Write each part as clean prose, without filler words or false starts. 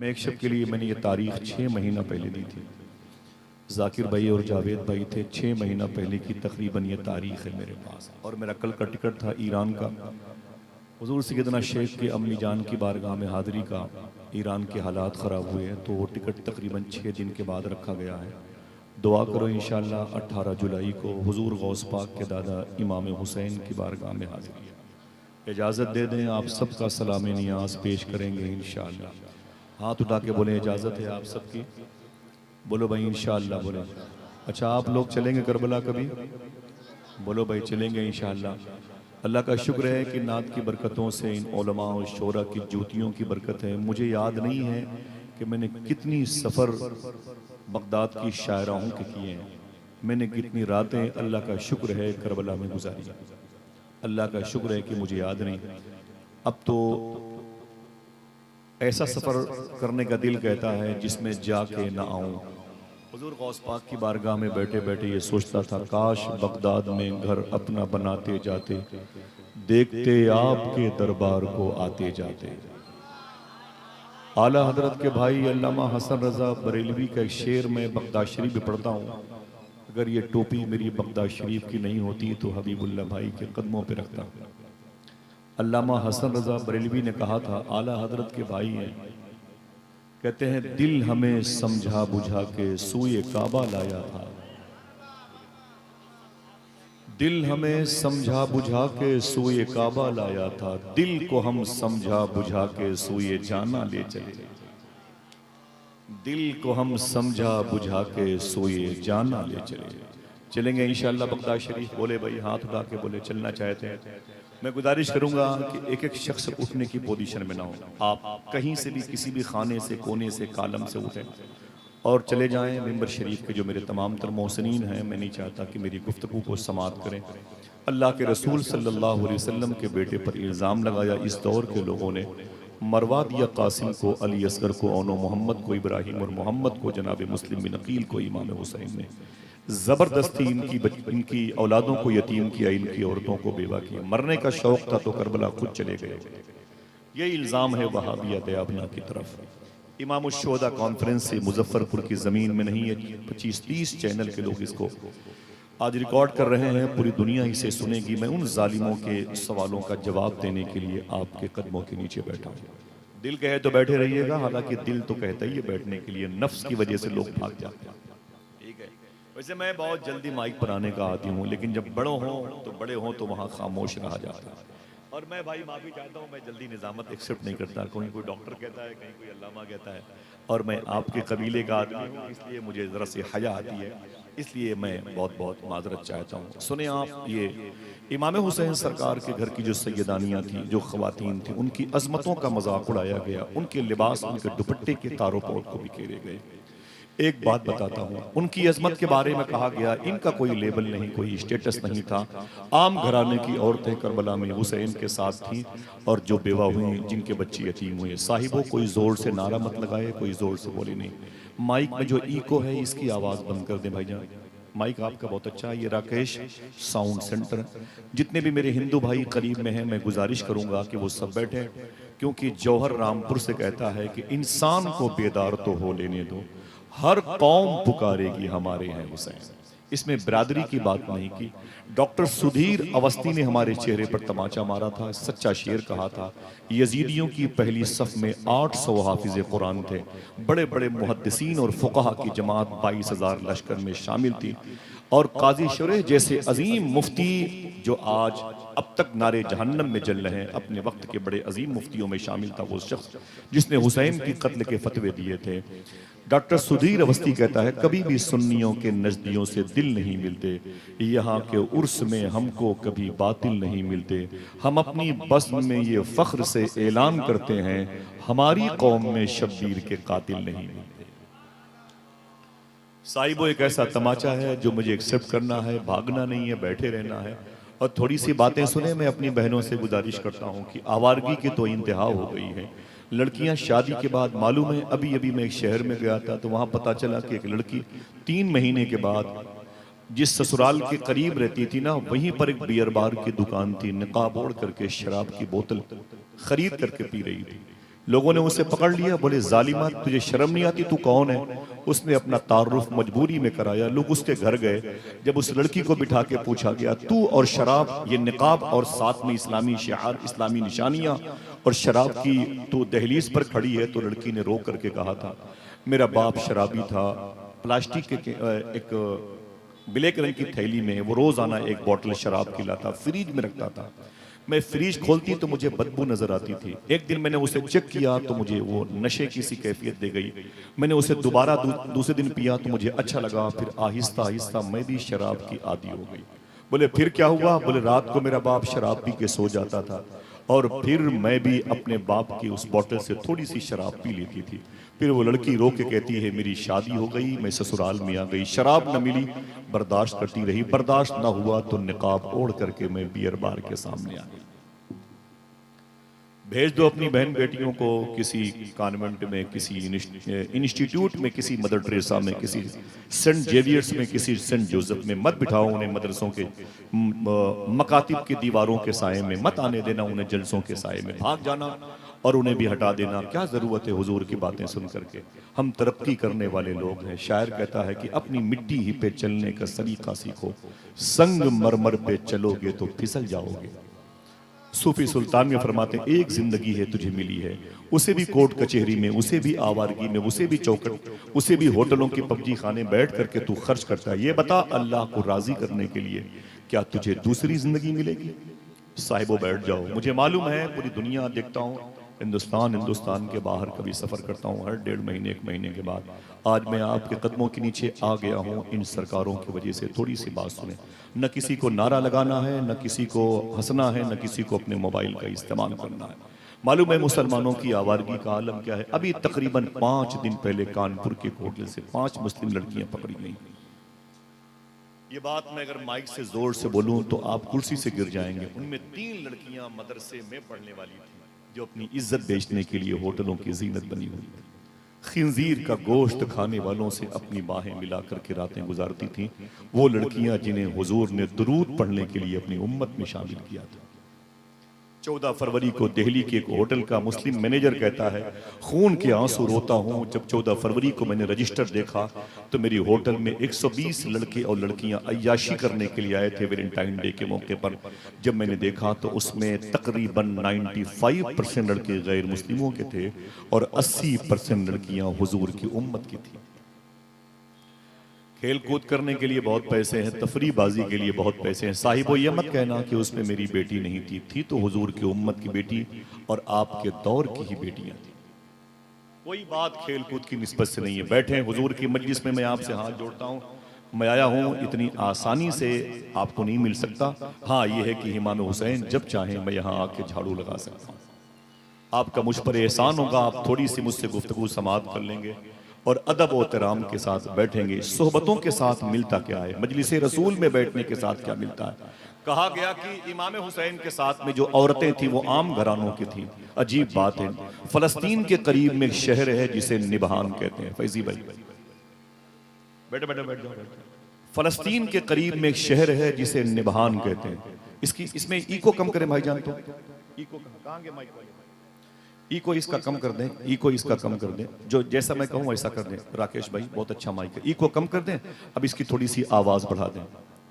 मैं एक शब के लिए मैंने ये तारीख 6 महीना पहले दी थी। जाकिर भाई और जावेद भाई थे, 6 महीना पहले की तकरीबन ये तारीख है मेरे पास। और मेरा कल का टिकट था ईरान का, हुजूर सैयदना शेख के अम्मी जान की बारगाह में हाज़िरी का। ईरान के हालात ख़राब हुए हैं तो वो टिकट तकरीबन 6 दिन के बाद रखा गया है। दुआ करो इंशाअल्लाह 18 जुलाई को हुजूर गौस पाक के दादा इमाम हुसैन की बारगाह में हाज़िरी है। इजाज़त दे दें, आप सबका सलाम नियाज पेश करेंगे इंशाअल्लाह। हाथ उठा के बोले इजाज़त है आप सबकी, बोलो भाई इंशाअल्लाह बोले। अच्छा आप लोग चलेंगे करबला कभी? बोलो भाई चलेंगे इंशाअल्लाह। अल्लाह का शुक्र है कि नात की बरकतों से, इन उलमा और शोरा की जूतियों की बरकत है। मुझे याद नहीं है कि मैंने कितनी सफ़र बगदाद की शायराओं के किए हैं, मैंने कितनी रातें अल्लाह का शुक्र है करबला में गुजारी। अल्लाह का शुक्र है कि मुझे याद नहीं। अब तो ऐसा सफ़र करने का दिल कहता है जिसमें जाके ना आऊं। हुजूर गौस पाक की बारगाह में बैठे बैठे ये सोचता था, काश बगदाद में घर अपना बनाते जाते, देखते आपके दरबार को आते जाते। आला हजरत के भाई अल्लामा हसन रजा बरेलवी का एक शेर मैं बगदाद शरीफ में पढ़ता हूँ। अगर ये टोपी मेरी बगदाद शरीफ की नहीं होती तो हबीबुल्लाह भाई के कदमों पे रखता। अल्लामा हसन रजा बरेलवी ने कहा था, आला हजरत के भाई हैं, कहते हैं दिल हमें समझा बुझा के सूए काबा लाया था, दिल हमें समझा बुझा के सूए काबा लाया था, दिल को हम समझा बुझा के सूए जाना ले चले, दिल को हम समझा बुझा के सूए जाना ले चले। चलेंगे इंशाअल्लाह बगदाद शरीफ। बोले भाई हाथ उठा के बोले चलना चाहते हैं। मैं गुजारिश करूंगा कि एक एक शख्स उठने की पोजीशन में ना हो। आप कहीं से भी, किसी भी खाने से, कोने से, कालम से उठें और चले जाएं मिंबर शरीफ के। जो मेरे तमाम तर मोहसिनीन हैं, मैं नहीं चाहता कि मेरी गुफ्तगू को समाप्त करें। अल्लाह के रसूल सल्लल्लाहु अलैहि वसल्लम के बेटे पर इल्ज़ाम लगाया इस दौर के लोगों ने, मरवा दिया कासिम को, अली असगर को, औनो मोहम्मद को, इब्राहिम और मोहम्मद को, जनाब मुस्लिम बिन अकील को इमाम हुसैन ने ज़बरदस्ती इनकी औलादों को यतीम किया, इनकी औरतों को बेवा किया। मरने का शौक था तो करबला खुद चले गए। ये इल्ज़ाम है वहाबिया दयाबना की तरफ। इमाम शुहदा कॉन्फ्रेंस से मुजफ्फरपुर की ज़मीन में नहीं है, 25-30 चैनल के लोग इसको आज रिकॉर्ड कर रहे हैं, पूरी दुनिया इसे सुनेगी। मैं उन जालिमों के सवालों का जवाब देने के लिए आपके कदमों के नीचे बैठा हूँ। दिल कहे तो बैठे रहिएगा, हालांकि दिल तो कहता ही है बैठने के लिए, नफ्स की वजह से लोग भाग जाते हैं। ठीक है, वैसे मैं बहुत जल्दी माइक पर आने का आदी हूँ, लेकिन जब बड़े हों तो वहाँ खामोश रहा जाता है। और मैं भाई माफ़ी चाहता हूँ, मैं जल्दी निज़ामत एक्सेप्ट नहीं करता। कोई डॉक्टर कहता है, कहीं कोई अल्लामा कहता है, और मैं आपके कबीले का आदमी हूँ, इसलिए मुझे ज़रा सी हया आती है, इसलिए मैं बहुत बहुत माजरत चाहता हूँ। सुने आप, ये इमाम हुसैन सरकार के घर की जो सैयदानियाँ थी, जो ख़वातीन थी, उनकी अजमतों का मजाक उड़ाया गया, उनके लिबास, उनके दुपट्टे के तारों पोर को बिखेरे गए। एक बात बताता हूँ, उनकी अजमत के बारे में कहा गया, इनका कोई लेबल नहीं, कोई स्टेटस नहीं था। आम घराने की औरतें करबला में हुसैन के साथ थीं, और जो बेवा हुई, जिनके बच्चे यतीम हुए। साहिबों कोई जोर से नारा मत लगाए, कोई जोर से बोले नहीं। माइक में जो इको है इसकी आवाज़ बंद कर दें भाईजान। माइक आपका बहुत अच्छा है, ये राकेश साउंड सेंटर। जितने भी मेरे हिंदू भाई करीब में हैं, मैं गुजारिश करूंगा कि वो सब बैठे, क्योंकि जौहर रामपुर से कहता है कि इंसान को बेदार तो हो लेने दो, हर कौम पुकारेगी हमारे हैं हुसैन। इसमें बिरादरी की बात नहीं की। डॉक्टर सुधीर अवस्थी ने हमारे चेहरे पर तमाचा मारा था, सच्चा शेर कहा था। यजीदियों की पहली सफ में 800 हाफिज कुरान थे, बड़े बड़े मुहद्दिसीन और फुकहा की जमात 22,000 लश्कर में शामिल थी, और काजी शुरेह जैसे अजीम मुफ्ती जो आज अब तक नारे जहन्नम में जल रहे हैं, अपने वक्त के बड़े अजीम मुफ्तियों में शामिल था वो शख्स जिसने हुसैन की कत्ल के फतवे दिए थे। डॉक्टर सुधीर अवस्थी कहता है, कभी भी सुन्नियों के नजदियों से दिल नहीं मिलते, यहाँ के उर्स में हमको कभी बातिल नहीं मिलते, हम अपनी बज़्म में ये फख्र से ऐलान करते हैं, हमारी कौम में शब्बीर के कातिल नहीं मिलते। साहिबो एक ऐसा तमाचा है जो मुझे एक्सेप्ट करना है, भागना नहीं है, बैठे रहना है और थोड़ी सी बातें सुने। मैं अपनी बहनों से गुजारिश करता हूँ कि आवारगी की तो इंतहा हो गई है। लड़कियां शादी के बाद, मालूम है अभी अभी मैं एक शहर में गया था तो वहां पता चला कि एक लड़की 3 महीने के बाद जिस ससुराल के करीब रहती थी ना, वहीं पर एक बियर बार की दुकान थी, निकाब ओढ़ करके शराब की बोतल खरीद करके पी रही थी। लोगों ने उसे पकड़ लिया, बोले जालिमा तुझे शर्म नहीं आती, तू कौन है? उसने अपना तारुफ मजबूरी में कराया। लोग उसके घर गए, जब उस लड़की को बिठा के पूछा गया तू और शराब, ये निकाब और साथ में इस्लामी शिआर, इस्लामी निशानियां और शराब की तू दहलीज पर खड़ी है, तो लड़की ने रो करके कहा था मेरा बाप शराबी था, प्लास्टिक के एक ब्लैक रंग की थैली में वो रोजाना एक बोतल शराब की लाता, फ्रिज में रखता था। मैं फ्रिज खोलती तो मुझे बदबू नजर आती थी। एक दिन मैंने उसे चेक किया तो मुझे वो नशे की सी कैफियत दे गई। मैंने उसे दोबारा दूसरे दिन पिया तो मुझे अच्छा लगा, फिर आहिस्ता आहिस्ता मैं भी शराब की आदी हो गई। बोले फिर क्या हुआ? बोले रात को मेरा बाप शराब पी के सो जाता था और फिर मैं भी अपने बाप की उस बोतल से थोड़ी सी शराब पी लेती थी। फिर वो लड़की रो के कहती है मेरी शादी हो गई, मैं ससुराल में आ गई, शराब न मिली, बर्दाश्त करती रही, बर्दाश्त ना हुआ तो निकाब ओढ़ करके मैं बियर बार के सामने आ गई। भेज दो अपनी बहन बेटियों को किसी कॉन्वेंट में, किसी इंस्टीट्यूट में, किसी मदर टेरेसा में, किसी सेंट जेवियर्स में, किसी सेंट जोसेफ में। मत बिठाओ उन्हें मदरसों के मकातिब की दीवारों के साए में, मत आने देना उन्हें जलसों के साए में। भाग जाना और उन्हें भी हटा देना। क्या जरूरत है हुजूर की बातें सुन करके? हम तरक्की करने वाले लोग हैं। शायर कहता है कि अपनी मिट्टी ही पे चलने का सलीका सीखो, संग मरमर पे चलोगे तो फिसल जाओगे। सूफी सुल्तान में फरमाते हैं एक जिंदगी है तुझे मिली है, उसे भी कोर्ट कचहरी में, उसे भी आवारगी में, उसे भी चौकट, उसे भी होटलों के पबजी खाने बैठ करके तू खर्च करता है। ये बता अल्लाह को राजी करने के लिए क्या तुझे दूसरी जिंदगी मिलेगी? साहिबो बैठ जाओ। मुझे मालूम है पूरी दुनिया देखता हूँ, हिंदुस्तान के बाहर कभी सफर करता हूँ हर 1.5 महीने 1 महीने के बाद। आज मैं आपके कदमों के नीचे आ गया हूँ इन सरकारों की वजह से। थोड़ी सी बात सुने, न किसी को नारा लगाना है, न किसी को हंसना है, न किसी को अपने मोबाइल का इस्तेमाल करना है। मालूम है मुसलमानों की आवारगी का आलम क्या है? अभी तकरीबन 5 दिन पहले कानपुर के होटल से 5 मुस्लिम लड़कियां पकड़ी गई। ये बात मैं अगर माइक से जोर से बोलूं तो आप कुर्सी से गिर जाएंगे। उनमें 3 लड़कियां मदरसे में पढ़ने वाली थी जो अपनी इज्जत बेचने के लिए होटलों की जीनत बनी हुई थी। खिंजीर का गोश्त खाने वालों से अपनी बाहें मिला करके रातें गुजारती थीं वो लड़कियां जिन्हें हुजूर ने दुरूद पढ़ने के लिए अपनी उम्मत में शामिल किया था। 14 फरवरी को दिल्ली के एक होटल का मुस्लिम मैनेजर कहता है खून के आंसू रोता हूं जब 14 फरवरी को मैंने रजिस्टर देखा तो मेरी होटल में 120 लड़के और लड़कियां अय्याशी करने के लिए आए थे वैलेंटाइन डे के मौके पर। जब मैंने देखा तो उसमें तकरीबन 95% लड़के गैर मुस्लिमों के थे और 80% लड़कियां हुजूर की उम्मत की थी। खेल कूद करने के लिए बहुत पैसे हैं, तफरीबाजी के लिए बहुत पैसे हैं। साहिबो ये मत कहना कि उसमें मेरी बेटी नहीं थी तो हुजूर की उम्मत की बेटी और आपके दौर की ही बेटियां थी। कोई बात खेल कूद की निस्बत से नहीं है। बैठे हुजूर की मजलिस में, मैं आपसे हाथ जोड़ता हूँ, मैं आया हूँ, इतनी आसानी से आपको नहीं मिल सकता। हाँ ये है कि इमाम हुसैन जब चाहे मैं यहाँ आके झाड़ू लगा सकता हूँ। आपका मुझ पर एहसान होगा, आप थोड़ी सी मुझसे गुफ्तगू समाअत कर लेंगे और अदब और एहतराम के साथ बैठेंगे। सोहबतों के साथ मिलता क्या है, मजलिस रसूल में बैठने के साथ क्या मिलता है? कहा गया कि इमाम हुसैन के साथ में जो औरतें थी वो आम घरानों की थी। अजीब बात है, फलस्तीन के करीब में एक शहर है जिसे निबहान कहते हैं। फैजी भाई बैठे बैठे बैठ जाओ। फलस्तीन के करीब में एक शहर है जिसे निबहान कहते हैं। इसमें इको कम करें भाईजान, तो इको कहां गए? माइक इको इसका कम कर दें, इको इसका कम कर दें, जो जैसा मैं कहूँ वैसा कर दें। राकेश भाई बहुत अच्छा माइक है, इको कम कर दें। अब इसकी थोड़ी सी आवाज बढ़ा दें,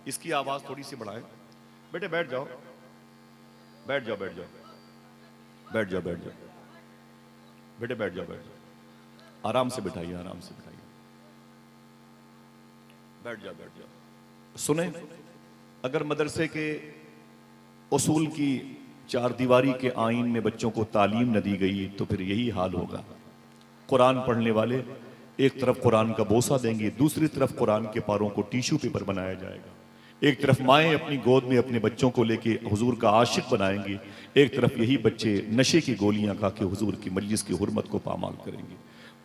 इसकी आवाज थोड़ी सी बढ़ाएं। बेटे बैठ जाओ बैठ जाओ बैठ जाओ बैठ जाओ बैठ जाओ बेटे बैठ जाओ बैठ जाओ, आराम से बिठाइए, आराम से बिठाइए, बैठ जाओ बैठ जाओ। सुने, अगर मदरसे के उसूल की 4 दीवारी के आईन में बच्चों को तालीम न दी गई तो फिर यही हाल होगा। कुरान पढ़ने वाले एक तरफ कुरान का बोसा देंगे, दूसरी तरफ कुरान के पारों को टिश्यू पेपर बनाया जाएगा। एक तरफ माएँ अपनी गोद में अपने बच्चों को लेके हुजूर का आशिक बनाएंगी, एक तरफ यही बच्चे नशे की गोलियां खा के हुजूर की मजलिस की हुर्मत को पामाल करेंगे।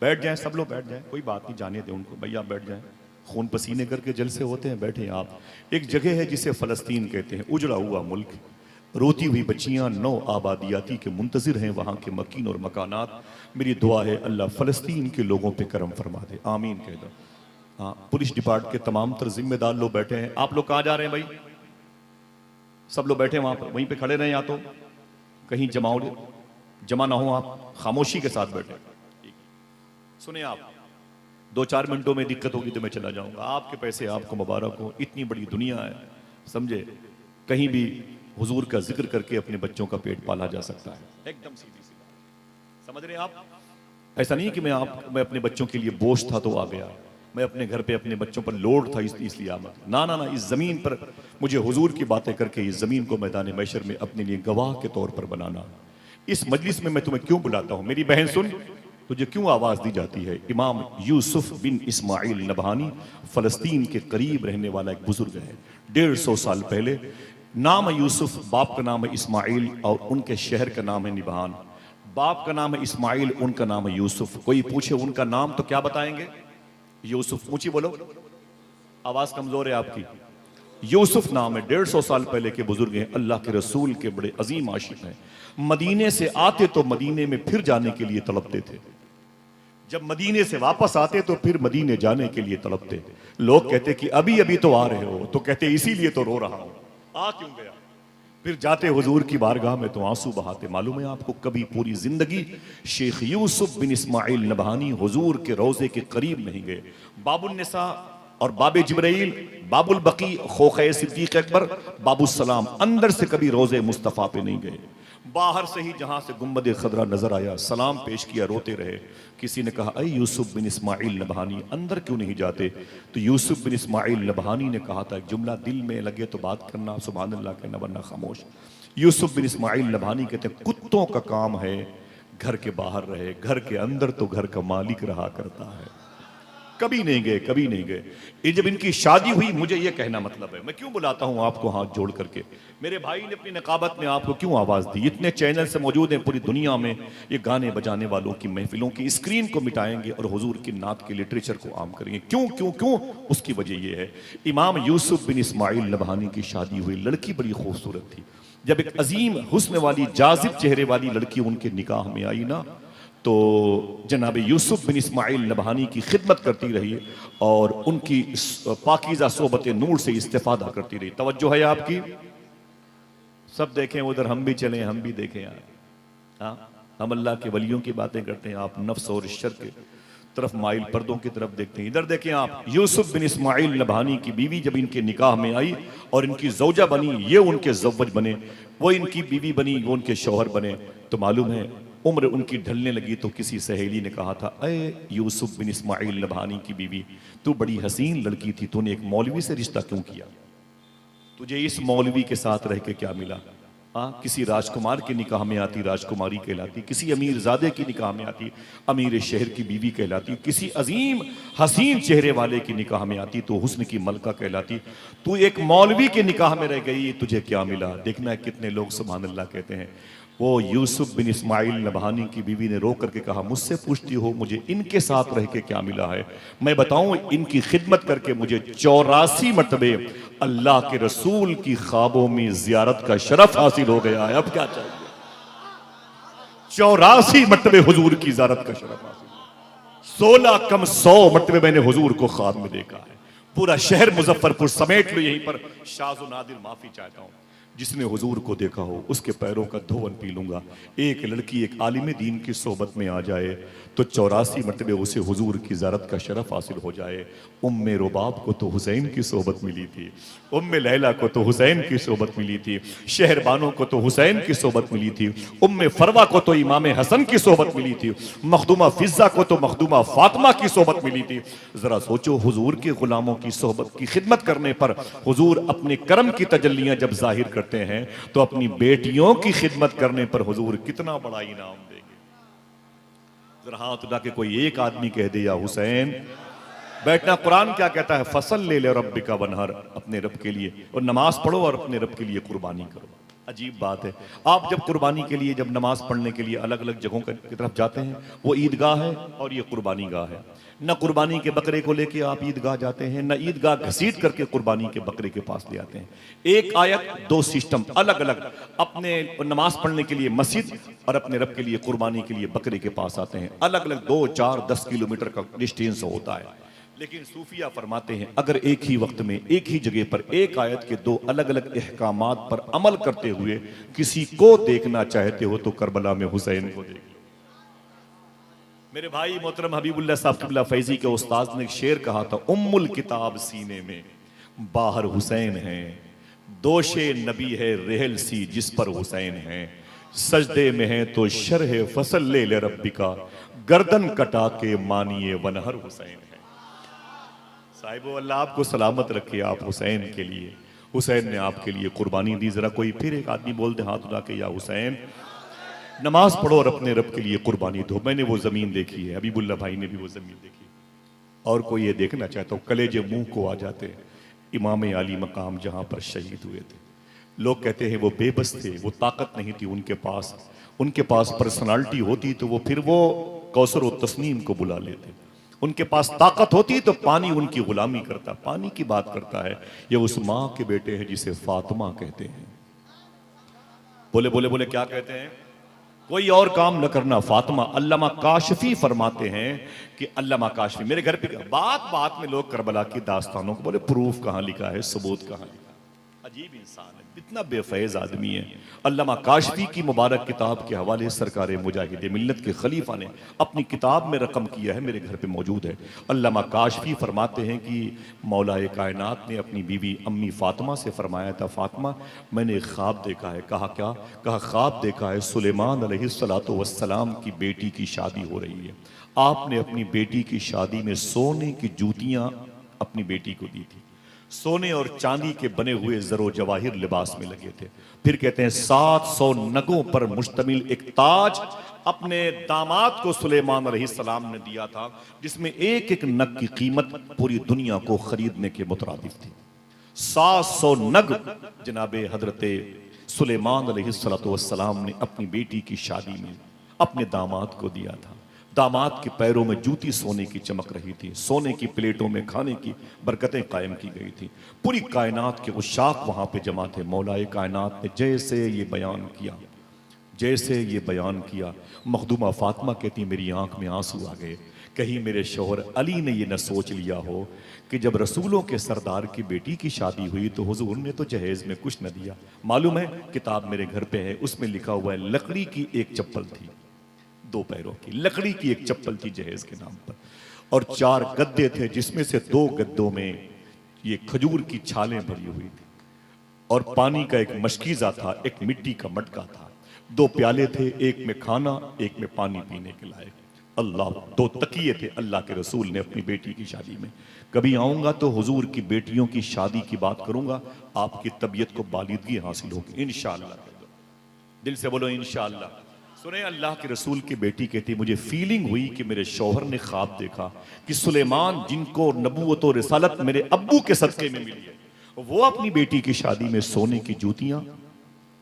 बैठ जाएं, सब लोग बैठ जाएं, कोई बात नहीं, जाने दें उनको, भैया बैठ जाएं। खून पसीने करके जलसे होते हैं, बैठे आप। एक जगह है जिसे फलस्तीन कहते हैं, उजड़ा हुआ मुल्क, रोती हुई बच्चियां 9 आबादियाती के मुंतजिर हैं वहां के मकीन और मकानात। मेरी दुआ है अल्लाह फलस्तीन के लोगों पे करम फरमा दे, आमीन कह दो। हाँ, पुलिस डिपार्टमेंट के तमाम तर जिम्मेदार लोग बैठे हैं। आप लोग कहाँ जा रहे हैं भाई? सब लोग बैठे वहां पर, वहीं पे खड़े रहे, या तो कहीं जमाओ जमा ना हो आप खामोशी के साथ बैठे। सुने आप, 2-4 मिनटों में दिक्कत होगी तो मैं चला जाऊंगा। आपके पैसे आपको मुबारक हो, इतनी बड़ी दुनिया है, समझे। कहीं भी हुजूर का जिक्र करके अपने बच्चों का पेट पाला जा सकता है, एकदम सीधी सी बात, समझ रहे हैं आप। ऐसा नहीं कि मैं अपने बच्चों के लिए बोझ था तो आ गया, मैं अपने घर पे अपने बच्चों पर लोड था इसलिए आ गया। ना ना ना, इस जमीन पर मुझे हुजूर की बातें करके इस जमीन को मैदान महशर में अपने लिए गवाह के तौर पर बनाना। इस मजलिस में मैं तुम्हें क्यों बुलाता हूं, मेरी बहन सुन, तुझे क्यों आवाज दी जाती है। इमाम यूसुफ बिन इस्माइल नबहानी फलस्तीन के करीब रहने वाला एक बुजुर्ग है। 150 साल पहले, नाम है यूसुफ, बाप का नाम है इस्माइल और उनके शहर का नाम है निबहान। बाप का नाम है इस्माइल, उनका नाम है यूसुफ। कोई पूछे उनका नाम तो क्या बताएंगे, यूसुफ। ऊंची बोलो, आवाज कमजोर है आपकी। यूसुफ नाम है, 150 साल पहले के बुजुर्ग हैं, अल्लाह के रसूल के बड़े अजीम आशिक हैं। मदीने से आते तो मदीने में फिर जाने के लिए तड़पते थे, जब मदीने से वापस आते तो फिर मदीने जाने के लिए तड़पते। लोग कहते कि अभी अभी तो आ रहे हो, तो कहते इसीलिए तो रो रहा हूं, आ क्यों गया। फिर जाते हुजूर की बारगाह में तो आंसू बहाते। मालूम है आपको, कभी पूरी जिंदगी शेख यूसुफ बिन इस्माइल नबहानी हुजूर के रोजे के करीब नहीं गए। बाबुल निसा और बाबे जिब्राइल, बाबुल बकी, खोखे सिद्दीक अकबर, बाबुल सलाम, अंदर से कभी रोजे मुस्तफा पे नहीं गए। बाहर से ही जहां से गुम्बद खदरा नजर आया, सलाम पेश किया, रोते रहे। किसी ने कहा, अय यूसुफ बिन इस्माइल नबहानी, अंदर क्यों नहीं जाते। तो यूसुफ बिन इस्माइल नबहानी ने कहा था, एक जुमला दिल में लगे तो बात करना, सुभान अल्लाह कहना, वरना खामोश। यूसुफ बिन इस्माइल नबहानी कहते हैं, कुत्तों का काम है घर के बाहर रहे, घर के अंदर तो घर का मालिक रहा करता है। कभी नहीं गए, कभी नहीं गए। ये जब इनकी शादी हुई, मुझे ये कहना मतलब है, मैं क्यों बुलाता हूं आपको हाथ जोड़ करके। मेरे भाई ने अपनी नकाबत में आपको क्यों आवाज दी। इतने चैनल से मौजूद हैं पूरी दुनिया में, ये गाने बजाने वालों की महफिलों की स्क्रीन को मिटाएंगे और हुजूर की नात के लिटरेचर को आम करेंगे। क्यों क्यों क्यों, उसकी वजह यह है, इमाम यूसुफ बिन इस्माइल नबहानी की शादी हुई, लड़की बड़ी खूबसूरत थी। जब एक अजीम हुस्न वाली, जाजिब चेहरे वाली लड़की उनके निकाह में आई ना, तो जनाब यूसुफ बिन इस्माइल नबहानी की खिदमत करती रही और उनकी पाकीज़ा सोबत नूर से इस्तेफादा करती रही। तवज्जो है आपकी, सब देखें उधर, हम भी चलें, हम भी देखें यार। हाँ, हम अल्लाह के वलियों की बातें करते हैं, आप नफ्स और शर के तरफ माइल, पर्दों की तरफ देखते हैं। इधर देखें आप, यूसुफ बिन इस्माइल नबहानी की बीवी जब इनके निकाह में आई और इनकी जौजा बनी, ये उनके ज़व्वज बने, वो इनकी बीवी बनी, वो उनके शौहर बने। तो मालूम है, उम्र उनकी ढलने लगी तो किसी सहेली ने कहा था, अय यूसुफ बिन इस्माइल नबहानी की बीवी, तू बड़ी हसीन लड़की थी, तूने एक मौलवी से रिश्ता क्यों किया, तुझे इस मौलवी के साथ रह के क्या मिला। किसी राजकुमार के निकाह में आती राजकुमारी कहलाती, किसी अमीर ज़ादे की निकाह में आती अमीर शहर की बीवी कहलाती, किसी अजीम हसीन चेहरे वाले की निकाह में आती तो हुस्न की मलका कहलाती। तू एक मौलवी के निकाह में रह गई, तुझे क्या मिला। देखना है कितने लोग सुभान अल्लाह कहते हैं। वो यूसुफ बिन इस्माइल नबहानी की बीवी ने रो करके कहा, मुझसे पूछती हो मुझे इनके साथ रह के क्या मिला है। मैं बताऊं, इनकी खिदमत करके मुझे 84 मरतबे अल्लाह के रसूल की ख्वाबों में जियारत का शरफ हासिल हो गया है। अब क्या चाहिए, 84 मरतबे हुजूर की जियारत का शरफ हासिल, 16 कम 100 मरतबे मैंने हुजूर को ख्वाब में देखा है। पूरा शहर मुजफ्फरपुर समेट लो, यहीं पर शाज़ो नादिर माफी चाहता हूं, जिसने हुजूर को देखा हो उसके पैरों का धोवन पी लूंगा। एक लड़की एक आलिम दीन की सोहबत में आ जाए तो 84 मरतबे उसे हुजूर की ज़ियारत का शरफ हासिल हो जाए। उम्मे रुबाब को तो हुसैन की सोहबत मिली थी, उम्मे लैला को तो हुसैन की सोहबत मिली थी, शहरबानों को तो हुसैन की सोहबत मिली थी, उम्मे फरवा को तो इमाम हसन की सोहबत मिली थी, मखदूमा फिजा को तो मखदूमा फातिमा की सोहबत मिली थी। जरा सोचो, हुजूर के गुलामों की सोहबत की खिदमत करने पर हुजूर अपने करम की तजल्लियां जब जाहिर करते हैं तो अपनी बेटियों की खिदमत करने पर हुजूर कितना बड़ा इनाम देंगे। जरा हाथ उठा के कोई एक आदमी कह दे, या हुसैन। बैठना, कुरान क्या कहता है, फसल ले रब्बिका वनहर, अपने रब के लिए और नमाज पढ़ो और अपने रब के लिए कुर्बानी करो। अजीब बात है, आप जब कुर्बानी के लिए, जब नमाज पढ़ने के लिए अलग अलग जगहों की तरफ जाते हैं, वो ईदगाह है और ये कुर्बानी गाह है। न कुर्बानी के बकरे को लेके आप ईदगाह जाते हैं, न ईदगाह घसीट करके कुर्बानी के बकरे के पास ले आते हैं। एक आयत दो सिस्टम अलग अलग, अपने नमाज पढ़ने के लिए मस्जिद और अपने रब के लिए कुर्बानी के लिए बकरे के पास आते हैं। अलग अलग 2, 4, 10 किलोमीटर का डिस्टेंस होता है। लेकिन सूफिया फरमाते हैं अगर एक ही वक्त में एक ही जगह पर एक आयत के दो अलग अलग अहकामात पर अमल करते हुए किसी को देखना चाहते हो तो करबला में हुसैन को देख लो। मेरे भाई मोहतरम हबीबुल्लाह साहब किबला फैजी के उस्ताद ने एक शेर कहा था, उम्मुल किताब सीने में बाहर हुसैन है, दोशे नबी है रेहल सी जिस पर हुसैन है, सजदे में है तो शरह फसल ले ले रब्बी का, गर्दन कटा के मानिए वनहर हुसैन है। साहिब अल्लाह आपको सलामत रखे, आप हुसैन के लिए, हुसैन ने आपके लिए कुर्बानी दी। जरा कोई फिर एक आदमी बोल दे हाथ उठा के, या हुसैन। नमाज पढ़ो और अपने रब के लिए कुर्बानी दो। मैंने वो जमीन देखी है, हबीबुल्लाह भाई ने भी वो जमीन देखी, और कोई ये देखना चाहता हूँ, कलेजे मुंह को आ जाते हैं। इमाम अली मकाम जहां पर शहीद हुए थे, लोग कहते हैं वो बेबस थे, वो ताकत नहीं थी उनके पास पर्सनालिटी होती तो वो फिर वो कौसर और तस्नीम को बुला लेते, उनके पास ताकत होती तो पानी उनकी गुलामी करता। पानी की बात करता है, ये उस माँ के बेटे हैं जिसे फातिमा कहते हैं। बोले बोले बोले क्या कहते हैं? कोई और काम न करना फातिमा। अल्लामा काशफी फरमाते हैं कि अल्लामा काशफी मेरे घर पे बात बात में लोग करबला की दास्तानों को बोले प्रूफ कहाँ लिखा है, सबूत कहाँ लिखा है। अजीब इंसान है, इतना बेफैज आदमी है। अल्लामा काशफी की मुबारक किताब के हवाले सरकार मुजाहिद मिल्लत के खलीफा ने अपनी किताब में रकम किया है, मेरे घर पे मौजूद है। अल्लामा काशफी फरमाते हैं कि मौलाए कायनात ने अपनी बीवी अम्मी फातिमा से फरमाया था, फातिमा मैंने एक ख्वाब देखा है। कहा क्या? कहा ख्वाब देखा है सुलेमान अलैहिस्सलातु वस्सलाम की बेटी की शादी हो रही है, आपने अपनी बेटी की शादी में सोने की जूतियां अपनी बेटी को दी थी, सोने और चांदी के बने हुए जरो जवाहिर लिबास में लगे थे। फिर कहते हैं 700 नगों पर मुश्तमिल एक ताज अपने दामाद को सुलेमान अलैहिस्सलाम ने दिया था, जिसमें एक एक नग की कीमत पूरी दुनिया को खरीदने के मुतरादिफ थी। 700 नग जनाबे हजरते सुलेमान अलैहिस्सलाम ने अपनी बेटी की शादी में अपने दामाद को दिया था। दामाद के पैरों में जूती सोने की चमक रही थी, सोने की प्लेटों में खाने की बरकतें कायम की गई थी। पूरी कायनात के उशाक वहां पे जमा थे। मौलाए कायनात ने जैसे ये बयान किया, मखदूमा फातिमा कहती मेरी आंख में आंसू आ गए। कहीं मेरे शौहर अली ने ये न सोच लिया हो कि जब रसूलों के सरदार की बेटी की शादी हुई तो हुजूर ने तो जहेज में कुछ न दिया। मालूम है, किताब मेरे घर पे है, उसमें लिखा हुआ है लकड़ी की एक चप्पल थी, 2 पैरों की लकड़ी की एक चप्पल थी जहेज के नाम पर, और 4 गद्दे थे जिसमें से 2 गद्दों में ये खजूर की छालें भरी हुई थी, और पानी का एक मशकीजा था, एक मिट्टी का मटका था, 2 प्याले थे, एक में खाना एक में पानी पीने के लायक। अल्लाह, 2 तकिए थे। अल्लाह के रसूल ने अपनी बेटी की शादी में, कभी आऊंगा तो हुजूर की बेटियों की शादी की बात करूंगा, आपकी तबीयत को बालिदगी हासिल होगी इंशाअल्लाह। दिल से बोलो इंशाअल्लाह। सुने, अल्लाह के रसूल की बेटी कहती मुझे फीलिंग हुई कि मेरे शौहर ने ख्वाब देखा कि सुलेमान जिनको नबूवत और रिसालत मेरे अब्बू के सदके में मिली है, वो अपनी बेटी की शादी में सोने की जूतियां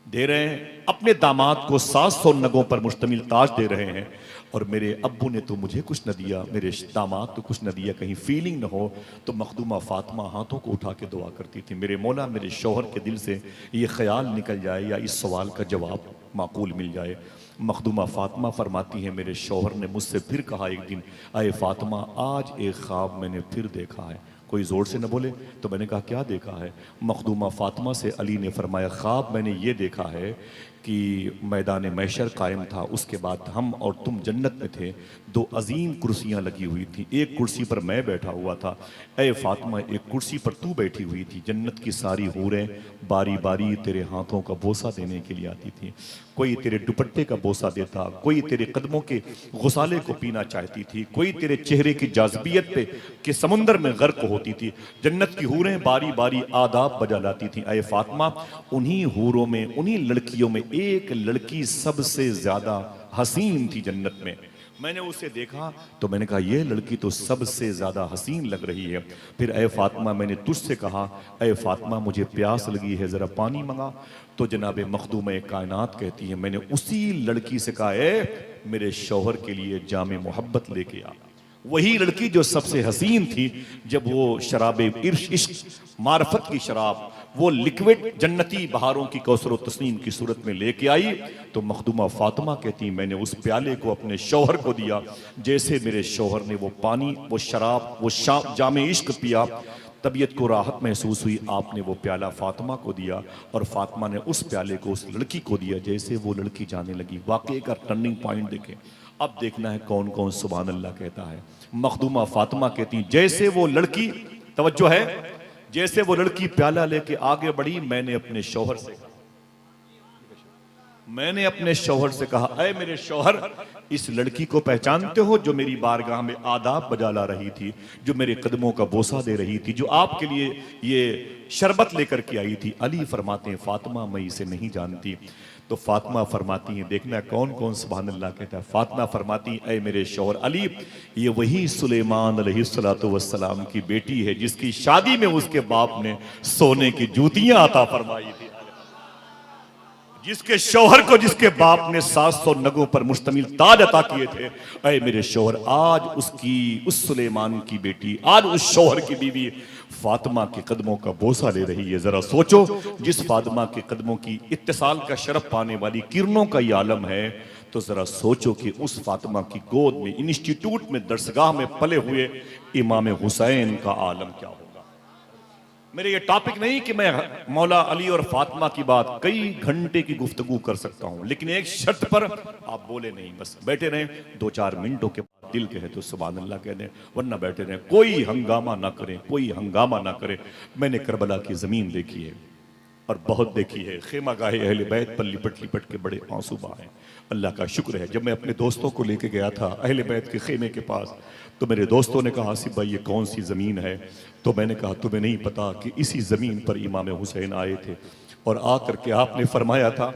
दे रहे हैं, अपने दामाद को 700 नगों पर मुश्तमिल ताज दे रहे हैं, और मेरे अब्बू ने तो मुझे कुछ न दिया, मेरे दामाद तो कुछ न दिया। कहीं फीलिंग न हो तो मखदूमा फातिमा हाथों को उठा के दुआ करती थी, मेरे मौला मेरे शौहर के दिल से ये ख्याल निकल जाए या इस सवाल का जवाब माकूल मिल जाए। मखदूमा फातिमा फरमाती है मेरे शौहर ने मुझसे फिर कहा एक दिन, अये फातिमा आज एक ख्वाब मैंने फिर देखा है। कोई जोर से न बोले तो मैंने कहा क्या देखा है? मखदूमा फातिमा से अली ने फरमाया ख्वाब मैंने ये देखा है कि मैदान मैशर कायम था, उसके बाद हम और तुम जन्नत में थे, 2 अजीम कुर्सियां लगी हुई थी, एक कुर्सी पर मैं बैठा हुआ था, ए फातिमा एक कुर्सी पर तू बैठी हुई थी। जन्नत की सारी हूरें बारी बारी तेरे हाथों का बोसा देने के लिए आती थी, कोई तेरे दुपट्टे का बोसा देता, कोई तेरे कदमों के गुसाले को पीना चाहती थी, कोई तेरे चेहरे की जाज़बियत पे के समुंदर में गर्क होती थी। जन्नत की हूरें बारी बारी आदाब बजा लाती थी। ए फातिमा, उन्हीं हूरों में, उन्हीं लड़कियों में एक लड़की सबसे ज्यादा हसीन थी जन्नत में। मैंने उसे देखा तो मैंने कहा ये लड़की तो सबसे ज्यादा हसीन लग रही है। फिर ए फातिमा मैंने तुझसे कहा, ए फातिमा मुझे प्यास लगी है, जरा पानी मंगा। तो जनाबे मखदूम कायनात कहती है मैंने उसी लड़की से कहा, ए मेरे शौहर के लिए जामे मोहब्बत लेके आ। वही लड़की जो सबसे हसीन थी, जब वो शराबे इश्क मार्फत की शराब वो लिक्विड जन्नती बहारों की कौसर और तस्नीम की सूरत में लेके आई तो मखदूमा फातिमा कहती मैंने उस प्याले को अपने शौहर को दिया, जैसे मेरे शौहर ने वो पानी, वो शराब, वो जामे इश्क पिया, तबीयत को राहत महसूस हुई, आपने वो प्याला फातिमा को दिया और फातिमा ने उस प्याले को उस लड़की को दिया, जैसे वो लड़की जाने लगी। वाकई का टर्निंग पॉइंट देखें। अब देखना है कौन कौन सुभान अल्लाह कहता है। मखदूमा फातिमा कहती जैसे वो लड़की, तवज्जो है, जैसे वो लड़की प्याला लेके आगे बढ़ी, मैंने अपने शौहर से कहा ऐ मेरे शौहर, इस लड़की को पहचानते हो जो मेरी बारगाह में आदाब बजा ला रही थी, जो मेरे कदमों का बोसा दे रही थी, जो आपके लिए ये शरबत लेकर के आई थी? अली फरमाते हैं फातिमा मैं इसे नहीं जानती। तो फातिमा फरमाती हैं, देखना कौन कौन सुभान अल्लाह कहता है। फातिमा फरमाती ऐ मेरे शौहर अली, ये वही सुलेमान अलैहिस्सलातु वस्सलाम की बेटी है जिसकी शादी में उसके बाप ने सोने की जूतियां अता फरमाई थी, जिसके शौहर को जिसके बाप ने 700 नगों पर मुश्तमिल ताज अता किए थे। ऐ मेरे शौहर, आज उसकी, उस सुलेमान की बेटी, आज उस शौहर की बीवी फातिमा के कदमों का बोसा ले रही है। जरा सोचो, जिस फातिमा के कदमों की इत्तिसाल का शरफ पाने वाली किरणों का ये आलम है, तो जरा सोचो कि उस फातिमा की गोद में, इंस्टीट्यूट में, दरसगाह में पले हुए इमाम हुसैन का आलम क्या होगा। मेरे ये टॉपिक नहीं कि मैं मौला अली और फातिमा की बात कई घंटे की गुफ्तगू कर सकता हूं, लेकिन एक शर्त पर आप बोले नहीं, बस बैठे रहें, 2-4 मिनटों के बाद दिल कहे तो सुभान अल्लाह कह दें, वरना बैठे रहें, कोई हंगामा ना करें, कोई हंगामा ना करें। मैंने करबला की जमीन देखी है और बहुत देखी है, खेमा गाहे अहले बैत पर लिपट लिपट के बड़े आंसू बहाए। अल्लाह का शुक्र है, जब मैं अपने दोस्तों को लेके गया था अहले बैत के खेमे के पास, तो मेरे दोस्तों ने कहा आसिफ भाई ये कौन सी ज़मीन है? तो मैंने कहा तुम्हें नहीं पता कि इसी ज़मीन पर इमाम हुसैन आए थे और आकर के आपने फरमाया था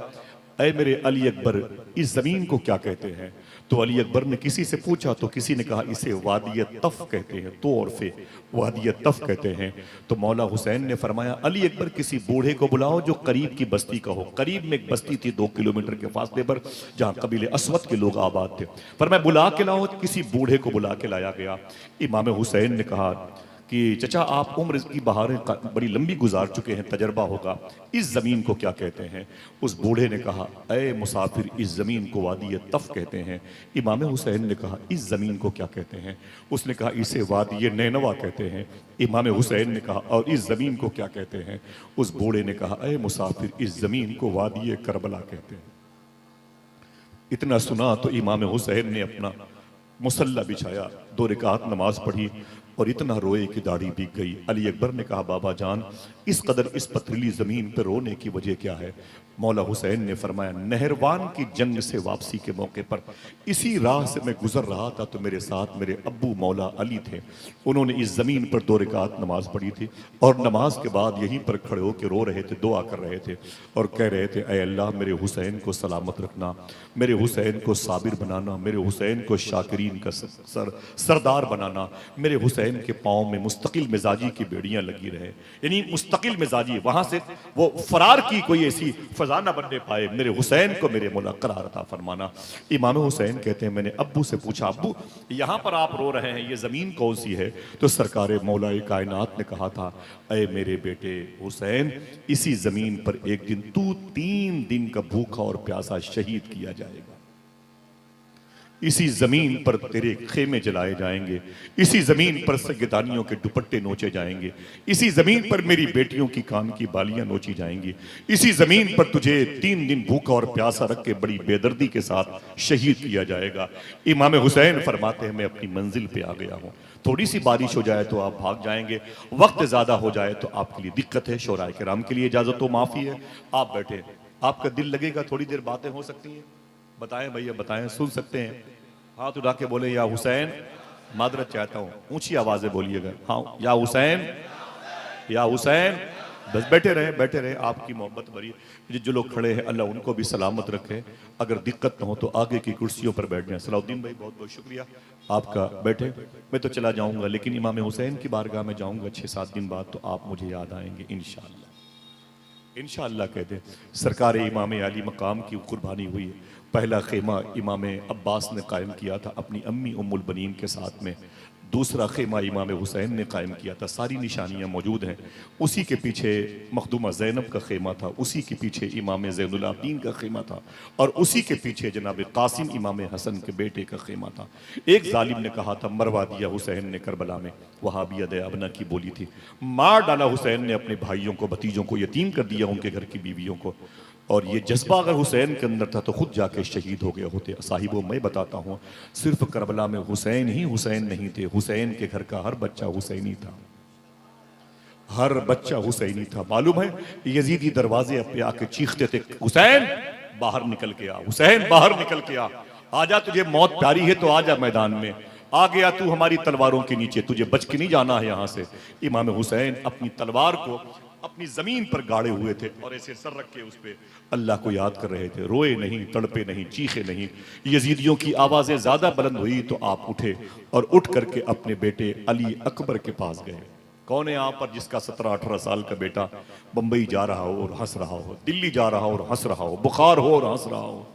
ऐ मेरे अली अकबर, इस ज़मीन को क्या कहते हैं? तो अली अकबर ने किसी से पूछा तो किसी ने कहा इसे वादिय तफ कहते हैं, तो और फे वादिय तफ कहते हैं। तो मौला हुसैन ने फरमाया अली अकबर किसी बूढ़े को बुलाओ जो करीब की बस्ती का हो। करीब में एक बस्ती थी 2 किलोमीटर के फासले पर, जहाँ कबीले असवद के लोग आबाद थे। पर मैं बुला के लाओ, किसी बूढ़े को बुला के लाया गया। इमाम हुसैन ने कहा कि चचा आप उम्र की बहारें बड़ी लंबी गुजार चुके हैं, तजर्बा होगा, इस ज़मीन को क्या कहते हैं? उस बूढ़े ने कहा ऐ मुसाफिर, इस ज़मीन को वादी तफ कहते हैं। इमाम हुसैन ने कहा इस ज़मीन को क्या कहते हैं? उसने कहा इसे वादी नैनवा कहते हैं। इमाम हुसैन ने कहा और इस ज़मीन को क्या कहते हैं? उस बूढ़े ने कहा ऐ मुसाफिर, इस ज़मीन को वादी करबला कहते हैं। इतना सुना तो इमाम हुसैन ने अपना मुसल्ला बिछाया, 2 रकात नमाज पढ़ी और इतना रोए कि दाढ़ी भीग गई। अली अकबर ने कहा बाबा जान, इस कदर इस पथरीली ज़मीन पर रोने की वजह क्या है? मौला हुसैन ने फरमाया नहरवान की जंग से वापसी के मौके पर इसी राह से मैं गुजर रहा था तो मेरे साथ मेरे अब्बू मौला अली थे। उन्होंने इस ज़मीन पर 2 रकात नमाज पढ़ी थी और नमाज के बाद यहीं पर खड़े होकर रो रहे थे, दुआ कर रहे थे और कह रहे थे ऐ अल्लाह मेरे हुसैन को सलामत रखना, मेरे हुसैन को साबिर बनाना, मेरे हुसैन को शाकिरीन का सरदार बनाना, मेरे हुसैन के पाँव में मुस्तकिल मिजाजी की बेड़ियाँ लगी रहे। यानी मुस्तकिल मिजाजी, वहाँ से वो फरार की कोई ऐसी फजा ना बनने पाए, मेरे हुसैन को मेरे मौला करार अता फरमाना। इमाम हुसैन कहते हैं मैंने अब्बू से पूछा अब्बू यहाँ पर आप रो रहे हैं, ये ज़मीन कौन सी है? तो सरकार मौला कायनात ने कहा था ऐ मेरे बेटे हुसैन, इसी ज़मीन पर एक दिन तू 3 दिन का भूखा और प्यासा शहीद किया जाएगा, इसी जमीन पर तेरे खेमे जलाए जाएंगे, इसी जमीन पर सैयदानियों के दुपट्टे नोचे जाएंगे, इसी जमीन पर मेरी बेटियों की कान की बालियां नोची जाएंगी, इसी जमीन पर तुझे 3 दिन भूखा और प्यासा रख के बड़ी बेदर्दी के साथ शहीद किया जाएगा। इमाम हुसैन फरमाते हैं मैं अपनी मंजिल पे आ गया हूँ, थोड़ी सी बारिश हो जाए तो आप भाग जाएंगे, वक्त ज्यादा हो जाए तो आपके लिए दिक्कत है। शोराए किराम के लिए इजाजत हो, माफी है, आप बैठे, आपका दिल लगेगा, थोड़ी देर बातें हो सकती हैं। बताएं भैया बताएं, सुन सकते हैं? हाथ उठा के बोले या हुसैन, मादरत चाहता हूँ, ऊंची आवाजें बोलिएगा, हाँ या हुसैन, या हुसैन। बस बैठे रहे, आपकी मोहब्बत भरी। जो लोग खड़े हैं अल्लाह उनको भी सलामत रखे, अगर दिक्कत न हो तो आगे की कुर्सियों पर बैठ जाएं। सलाउद्दीन भाई बहुत बहुत शुक्रिया आपका, बैठे। मैं तो चला जाऊंगा लेकिन इमाम हुसैन की बारगाह में जाऊंगा 6-7 दिन बाद, तो आप मुझे याद आएंगे इंशाअल्लाह। इंशाअल्लाह कहते हैं सरकार इमाम अली मकाम की कुर्बानी हुई है। पहला खेमा इमाम अब्बास ने कायम किया था अपनी अम्मी उम्मुल बनीन के साथ में। दूसरा खेमा इमाम हुसैन ने कायम किया था, सारी निशानियां मौजूद हैं। उसी के पीछे मखदूमा ज़ैनब का खेमा था, उसी के पीछे इमाम ज़ैनुल आबिदीन का खेमा था, और उसी के पीछे जनाब कासिम इमाम हसन के बेटे का खेमा था। एक जालिम ने कहा था मरवा दिया हुसैन ने करबला में, वहाबिया दयाबना की बोली थी। मार डाला हुसैन ने अपने भाइयों को, भतीजों को, यतीम कर दिया उनके घर की बीवियों को। और ये जज्बा अगर हुसैन के अंदर था तो खुद जाके शहीद हो गए होते। साहिबों, मैं बताता हूँ, सिर्फ करबला में हुसैन ही हुसैन नहीं थे, हुसैन के घर का हर बच्चा हुसैनी था, हर बच्चा हुसैनी था। मालूम है, यजीदी दरवाजे पे आके चीखते थे, हुसैन बाहर निकल के आ, हुसैन बाहर निकल के आ, आजा, तुझे मौत प्यारी है तो आजा मैदान में, आ गया तू हमारी तलवारों के नीचे, तुझे बच के नहीं जाना है यहां से। इमाम हुसैन अपनी तलवार को अपनी जमीन पर गाड़े हुए थे और ऐसे सर रख के उस पे अल्लाह को याद कर रहे थे। रोए नहीं, तड़पे नहीं, चीखे नहीं। यजीदियों की आवाजें ज्यादा बुलंद हुई तो आप उठे और उठ करके अपने बेटे अली अकबर के पास गए। कौन है यहाँ पर जिसका 17-18 साल का बेटा बंबई जा रहा हो और हंस रहा हो, दिल्ली जा रहा हो और हंस रहा हो, बुखार हो और हंस रहा हो,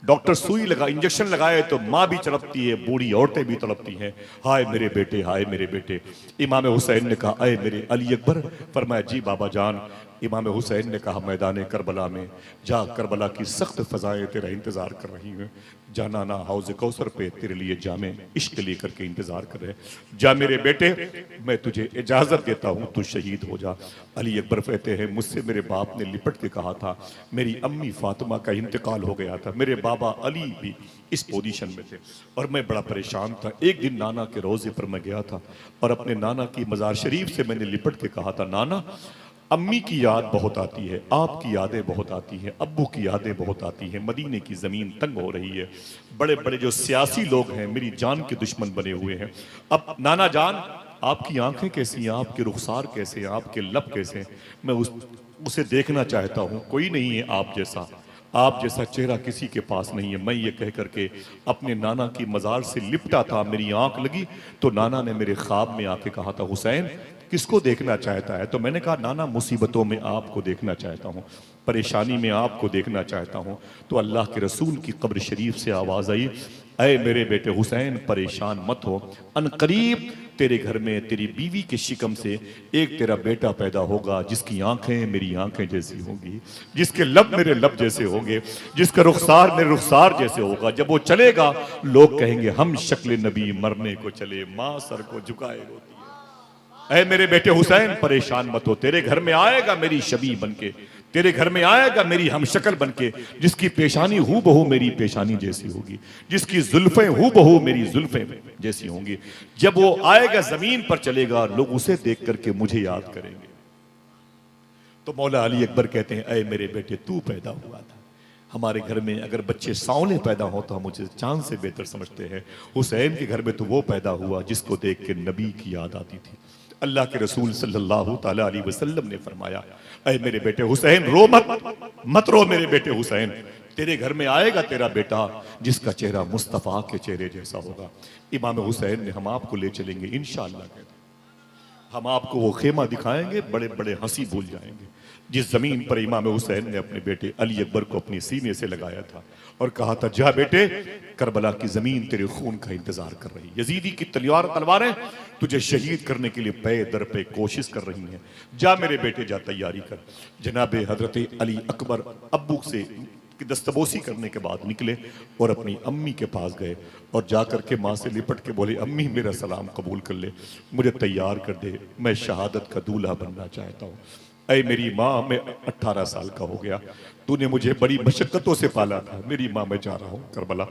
डॉक्टर सुई लगा, इंजेक्शन लगाए तो माँ भी तड़पती है, बूढ़ी औरतें भी तड़पती हैं, हाय मेरे बेटे, हाय मेरे बेटे। इमाम हुसैन ने कहा, अय मेरे अली अकबर। फरमाया, जी बाबा जान। इमाम हुसैन ने कहा, मैदान करबला में जा, करबला की सख्त फजाएं तेरा इंतजार कर रही हैं, जाना ना हौज कौसर पे तेरे लिए जामे इश्क लेकर के इंतजार कर रहे, जा मेरे बेटे, मैं तुझे इजाजत देता हूं, तू शहीद हो जा। अली अकबर कहते हैं, मुझसे मेरे बाप ने लिपट के कहा था, मेरी अम्मी फातिमा का इंतकाल हो गया था, मेरे बाबा अली भी इस पोजीशन में थे और मैं बड़ा परेशान था। एक दिन नाना के रोजे पर मैं गया था और अपने नाना की मजार शरीफ से मैंने लिपट के कहा था, नाना अम्मी की याद बहुत आती है, आपकी यादें बहुत आती हैं, अब्बू की यादें बहुत आती हैं, मदीने की ज़मीन तंग हो रही है, बड़े बड़े जो सियासी लोग हैं मेरी जान के दुश्मन बने हुए हैं। अब नाना जान, आपकी आंखें कैसी हैं, आपके रुखसार कैसे हैं, आपके लब कैसे हैं, मैं उसे देखना चाहता हूँ, कोई नहीं है आप जैसा, आप जैसा चेहरा किसी के पास नहीं है। मैं ये कह करके अपने नाना की मजार से लिपटा था, मेरी आंख लगी तो नाना ने मेरे ख्वाब में आके कहा था, हुसैन किसको देखना चाहता है? तो मैंने कहा, नाना मुसीबतों में आपको देखना चाहता हूँ, परेशानी में आपको देखना चाहता हूँ। तो अल्लाह के रसूल की कब्र शरीफ से आवाज़ आई, अय मेरे बेटे हुसैन परेशान मत हो, अनकरीब तेरे घर में तेरी बीवी के शिकम से एक तेरा बेटा पैदा होगा जिसकी आंखें मेरी आंखें जैसी होंगी, जिसके लब मेरे लब जैसे होंगे, जिसका रुखसार मेरे रुखसार जैसे होगा। जब वो चलेगा लोग कहेंगे, हम शक्ल नबी मरने को चले, माँ सर को झुकाए रोती है। ऐ मेरे बेटे हुसैन परेशान मत हो, तेरे घर में आएगा मेरी शबी बनके, तेरे घर में आएगा मेरी हमशक्ल बनके, जिसकी पेशानी हूँ बहू मेरी पेशानी जैसी होगी, जिसकी जुल्फें हूँ बहू मेरी जुल्फें जैसी होंगी। जब वो आएगा जमीन पर चलेगा, लोग उसे देख करके मुझे याद करेंगे। तो मौला अली अकबर कहते हैं, ऐ मेरे बेटे तू पैदा हुआ था, हमारे घर में अगर बच्चे सांवले पैदा हो तो हम उसे चांद से बेहतर समझते हैं। हुसैन के घर में तो वो पैदा हुआ जिसको देख के नबी की याद आती थी। अल्लाह के रसूल सल्लल्लाहु ताला अलैहि वसल्लम ने फरमाया, ऐ मेरे बेटे हुसैन रो मत रो मेरे बेटे हुसैन, तेरे घर में आएगा तेरा बेटा जिसका चेहरा मुस्तफ़ा के चेहरे जैसा होगा। इमाम हुसैन ने, हम आपको ले चलेंगे इंशाअल्लाह, हम आपको वो खेमा दिखाएंगे, बड़े बड़े हंसी भूल जाएंगे जिस जमीन पर इमाम हुसैन ने अपने बेटे अली अकबर को अपने सीने से लगाया था और कहा था, जा बेटे, करबला की जमीन तेरे खून का इंतजार कर रही, यजीदी की तलवारें तुझे शहीद करने के लिए पे दर पे कोशिश कर रही हैं, जा मेरे बेटे जा, तैयारी कर। जनाबे हजरत अली अकबर अब्बू से कि दस्तबोसी करने के बाद निकले और अपनी अम्मी के पास गए और जाकर के माँ से लिपट के बोले, अम्मी मेरा सलाम कबूल कर ले, मुझे तैयार कर दे, मैं शहादत का दूल्हा बनना चाहता हूँ। ऐ मेरी माँ, मैं 18 साल का हो गया, तूने मुझे बड़ी मशक्कतों से पाला था, मेरी माँ मैं जा रहा हूँ करबला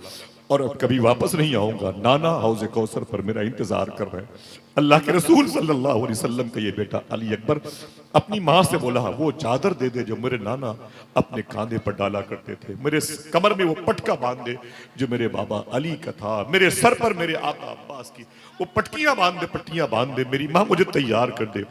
और अब कभी वापस नहीं आऊंगा, नाना हौज़े कौसर पर मेरा इंतजार कर रहे हैं। अल्लाह के रसूल सल्लल्लाहु अलैहि वसल्लम का ये बेटा अली अकबर अपनी माँ से बोला, वो चादर दे दे जो मेरे नाना अपने कांधे पर डाला करते थे, मेरे कमर में वो पटका बांध दे जो मेरे बाबा अली का था, मेरे सर पर मेरे आका अब्बास की वो पट्टियां बांध दे, मेरी माँ मुझे तैयार कर दे।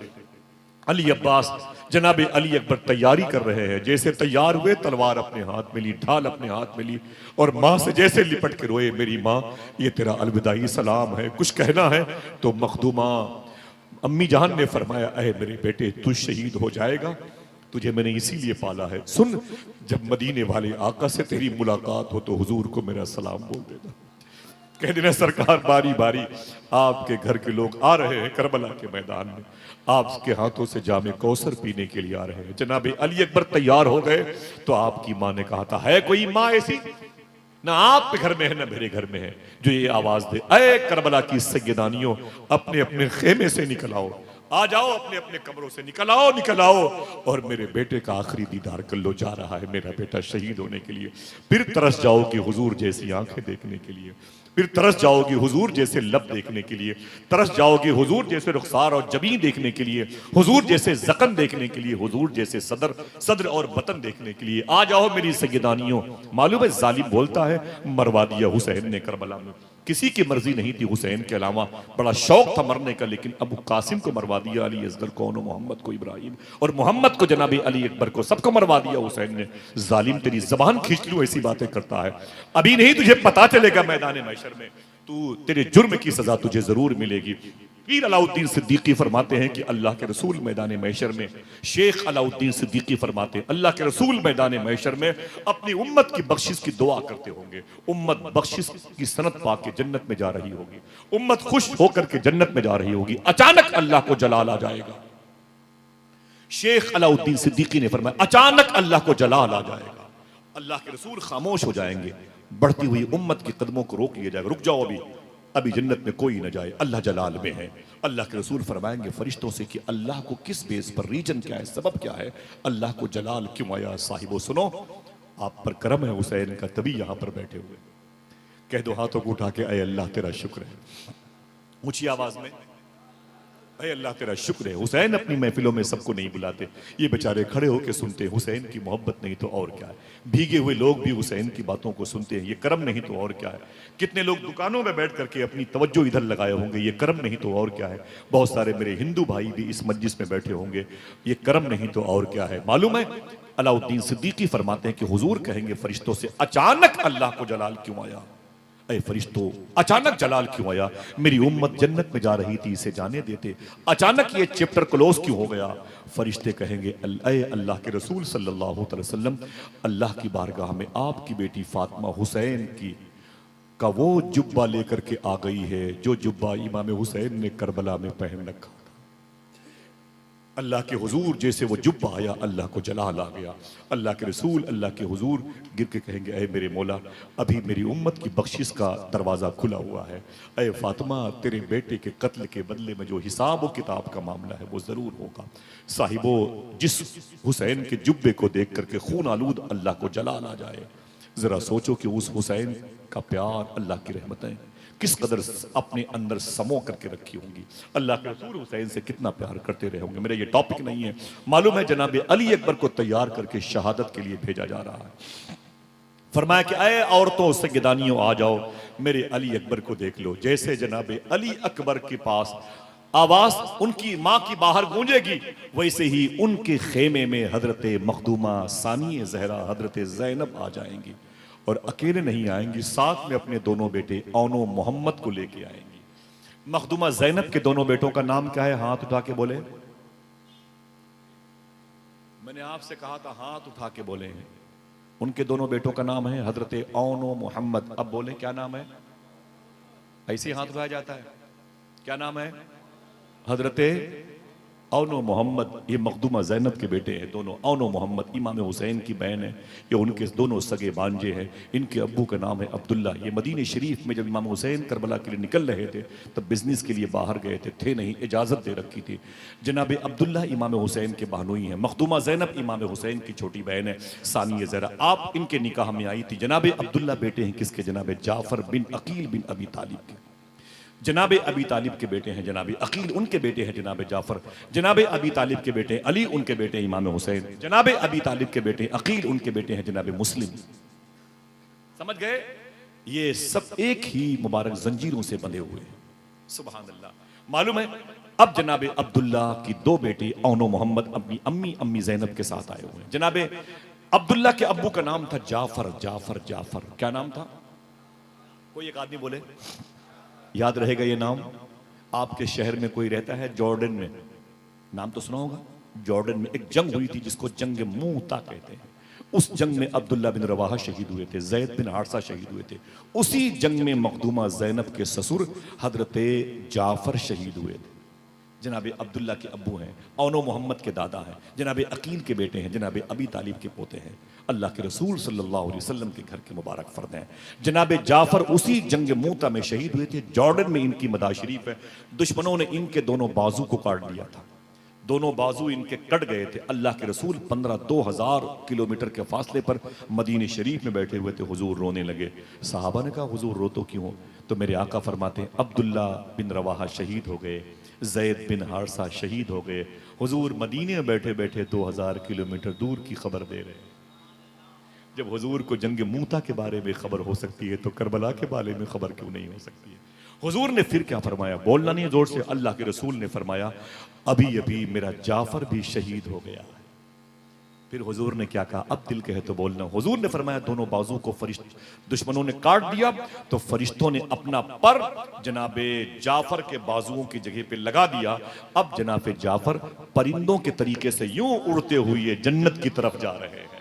अली अब्बास जनाबे अली अकबर तैयारी कर रहे हैं, जैसे तैयार हुए तलवार अपने हाथ में ली, ढाल अपने हाथ में ली और माँ से जैसे लिपट के रोए, मेरी माँ ये तेरा अलविदाई सलाम है, कुछ कहना है? तो मखदूमा अम्मी जान ने फरमाया, अहे मेरे बेटे तू शहीद हो जाएगा, तुझे मैंने इसीलिए पाला है, सुन जब मदीने वाले आका से तेरी मुलाकात हो तो हुजूर को मेरा सलाम बोल देना। कह देना सरकार बारी बारी आपके घर के लोग आ रहे हैं करबला के मैदान में, आपके हाथों से जामे कौसर पीने के लिए आ रहे हैं। जनाब अली अकबर तैयार हो गए तो आपकी माँ ने कहा था, है कोई माँ ऐसी, ना आपके घर में है ना मेरे घर में है, जो ये आवाज दे, ऐ करबला की सैयदानियों, अपने अपने खेमे से निकल आओ, आ जाओ, अपने अपने कमरों से निकल आओ और मेरे बेटे का आखिरी दीदार कर लो, जा रहा है मेरा बेटा शहीद होने के लिए। फिर तरस जाओगी हुजूर जैसी आंखें देखने के लिए, फिर तरस जाओगी हुजूर जैसे लब देखने के लिए, तरस जाओगी हुजूर जैसे रुखसार और जबीन देखने के लिए, हुजूर जैसे जख्म देखने के लिए, हुजूर जैसे सदर और बतन देखने के लिए। आ जाओ मेरी सैयदानियों। मालूम है जालिम बोलता है, मरवा दिया हुसैन ने करबला में, किसी की मर्जी नहीं थी हुसैन के अलावा, बड़ा शौक था मरने का, लेकिन अबू कासिम को मरवा दिया अली असगर को, मोहम्मद को इब्राहिम, और मोहम्मद को जनाबी अली अकबर को, सबको मरवा दिया हुसैन ने। जालिम तेरी जबान खींच लूं ऐसी बातें करता है, अभी नहीं तुझे पता चलेगा मैदान महशर में, तू तेरे जुर्म की सजा तुझे जरूर मिलेगी। पीर अलाउद्दीन सिद्दीकी फरमाते हैं कि अल्लाह के रसूल मैदान महशर में, शेख अलाउद्दीन सिद्दीकी फरमाते हैं अल्लाह के रसूल मैदान महशर में अपनी उम्मत की बख्शिश की दुआ करते होंगे, उम्मत बख्शिश की सनत पाके जन्नत में जा रही होगी, उम्मत खुश होकर के जन्नत में जा रही होगी, अचानक अल्लाह को जलाल आ जाएगा। शेख अलाउद्दीन सिद्दीकी ने फरमाया अचानक अल्लाह को जलाल आ जाएगा, अल्लाह के रसूल खामोश हो जाएंगे, बढ़ती हुई उम्मत के कदमों को रोक लिया जाएगा, रुक जाओ अभी जन्नत में कोई न जाए, अल्लाह जलाल में है। अल्लाह के रसूल फरमाएंगे फरिश्तों से कि अल्लाह को किस बेस पर, रीजन क्या है, सबब क्या है, अल्लाह को जलाल क्यों आया। साहिबो सुनो, आप पर करम है हुसैन का, तभी यहां पर बैठे हुए। कह दो हाथों को उठा के, अय अल्लाह तेरा शुक्र है, ऊंची आवाज में, अय अल्लाह तेरा शुक्र है। हुसैन अपनी महफिलों में सबको नहीं बुलाते, ये बेचारे खड़े होकर सुनते हैं। हुसैन की मोहब्बत नहीं तो और क्या है, भीगे हुए लोग भी हुसैन की बातों को सुनते हैं, ये करम नहीं तो और क्या है। कितने लोग दुकानों में बैठ करके अपनी तवज्जो इधर लगाए होंगे, ये करम नहीं तो और क्या है। बहुत सारे मेरे हिंदू भाई भी इस मस्जिद में बैठे होंगे, ये करम नहीं तो और क्या है। मालूम है अलाउद्दीन सिद्दीकी फरमाते हैं कि हुजूर कहेंगे फरिश्तों से, अचानक अल्लाह को जलाल क्यों आया, ऐ फरिश्तों अचानक जलाल क्यों आया, मेरी उम्मत जन्नत में जा रही थी, इसे जाने देते, अचानक ये चैप्टर क्लोज क्यों हो गया। फरिश्ते कहेंगे ऐ अल्लाह के रसूल सल्लल्लाहु अलैहि वसल्लम, अल्लाह की बारगाह में आपकी बेटी फातिमा हुसैन की का वो जुब्बा लेकर के आ गई है, जो जुब्बा इमाम हुसैन ने करबला में पहन रखा था। अल्लाह के हुजूर जैसे वो जुब्बा आया, अल्लाह को जलाल आ गया। अल्लाह के रसूल अल्लाह के हुजूर गिर के कहेंगे, ऐ मेरे मौला, अभी मेरी उम्मत की बख्शिश का दरवाज़ा खुला हुआ है, ऐ फातिमा तेरे बेटे के कत्ल के बदले में जो हिसाब व किताब का मामला है वो ज़रूर होगा। साहिबो, जिस हुसैन के जुब्बे को देख करके खून आलूद अल्लाह को जलाल आ जाए, ज़रा सोचो कि उस हुसैन का प्यार, अल्लाह की रहमतें किस कदर अपने अंदर समो करके रखी होंगी, अल्लाह के रसूल हुसैन से कितना प्यार करते रहे होंगे। मेरा ये टॉपिक नहीं है, मालूम है जनाब अली अकबर को तैयार करके शहादत के लिए भेजा जा रहा है। फरमाया कि ऐ औरतों सैयदानियों आ जाओ, मेरे अली अकबर को देख लो। जैसे जनाब अली अकबर के पास आवाज उनकी माँ की बाहर गूंजेगी, वैसे ही उनके खेमे में हजरत मखदूमा सानिए जहरा हजरत जैनब आ जाएंगी, और अकेले नहीं आएंगी, साथ में अपने दोनों बेटे औनो मोहम्मद को लेके आएंगी। मखदूमा जैनब के दोनों बेटों का नाम क्या है, हाथ उठा के बोले। मैंने आपसे कहा था हाथ उठा के बोले हैं। उनके दोनों बेटों का नाम है हजरत औनो मोहम्मद। अब बोले क्या नाम है, ऐसे हाथ उठाया जाता है, क्या नाम है, हजरत औनो मोहम्मद। ये मखदूमा जैनब के बेटे हैं दोनों। औनो मोहम्मद इमाम हुसैन की बहन है, ये उनके दोनों सगे भांजे हैं। इनके अब्बू का नाम है अब्दुल्ला। ये मदीने शरीफ में जब इमाम हुसैन करबला के लिए निकल रहे थे तब बिजनेस के लिए बाहर गए थे नहीं, इजाज़त दे रखी थी। जनाब अब्दुल्ला इमाम हुसैन के बहनोई हैं, मखदूमा जैनब इमाम हुसैन की छोटी बहन है सानिया ज़हरा। आप इनके निकाह में आई थी। जनाब अब्दुल्ला बेटे हैं किसके, जनाब जाफर बिन अकील बिन अबी तालिब के। जनाब अबी तालिब के बेटे हैं जनाब अकील, उनके बेटे हैं जनाब जाफर। जनाब अबी तालिब के बेटे अली, उनके बेटे इमाम हुसैन। जनाब अबी तालिब के बेटे अकील, उनके बेटे हैं जनाब मुस्लिम। समझ गए, ये सब एक ही मुबारक जंजीरों से बंधे हुए हैं। सुभान अल्लाह। मालूम है अब जनाब अब्दुल्ला की दो बेटे औनो मोहम्मद अपनी अम्मी जैनब के साथ आए हुए हैं। जनाब अब्दुल्ला के अब्बू का नाम था जाफर। जाफर जाफर क्या नाम था, कोई एक आदमी बोले, याद रहेगा ये नाम। आपके शहर में कोई रहता है जॉर्डन में, नाम तो सुना होगा। जॉर्डन में एक जंग हुई थी जिसको जंग मूता कहते हैं। उस जंग में अब्दुल्ला बिन रवाहा शहीद हुए थे, जैद बिन हारसा शहीद हुए थे। उसी जंग में मखदूमा जैनब के ससुर हजरत जाफर शहीद हुए थे। जनाब अब्दुल्ला के अब्बू हैं, औनो मोहम्मद के दादा हैं, जनाब अकील के बेटे हैं, जनाब अबी तालिब के पोते हैं, अल्लाह के रसूल सल्लल्लाहु अलैहि वसल्लम के घर के मुबारक फर्द हैं। जनाब जाफर उसी जंग मूता में शहीद हुए थे। जॉर्डन में इनकी मदा शरीफ है। दुश्मनों ने इनके दोनों बाजू को काट दिया था, दोनों बाजू इनके कट गए थे। अल्लाह के रसूल 15-2000 किलोमीटर के फासले पर मदीने शरीफ में बैठे हुए थे। हुजूर रोने लगे। सहाबा ने कहा हुजूर रो तो क्यों? तो मेरे आका फरमाते हैं अब्दुल्ला बिन रवाहा शहीद हो गए, जैद बिन हारसा शहीद हो गए। हुजूर मदीने में बैठे बैठे 2000 किलोमीटर दूर की खबर दे रहे हैं। जब हुजूर को जंग मूता के बारे में खबर हो सकती है तो करबला के बारे में खबर क्यों नहीं हो सकती है? हुजूर ने फिर क्या फरमाया? बोलना नहीं जोर से। अल्लाह के रसूल ने फरमाया अभी अभी मेरा जाफर भी शहीद हो गया। फिर हुजूर ने क्या कहा? अब दिल कहे तो बोलना। हुजूर ने फरमाया दोनों बाजू को दुश्मनों ने काट दिया तो फरिश्तों ने अपना पर जनाबे जाफर के बाजुओं की जगह पे लगा दिया। अब जनाबे जाफर परिंदों के तरीके से यूं उड़ते हुए जन्नत की तरफ जा रहे हैं।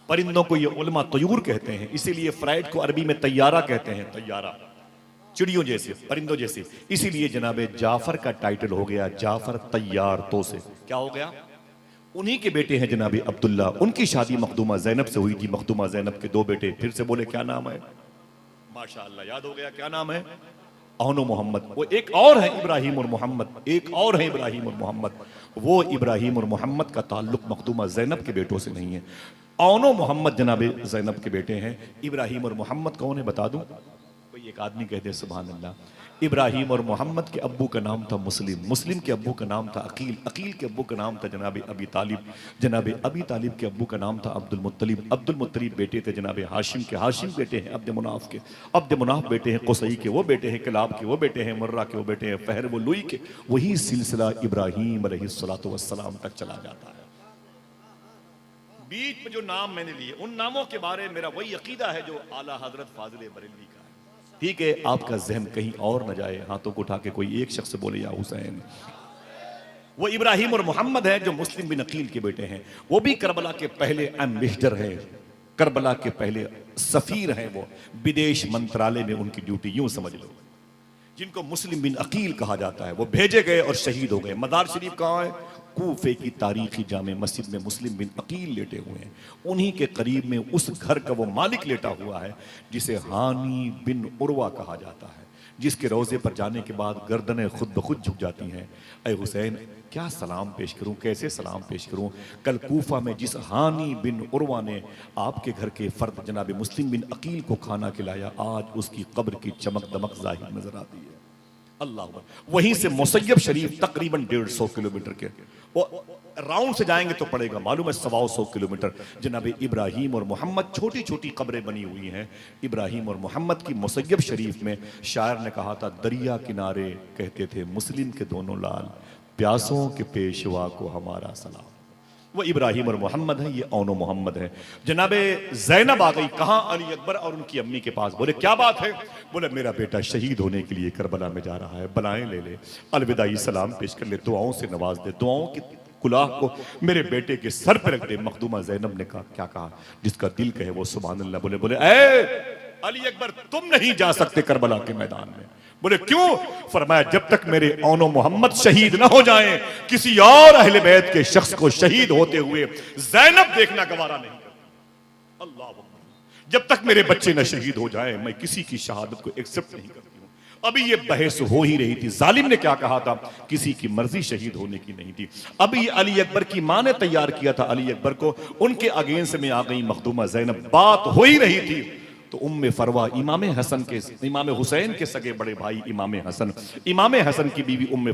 परिंदों को ये उलमा तयूर कहते हैं, इसीलिए फ्राइड को अरबी में तैयारा कहते हैं। तैयारा चिड़ियों जैसे, परिंदों जैसे। इसीलिए जनाबे जाफर का टाइटल हो गया जाफर तैयार तो से। क्या हो गया? उन्हीं के बेटे हैं जनाबे अब्दुल्ला। उनकी शादी मखदूमा जैनब से हुई थी। मखदूमा जैनब के दो बेटे। फिर से बोले क्या नाम है? माशाअल्लाह याद हो गया। क्या नाम है? औनो मोहम्मद। वो एक और है इब्राहिम और मोहम्मद, एक और है इब्राहिम और मोहम्मद। वो इब्राहिम और मोहम्मद का ताल्लुक मखदूमा जैनब के बेटों से नहीं है। औनो मोहम्मद जनाबे जैनब के बेटे हैं। इब्राहिम और मोहम्मद कौन है बता दूं? कोई एक आदमी कहते हैं सुभान अल्लाह। इब्राहिम और मोहम्मद के अब्बू का नाम था मुस्लिम, मुस्लिम के अब्बू का नाम था अकील, अकील के अब्बू का नाम था जनाब अबी तालिब, जनाब अबी तालिब के अब्बू का नाम था अब्दुल मुत्तलिब, अब्दुल मुत्तलिब बेटे थे जनाब हाशिम के, हाशिम बेटे हैं अब्द मुनाफ के, अब्द मुनाफ बेटे हैं कुसई के, वो बेटे हैं किलाब के, वो बेटे हैं मुर्रा के, वो बेटे हैं फहर वो लुई के। वही सिलसिला इब्राहिम अलैहिस्सलातु वस्सलाम तक चला जाता है। बीच में जो नाम मैंने लिए उन नामों के बारे में मेरा वही अकीदा है जो आला हजरत फाजिल बरेलवी का है। ठीक है, आपका जहन कहीं और न जाए। हाथों को उठा के कोई एक शख्स बोले या हुसैन। वो इब्राहिम और मोहम्मद है जो मुस्लिम बिन अकील के बेटे हैं। वो भी करबला के पहले एम्बेसडर हैं, करबला के पहले सफीर हैं। वो विदेश मंत्रालय में उनकी ड्यूटी, यूं समझ लो। जिनको मुस्लिम बिन अकील कहा जाता है वो भेजे गए और शहीद हो गए। मदार शरीफ कहाँ है? कूफे की तारीखी जामे मस्जिद में मुस्लिम बिन अकील लेटे हुए हैं। उन्हीं के करीब में उस घर का वो मालिक लेटा हुआ है जिसे हानी बिन उर्वा कहा जाता है, जिसके रोजे पर जाने के बाद गर्दनें खुद ब खुद झुक जाती हैं। ऐ हुसैन क्या सलाम पेश करूं, कैसे सलाम पेश करूं? कल कूफा में जिस हानी बिन उर्वा ने आपके घर के फर्द जनाब मुस्लिम बिन अकील को खाना खिलाया, आज उसकी कब्र की चमक दमक जाहिर नजर आती है। अल्लाह। वहीं से मुसैयब शरीफ तकरीबन 150 किलोमीटर के, वो राउंड से जाएंगे तो पड़ेगा मालूम है 125 किलोमीटर। जनाब इब्राहिम और मोहम्मद, छोटी छोटी कब्रें बनी हुई हैं इब्राहिम और मोहम्मद की। मुसैयब शरीफ में शायर ने कहा था दरिया किनारे कहते थे मुस्लिम के दोनों लाल, प्यासों के पेशवा को हमारा सलाम। वो इब्राहिम और मोहम्मद है, ये औनो मोहम्मद है। जनाबे जैनब आ गई कहाँ? अली अकबर और उनकी अम्मी के पास। बोले क्या बात है? बोले मेरा बेटा शहीद होने के लिए करबला में जा रहा है, बलाएं ले ले, अलविदाई सलाम पेश कर ले, दुआओं से नवाज दे, दुआओं की कुलाह को मेरे बेटे के सर पर रख दे। मखदूमा जैनब ने कहा क्या कहा? जिसका दिल कहे वो सुभान अल्लाह बोले। बोले ए अली अकबर तुम नहीं जा सकते करबला के मैदान में। बोले क्यों? फरमाया जब तक मेरे औनो मोहम्मद शहीद ना हो जाएं, किसी और अहले बैत के शख्स को शहीद होते हुए जैनब देखना गवारा नहीं करती। अल्लाह, जब तक मेरे बच्चे न शहीद हो जाएं मैं किसी की शहादत को एक्सेप्ट नहीं करती हूं। अभी ये बहस हो ही रही थी। जालिम ने क्या कहा था? किसी की मर्जी शहीद होने की नहीं थी। अभी अली अकबर की मां ने तैयार किया था अली अकबर को, उनके अगेंस्ट में आ गई मखदूमा जैनब। बात हो ही रही थी तो उम्मे फरवा इमाम हसन के, इमाम हुसैन के सगे बड़े भाई इमाम हसन की बीवी उम्मे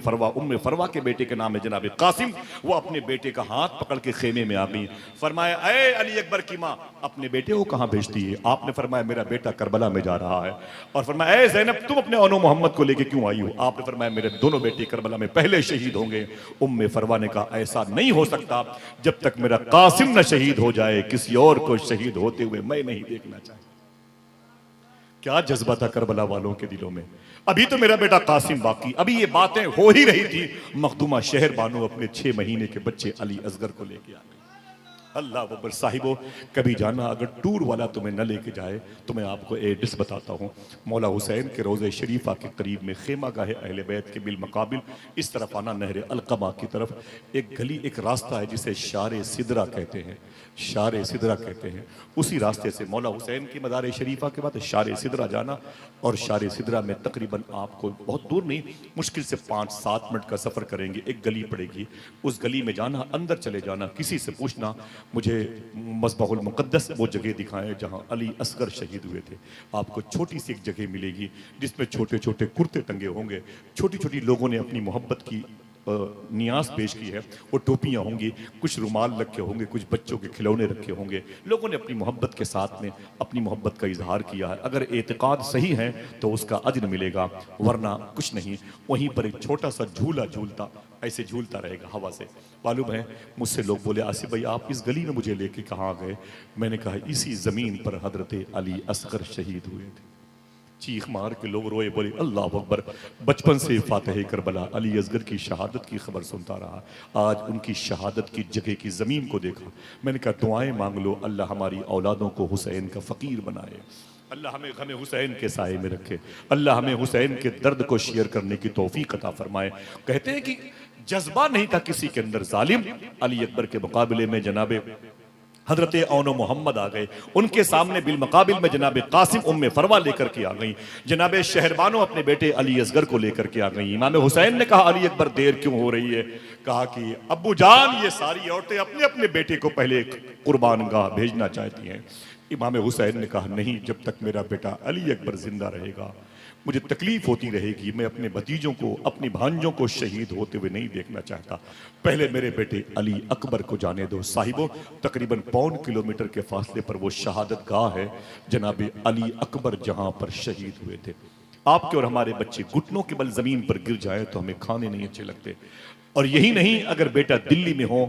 फरवा के बेटे के नाम है जनाब कासिम। वो अपने बेटे का हाथ पकड़ के खेमे में आ गई। फरमाया ऐ अली अकबर की माँ, अपने बेटे को कहाँ भेजती है? आपने फरमाया मेरा बेटा करबला में जा रहा है। और फरमाया ऐ ज़ैनब तुम अपने औनो मोहम्मद को लेके क्यों आई हो? आपने फरमाया मेरे दोनों बेटे करबला में पहले शहीद होंगे। उम्मे फरवा ने कहा ऐसा नहीं हो सकता, जब तक मेरा कासिम न शहीद हो जाए किसी और को शहीद होते हुए मैं नहीं देखना चाहता। क्या जज्बा था करबला वालों के दिलों में। अभी तो मेरा बेटा कासिम बाकी। अभी ये बातें हो ही रही थी, मखदूमा शहर बानो अपने 6 महीने के बच्चे अली असगर को लेके आ गई। अल्लाह अकबर। साहिबो, कभी जाना अगर टूर वाला तुम्हें न लेके जाए तो मैं आपको एड्रेस बताता हूँ। मौला हुसैन के रोज़े शरीफा के करीब में खेमा गाह अहले बैत के बिल मकाबिल इस तरफ आना, नहर अलकमा की तरफ एक गली, एक रास्ता है जिसे शार सिदरा कहते हैं, शार सिदरा कहते हैं। उसी रास्ते से मौला हुसैन की मदार शरीफा के बाद शार सिदरा जाना, और शार सिदरा में तकरीबन आपको बहुत दूर नहीं, मुश्किल से 5-7 मिनट का सफ़र करेंगे, एक गली पड़ेगी, उस गली में जाना, अंदर चले जाना, किसी से पूछना मुझे मस्बहुल मुक़द्दस वो जगह दिखाएं जहां अली असगर शहीद हुए थे। आपको छोटी सी एक जगह मिलेगी जिसमें छोटे छोटे कुर्ते टंगे होंगे, छोटी छोटी लोगों ने अपनी मोहब्बत की नियाज पेश की है, वो टोपियाँ होंगी, कुछ रुमाल रखे होंगे, कुछ बच्चों के खिलौने रखे होंगे, लोगों ने अपनी मोहब्बत के साथ में अपनी मोहब्बत का इजहार किया है। अगर एतकाद सही है तो उसका अज्र मिलेगा, वरना कुछ नहीं। वहीं पर एक छोटा सा झूला झूलता, ऐसे झूलता रहेगा हवा से। मालूम है, मुझसे लोग बोले आसिफ भाई आप इस गली में मुझे लेके कहाँ गए? मैंने कहा इसी ज़मीन पर हजरत अली असगर शहीद हुए थे। चीख मार के लोग रोए, बोले अल्लाह अकबर। बचपन से फातह करबला अली असगर की शहादत की खबर सुनता रहा, आज उनकी शहादत की जगह की ज़मीन को देखा। मैंने कहा दुआएं मांग लो, अल्लाह हमारी औलादों को हुसैन का फ़कीर बनाए, अल्लाह हमें गम हुसैन के साए में रखे, अल्लाह हमें हुसैन के दर्द को शेयर करने की तौफीक अता फरमाए। कहते हैं कि जज्बा नहीं था किसी के अंदर जालिम, अली अकबर के मुकाबले में जनाबे हजरत औनो मोहम्मद आ गए, उनके सामने बिल मुकाबिल में जनाब कासिम उम्मे फरवा लेकर के आ गई, जनाब शहरबानो अपने बेटे अली असगर को लेकर के आ गई। इमाम हुसैन ने कहा अली अकबर देर क्यों हो रही है? कहा कि अब्बू जान ये सारी औरतें अपने अपने बेटे को पहले कुर्बान गाह भेजना चाहती हैं। इमाम हुसैन ने कहा नहीं, जब तक मेरा बेटा अली अकबर जिंदा रहेगा मुझे तकलीफ होती रहेगी, मैं अपने भतीजों को, अपनी भांजों को शहीद होते हुए नहीं देखना चाहता, पहले मेरे बेटे अली अकबर को जाने दो। साहिबो, तकरीबन 1.25 किलोमीटर के फासले पर वो शहादत गाह है जनाब अली अकबर, जहां पर शहीद हुए थे। आपके और हमारे बच्चे घुटनों के बल जमीन पर गिर जाए तो हमें खाने नहीं अच्छे लगते, और यही नहीं, अगर बेटा दिल्ली में हो,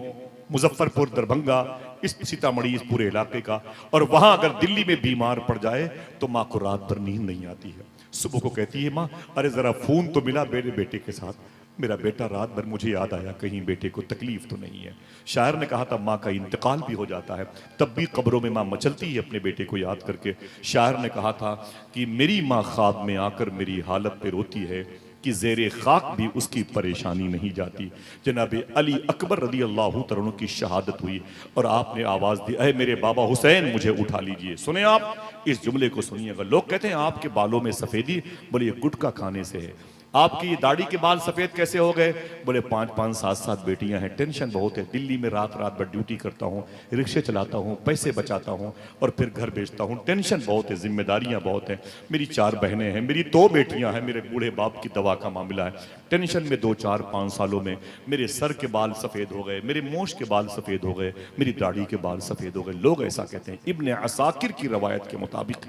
मुजफ्फरपुर, दरभंगा, इस सीतामढ़ी, इस पूरे इलाके का, और वहां अगर दिल्ली में बीमार पड़ जाए तो माँ को रात भर नींद नहीं आती है। सुबह को कहती है माँ अरे जरा फोन तो मिला मेरे बेटे के साथ, मेरा बेटा रात भर मुझे याद आया कहीं बेटे को तकलीफ तो नहीं है। शायर ने कहा था माँ का इंतकाल भी हो जाता है तब भी कब्रों में माँ मचलती है अपने बेटे को याद करके। शायर ने कहा था कि मेरी माँ ख्वाब में आकर मेरी हालत पे रोती है कि ज़ेरे खाक भी उसकी परेशानी नहीं जाती। जनाब अली अकबर रदी अल्लाह तआला की शहादत हुई और आपने आवाज़ दी अरे मेरे बाबा हुसैन मुझे उठा लीजिए। सुने आप इस जुमले को सुनिएगा। लोग कहते हैं आपके बालों में सफ़ेदी, बोले ये गुटखा खाने से है। आपकी दाढ़ी के बाल सफ़ेद कैसे हो गए? बोले 5-5, 7-7 बेटियां हैं, टेंशन बहुत है, दिल्ली में रात रात भर ड्यूटी करता हूँ, रिक्शे चलाता हूँ, पैसे बचाता हूँ और फिर घर बेचता हूँ, टेंशन बहुत है, जिम्मेदारियां बहुत हैं, मेरी 4 बहनें हैं, मेरी 2 बेटियां हैं, मेरे बूढ़े बाप की दवा का मामला है, टेंशन में 2-4-5 सालों में मेरे सर के बाल सफ़ेद हो गए, मेरे मूछ के बाल सफ़ेद हो गए, मेरी दाढ़ी के बाल सफ़ेद हो गए। लोग ऐसा कहते हैं। इब्ने असाकिर की रवायत के मुताबिक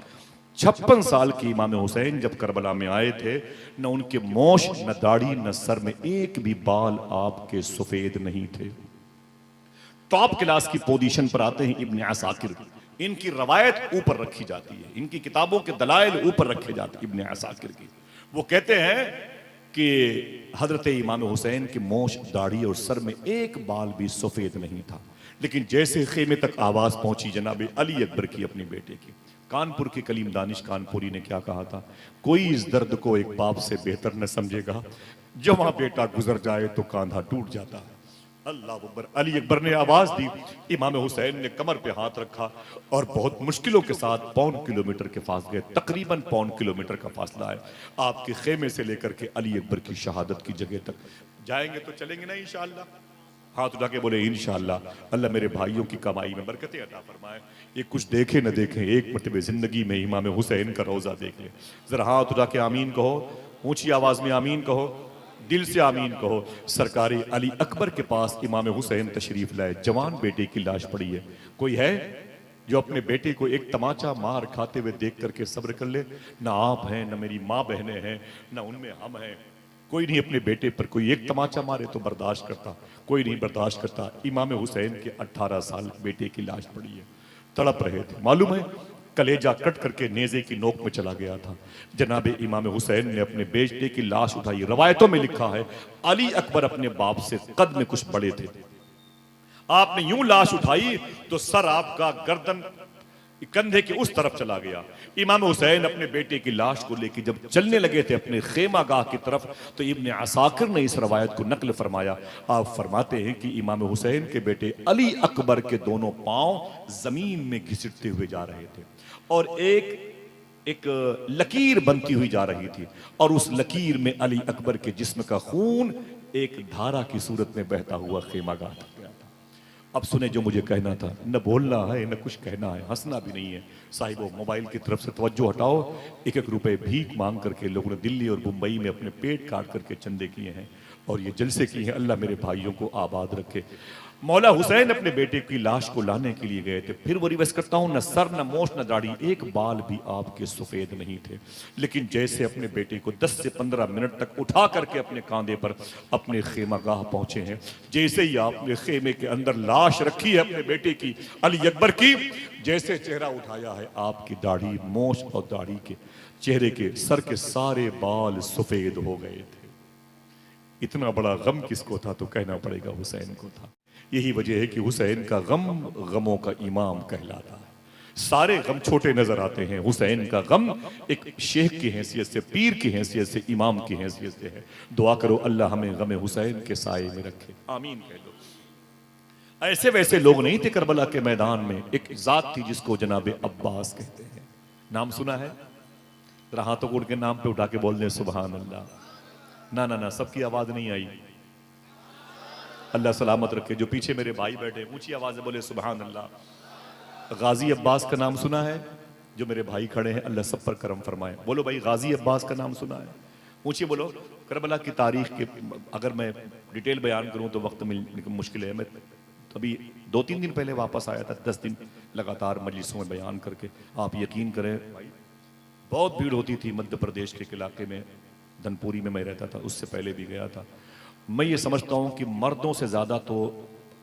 56 साल के इमाम हुसैन जब करबला में आए थे, न उनके मोश, न दाढ़ी, न सर में एक भी बाल आपके सफेद नहीं थे। टॉप क्लास की पोजीशन पर आते हैं इब्ने असाकिर, इनकी रवायत ऊपर रखी जाती है, इनकी किताबों के दलाइल ऊपर रखे जाते हैं इब्ने असाकिर की। वो कहते हैं कि हजरत इमाम हुसैन के मोश, दाढ़ी और सर में एक बाल भी सफेद नहीं था, लेकिन जैसे खेमे तक आवाज पहुंची जनाब अली अकबर की अपने बेटे की, कानपुर के कलीम दानिश कानपुरी ने क्या कहा था, कोई इस दर्द को एक बाप से बेहतर न समझेगा, जब वहां बेटा गुजर जाए तो कांधा टूट जाता है। अल्लाह अकबर। अली अकबर ने आवाज दी, इमाम हुसैन ने कमर पे हाथ रखा और बहुत मुश्किलों के साथ 1.25 किलोमीटर के पास गए, तकरीबन 1.25 किलोमीटर का फासला है आपके खेमे से लेकर के अली अकबर की शहादत की जगह तक। जाएंगे तो चलेंगे ना इंशाअल्लाह? हाथ उठा के बोले इंशाअल्लाह। अल्लाह मेरे भाइयों की कमाई में बरकतें अता फरमाए। ये कुछ देखे न देखे, एक मरतबे जिंदगी में इमाम हुसैन का रोजा देख ले। जरा हाथ उठा के आमीन कहो, ऊंची आवाज में आमीन कहो, दिल से आमीन कहो। सरकारी अली अकबर के पास इमाम हुसैन तशरीफ लाए, जवान बेटे की लाश पड़ी है। कोई है जो अपने बेटे को एक तमाचा मार खाते हुए देख करके सब्र कर ले? ना आप हैं, ना मेरी माँ बहनें हैं, ना उनमें हम हैं। कोई नहीं अपने बेटे पर कोई एक तमाचा मारे तो बर्दाश्त करता, कोई नहीं बर्दाश्त करता। इमाम हुसैन के 18 साल बेटे की लाश पड़ी है, तड़प रहे थे। मालूम है कलेजा कट करके नेज़े की नोक में चला गया था। जनाब इमाम हुसैन ने अपने बेटे की लाश उठाई। रवायतों में लिखा है अली अकबर अपने बाप से कद में कुछ बड़े थे, आपने यूं लाश उठाई तो सर आपका गर्दन कंधे के उस तरफ चला गया। इमाम हुसैन अपने बेटे की लाश को लेकर जब चलने लगे थे अपने खेमा गाह की तरफ, तो इब्ने असाकिर ने इस रवायत को नकल फरमाया। आप फरमाते हैं कि इमाम हुसैन के बेटे अली अकबर के दोनों पांव जमीन में घिसटते हुए जा रहे थे और एक लकीर बनती हुई जा रही थी, और उस लकीर में अली अकबर के जिस्म का खून एक धारा की सूरत में बहता हुआ खेमा गाह तक गया था। अब सुने जो मुझे कहना था, न बोलना है न कुछ कहना है, हंसना भी नहीं है। साहिबो मोबाइल की तरफ से तवज्जो हटाओ। 1-1 रुपए भीख मांग करके लोगों ने दिल्ली और मुंबई में अपने पेट काट करके चंदे किए हैं और ये जलसे किए हैं। अल्लाह मेरे भाइयों को आबाद रखे। मौला हुसैन अपने बेटे की लाश को लाने के लिए गए थे। फिर वो रिवर्स करता हूं, न सर न मोश न दाढ़ी, एक बाल भी आपके सफेद नहीं थे। लेकिन जैसे अपने बेटे को 10 से 15 मिनट तक उठा करके अपने कांधे पर अपने खेमागाह पहुंचे हैं, जैसे ही आपने खेमे के अंदर लाश रखी है अपने बेटे की अली अकबर की, जैसे चेहरा उठाया है आपकी दाढ़ी, मोश और दाढ़ी के चेहरे के सर के सारे बाल सफेद हो गए थे। इतना बड़ा गम किसको था? तो कहना पड़ेगा हुसैन को था। यही वजह है कि हुसैन का गम गमों का इमाम कहलाता है। सारे गम छोटे नजर आते हैं, हुसैन का गम एक शेख की हैसियत से, पीर की हैसियत से, इमाम की हैसियत से है। दुआ करो अल्लाह हमें गम हुसैन के साए में रखे, आमीन कह लो। ऐसे वैसे लोग नहीं थे करबला के मैदान में। एक जात थी जिसको जनाबे अब्बास कहते हैं। नाम सुना है? जरा हाथों को उनके नाम पे उठा के बोल दें सुभान अल्लाह। ना ना ना, सबकी आवाज नहीं आई। अल्लाह सलामत रखे। जो पीछे मेरे भाई बैठे ऊंची आवाज से बोले सुभान अल्लाह। गाजी अब्बास का नाम सुना है? जो मेरे भाई खड़े हैं अल्लाह सब पर करम फरमाए। बोलो भाई, गाजी अब्बास का नाम सुना है? ऊंची बोलो। करबला की तारीख के अगर मैं डिटेल बयान करूं तो वक्त मिलने मुश्किल है। मैं अभी 2-3 दिन पहले वापस आया था, 10 दिन लगातार मजलिसों में बयान करके। आप यकीन करें बहुत भीड़ होती थी मध्य प्रदेश के इलाके में, धनपुरी में मैं रहता था, उससे पहले भी गया था। मैं ये समझता हूं कि मर्दों से ज्यादा तो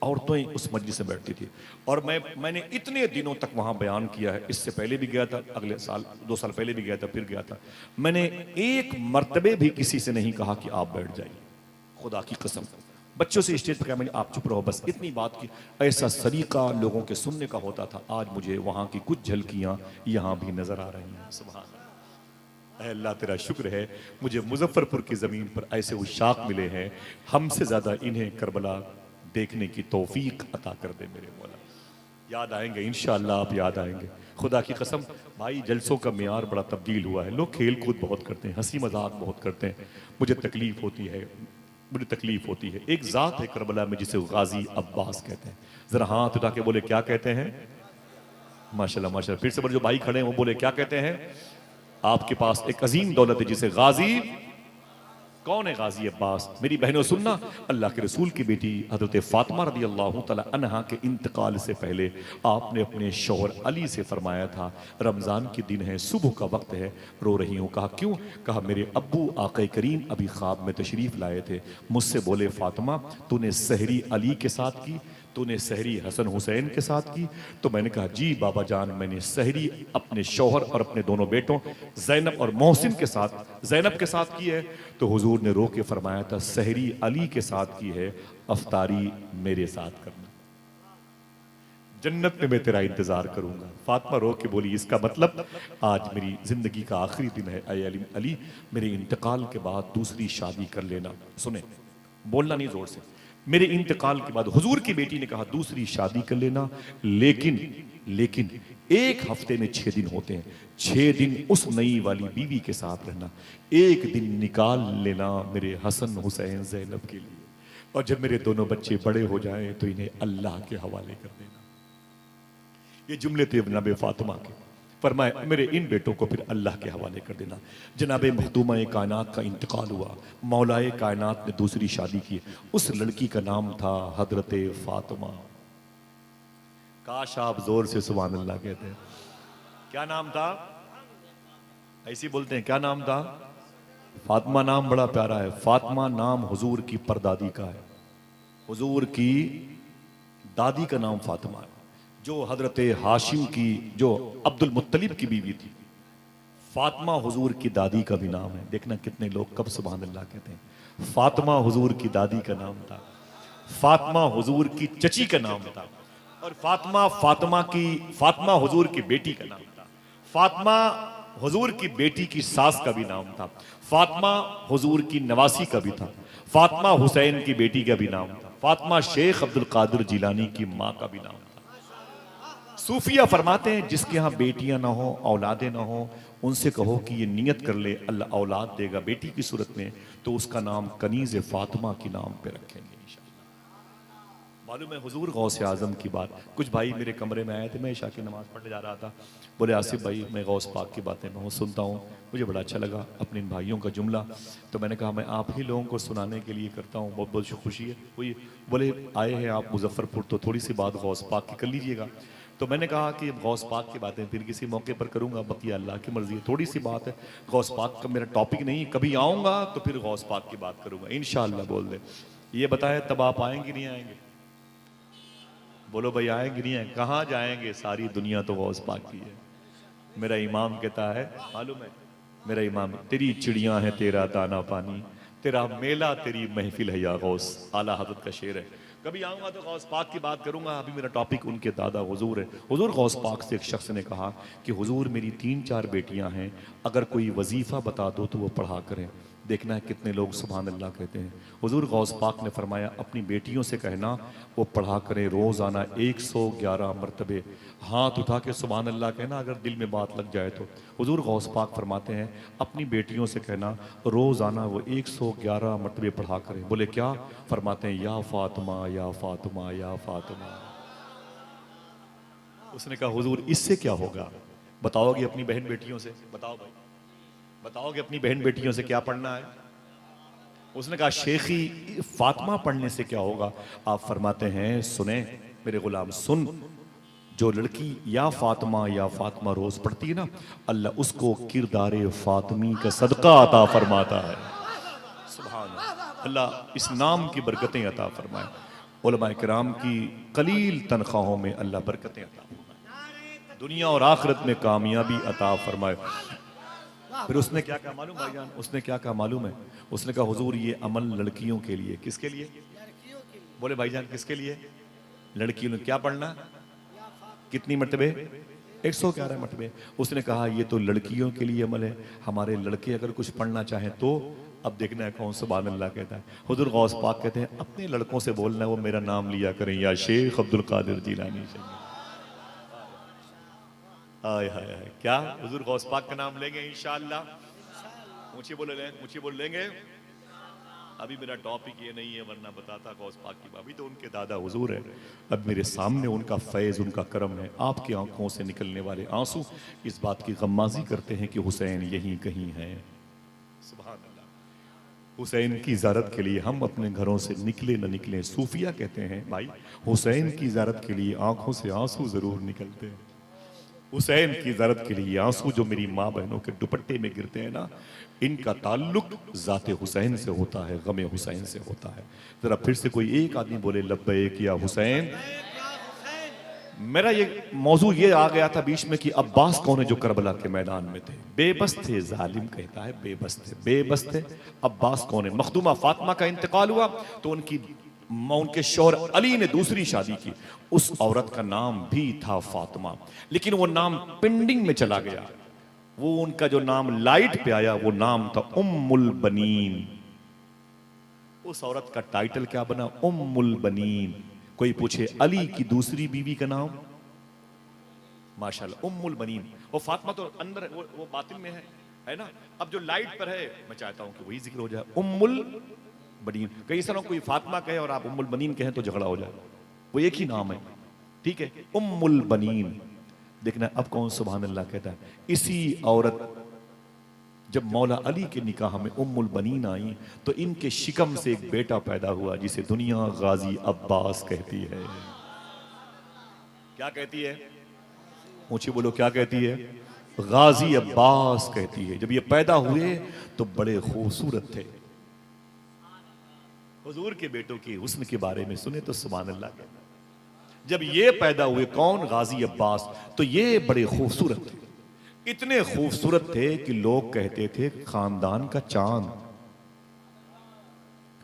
औरतें ही उस मजलिस में बैठती थी। और मैंने इतने दिनों तक वहां बयान किया है। इससे पहले भी गया था, अगले साल 2 साल पहले भी गया था, फिर गया था। मैंने एक मर्तबे भी किसी से नहीं कहा कि आप बैठ जाइए, खुदा की कसम। बच्चों से स्टेज पर कहा मैंने आप चुप रहो, बस इतनी बात की। ऐसा सलीका लोगों के सुनने का होता था। आज मुझे वहां की कुछ झलकियां यहां भी नजर आ रही हैं। सुभान अल्लाह। अल्लाह तेरा शुक्र है मुझे मुजफ्फरपुर की ज़मीन पर ऐसे उशाक मिले हैं, हमसे ज़्यादा इन्हें करबला देखने की तौफीक अता कर दे मेरे मौला। याद आएंगे इंशाअल्लाह, आप याद आएंगे खुदा की कसम। भाई जलसों का मियार बड़ा तब्दील हुआ है। लोग खेल कूद बहुत करते हैं, हंसी मजाक बहुत करते हैं। मुझे तकलीफ होती है, बड़ी तकलीफ होती है। एक ज़ात है करबला में जिसे गाजी अब्बास कहते हैं। ज़रा हाथ उठा के बोले क्या कहते हैं? माशाल्लाह माशाल्लाह। फिर से बोले, जो भाई खड़े हैं वो बोले क्या कहते हैं? आपके पास एक अजीम दौलत है जिसे गाजी। कौन है गाजी अब्बास? मेरी बहनों सुनना, अल्लाह के रसूल की बेटी हजरत फातिमा रदी अल्लाह तआला अन्हा के इंतकाल से पहले आपने अपने शौहर अली से फरमाया था, रमज़ान के दिन है, सुबह का वक्त है, रो रही हूँ। कहा क्यों? कहा मेरे अब्बू आक़ा करीम अभी ख्वाब में तशरीफ़ लाए थे, मुझसे बोले फातिमा तूने सहरी अली के साथ की, तूने सहरी हसन हुसैन के साथ की? तो मैंने कहा जी बाबा जान, मैंने सहरी अपने शौहर और अपने दोनों बेटों ज़ैनब और मोहसिन के साथ, ज़ैनब के साथ की है। तो हुजूर ने रो के फरमाया था सहरी अली के साथ की है, अफ्तारी मेरे साथ करना, जन्नत में मैं तेरा इंतजार करूंगा। फातिमा रो के बोली इसका मतलब आज मेरी जिंदगी का आखिरी दिन है, ऐ अली, अली मेरे इंतकाल के बाद दूसरी शादी कर लेना। सुने, बोलना नहीं जोर से। मेरे इंतकाल के बाद हुजूर की बेटी ने कहा दूसरी शादी कर लेना, लेकिन 1 हफ्ते में 6 दिन होते हैं, 6 दिन उस नई वाली बीवी के साथ रहना, 1 दिन निकाल लेना मेरे हसन हुसैन ज़ैनब के लिए, और जब मेरे दोनों बच्चे बड़े हो जाएं तो इन्हें अल्लाह के हवाले कर देना। ये जुमले थे जनाबे फातिमा के। फरमाया मेरे इन बेटों को फिर अल्लाह के हवाले कर देना। जनाबे मखदूमा कायनात का इंतकाल हुआ, मौलाए कायनात ने दूसरी शादी की। उस लड़की का नाम था हजरत फातिमा। काश आप जोर से सुभान अल्लाह कहते हैं। क्या नाम था? ऐसी बोलते हैं, क्या नाम था? फातिमा नाम बड़ा प्यारा है। फातिमा नाम हुजूर की परदादी का है, हुजूर की दादी का नाम फातिमा है, जो हजरत हाशिम की, जो अब्दुल मुत्तलिब की बीवी थी। फातिमा हुजूर की दादी का भी नाम है। देखना कितने लोग कब सुभान अल्लाह कहते हैं। फातिमा हुजूर की दादी का नाम था। फातिमा हुजूर की चची का नाम था, और फातिमा हुजूर की बेटी का नाम था। फातिमा हुजूर की बेटी की सास का भी नाम था। फातिमा हुजूर की नवासी का भी था। फातिमा हुसैन की बेटी का भी नाम था। फातिमा शेख अब्दुल कादिर जिलानी की माँ का भी नाम था। सूफिया फरमाते हैं जिसके यहाँ बेटियां ना हो, औलादे ना हो, उनसे कहो कि ये नियत कर ले अल्लाह औलाद देगा बेटी की सूरत में, तो उसका नाम कनीज़ फातिमा के नाम पे रखेंगे इंशाअल्लाह। मालूम है हुजूर गौस आजम की बात, कुछ भाई मेरे कमरे में आए थे, मैं इशा की नमाज पढ़ने जा रहा था, बोले आसिफ भाई मैं गौस पाक की बातें बहुत सुनता हूँ, मुझे बड़ा अच्छा लगा अपने इन भाइयों का जुमला, तो मैंने कहा मैं आप ही लोगों को सुनाने के लिए करता हूँ, बहुत बहुत खुशी है हुई। बोले आए हैं आप मुजफ्फरपुर तो थोड़ी सी बात गौस पाक की कर लीजिएगा। तो मैंने कहा कि गौस पाक की बातें फिर किसी मौके पर करूंगा, बाकी अल्लाह की मर्जी है, थोड़ी सी बात है, गौस पाक का मेरा टॉपिक नहीं, कभी आऊंगा तो फिर गौस पाक की बात करूंगा इंशाअल्लाह। बोल दे ये बताए तब आप आएंगे नहीं आएंगे? बोलो भाई आएंगे नहीं आएंगे? कहाँ जाएंगे, सारी दुनिया तो गौस पाक की है। मेरा इमाम कहता है, मालूम है मेरा इमाम, तेरी चिड़ियां हैं तेरा दाना पानी, तेरा मेला तेरी महफिल है या गौस, आला हजरत का शेर है। कभी आऊंगा तो गौस पाक की बात करूंगा, अभी मेरा टॉपिक उनके दादा हुजूर है। हुजूर गौस पाक से एक शख्स ने कहा कि हुजूर मेरी 3-4 बेटियां हैं, अगर कोई वजीफा बता दो तो वो पढ़ा करें। देखना है कितने लोग सुभान अल्लाह कहते हैं। हुजूर गौस पाक ने फरमाया अपनी बेटियों से कहना वो पढ़ा करें रोजाना 111 मरतबे, हाथ उठा के सुभान अल्लाह कहना अगर दिल में बात लग जाए तो। हुजूर गौस पाक फरमाते हैं अपनी बेटियों से कहना रोजाना वो 111 मरतबे पढ़ा करें। बोले क्या? फरमाते हैं या फातिमा या फातिमा या फातिमा। उसने कहा हुजूर इससे क्या होगा? बताओगे अपनी बहन बेटियों से? बताओ भाई, बताओगे अपनी बहन बेटियों से क्या पढ़ना है? उसने कहा शेखी फातिमा पढ़ने से क्या होगा? आप फरमाते हैं सुने मेरे गुलाम सुन, जो लड़की या फातिमा रोज पढ़ती है ना, अल्लाह उसको किरदारे फातिमी का सदका अता फरमाता है। सुभान अल्लाह, अल्लाह इस नाम की बरकतें अता फरमाए। उलमा किराम की कलील तनख्वाहों में अल्लाह बरकतें अता फरमाए, दुनिया और आखिरत में कामयाबी अता फरमाए। फिर उसने क्या कहा मालूम भाईजान? उसने क्या कहा मालूम है? उसने कहा हुजूर ये अमल लड़कियों के लिए। किसके लिए? बोले भाईजान किसके लिए? लड़कियों ने क्या पढ़ना? कितनी मरतबे? 111 मरतबे। उसने कहा ये तो लड़कियों के लिए अमल है, हमारे लड़के अगर कुछ पढ़ना चाहें तो। अब देखना है कौन सुभान अल्लाह कहता है। हुजूर गौस पाक कहते हैं अपने लड़कों से बोलना वो मेरा नाम लिया करें, या शेख अब्दुल कादिर जिलानी। हाय हाय हाय, क्या हुजूर गौस पाक का नाम लेंगे इंशाअल्लाह? ऊंची बोल लेंगे। अभी मेरा टॉपिक ये नहीं है, वरना बताता गौस पाक की, अभी तो उनके दादा हुजूर है, अब मेरे सामने उनका फैज़ उनका करम है। आपकी आंखों से निकलने वाले आंसू इस बात की गम्माजी करते हैं कि हुसैन यहीं कहीं है। सुभान अल्लाह। हुसैन की ज़ियारत के लिए हम अपने घरों से निकले न निकले, सूफिया कहते हैं भाई हुसैन की ज़ियारत के लिए आंखों से आंसू जरूर निकलते हैं। हुसैन की ज़ियारत के लिए आंसू जो मेरी माँ बहनों के दुपट्टे में गिरते हैं ना, इनका ताल्लुक ज़ाते हुसैन से होता है, गमे हुसैन से होता है। जरा फिर से कोई एक आदमी बोले लब्बैक या हुसैन। मेरा ये मौजू ये आ गया था बीच में कि अब्बास कौन है जो करबला के मैदान में थे? बेबस थे, जालिम कहता है बेबस थे। अब्बास कौन है? मखदूमा फातिमा का इंतकाल हुआ तो उनके शौहर अली ने दूसरी शादी की, उस औरत का नाम भी था फातिमा, लेकिन वो नाम पेंडिंग में चला गया। वो उनका जो नाम लाइट पे आया वो नाम था उम्मुल बनीन। उस औरत का टाइटल क्या बना? उम्मुल बनीन। कोई पूछे अली की दूसरी बीवी का नाम? माशाल्लाह उम्मुल बनीन। वो फातिमा तो अंदर वो बातिन में है ना। अब जो लाइट पर है मैं चाहता हूं कि वही जिक्र हो जाए, उम्मुल बनीन। कई सारों कोई फातिमा कहे और आप उम्मुल बनीन कहें तो झगड़ा हो जाए, वो एक ही नाम है, ठीक है, उम्मुल बनीन। देखना अब कौन सुभान अल्लाह कहता है। इसी औरत जब मौला अली के निकाह में उम्मुल बनीन आई तो इनके शिकम से एक बेटा पैदा हुआ जिसे दुनिया गाजी अब्बास कहती है। क्या कहती है? ऊंची बोलो, क्या कहती है? गाजी अब्बास कहती है। जब ये पैदा हुए तो बड़े खूबसूरत थे। हुजूर के बेटों की हुस्न के बारे में सुने तो सुभान अल्लाह कहता है। जब ये पैदा हुए कौन? गाजी अब्बास, तो ये बड़े खूबसूरत थे, इतने खूबसूरत थे कि लोग कहते थे खानदान का चांद।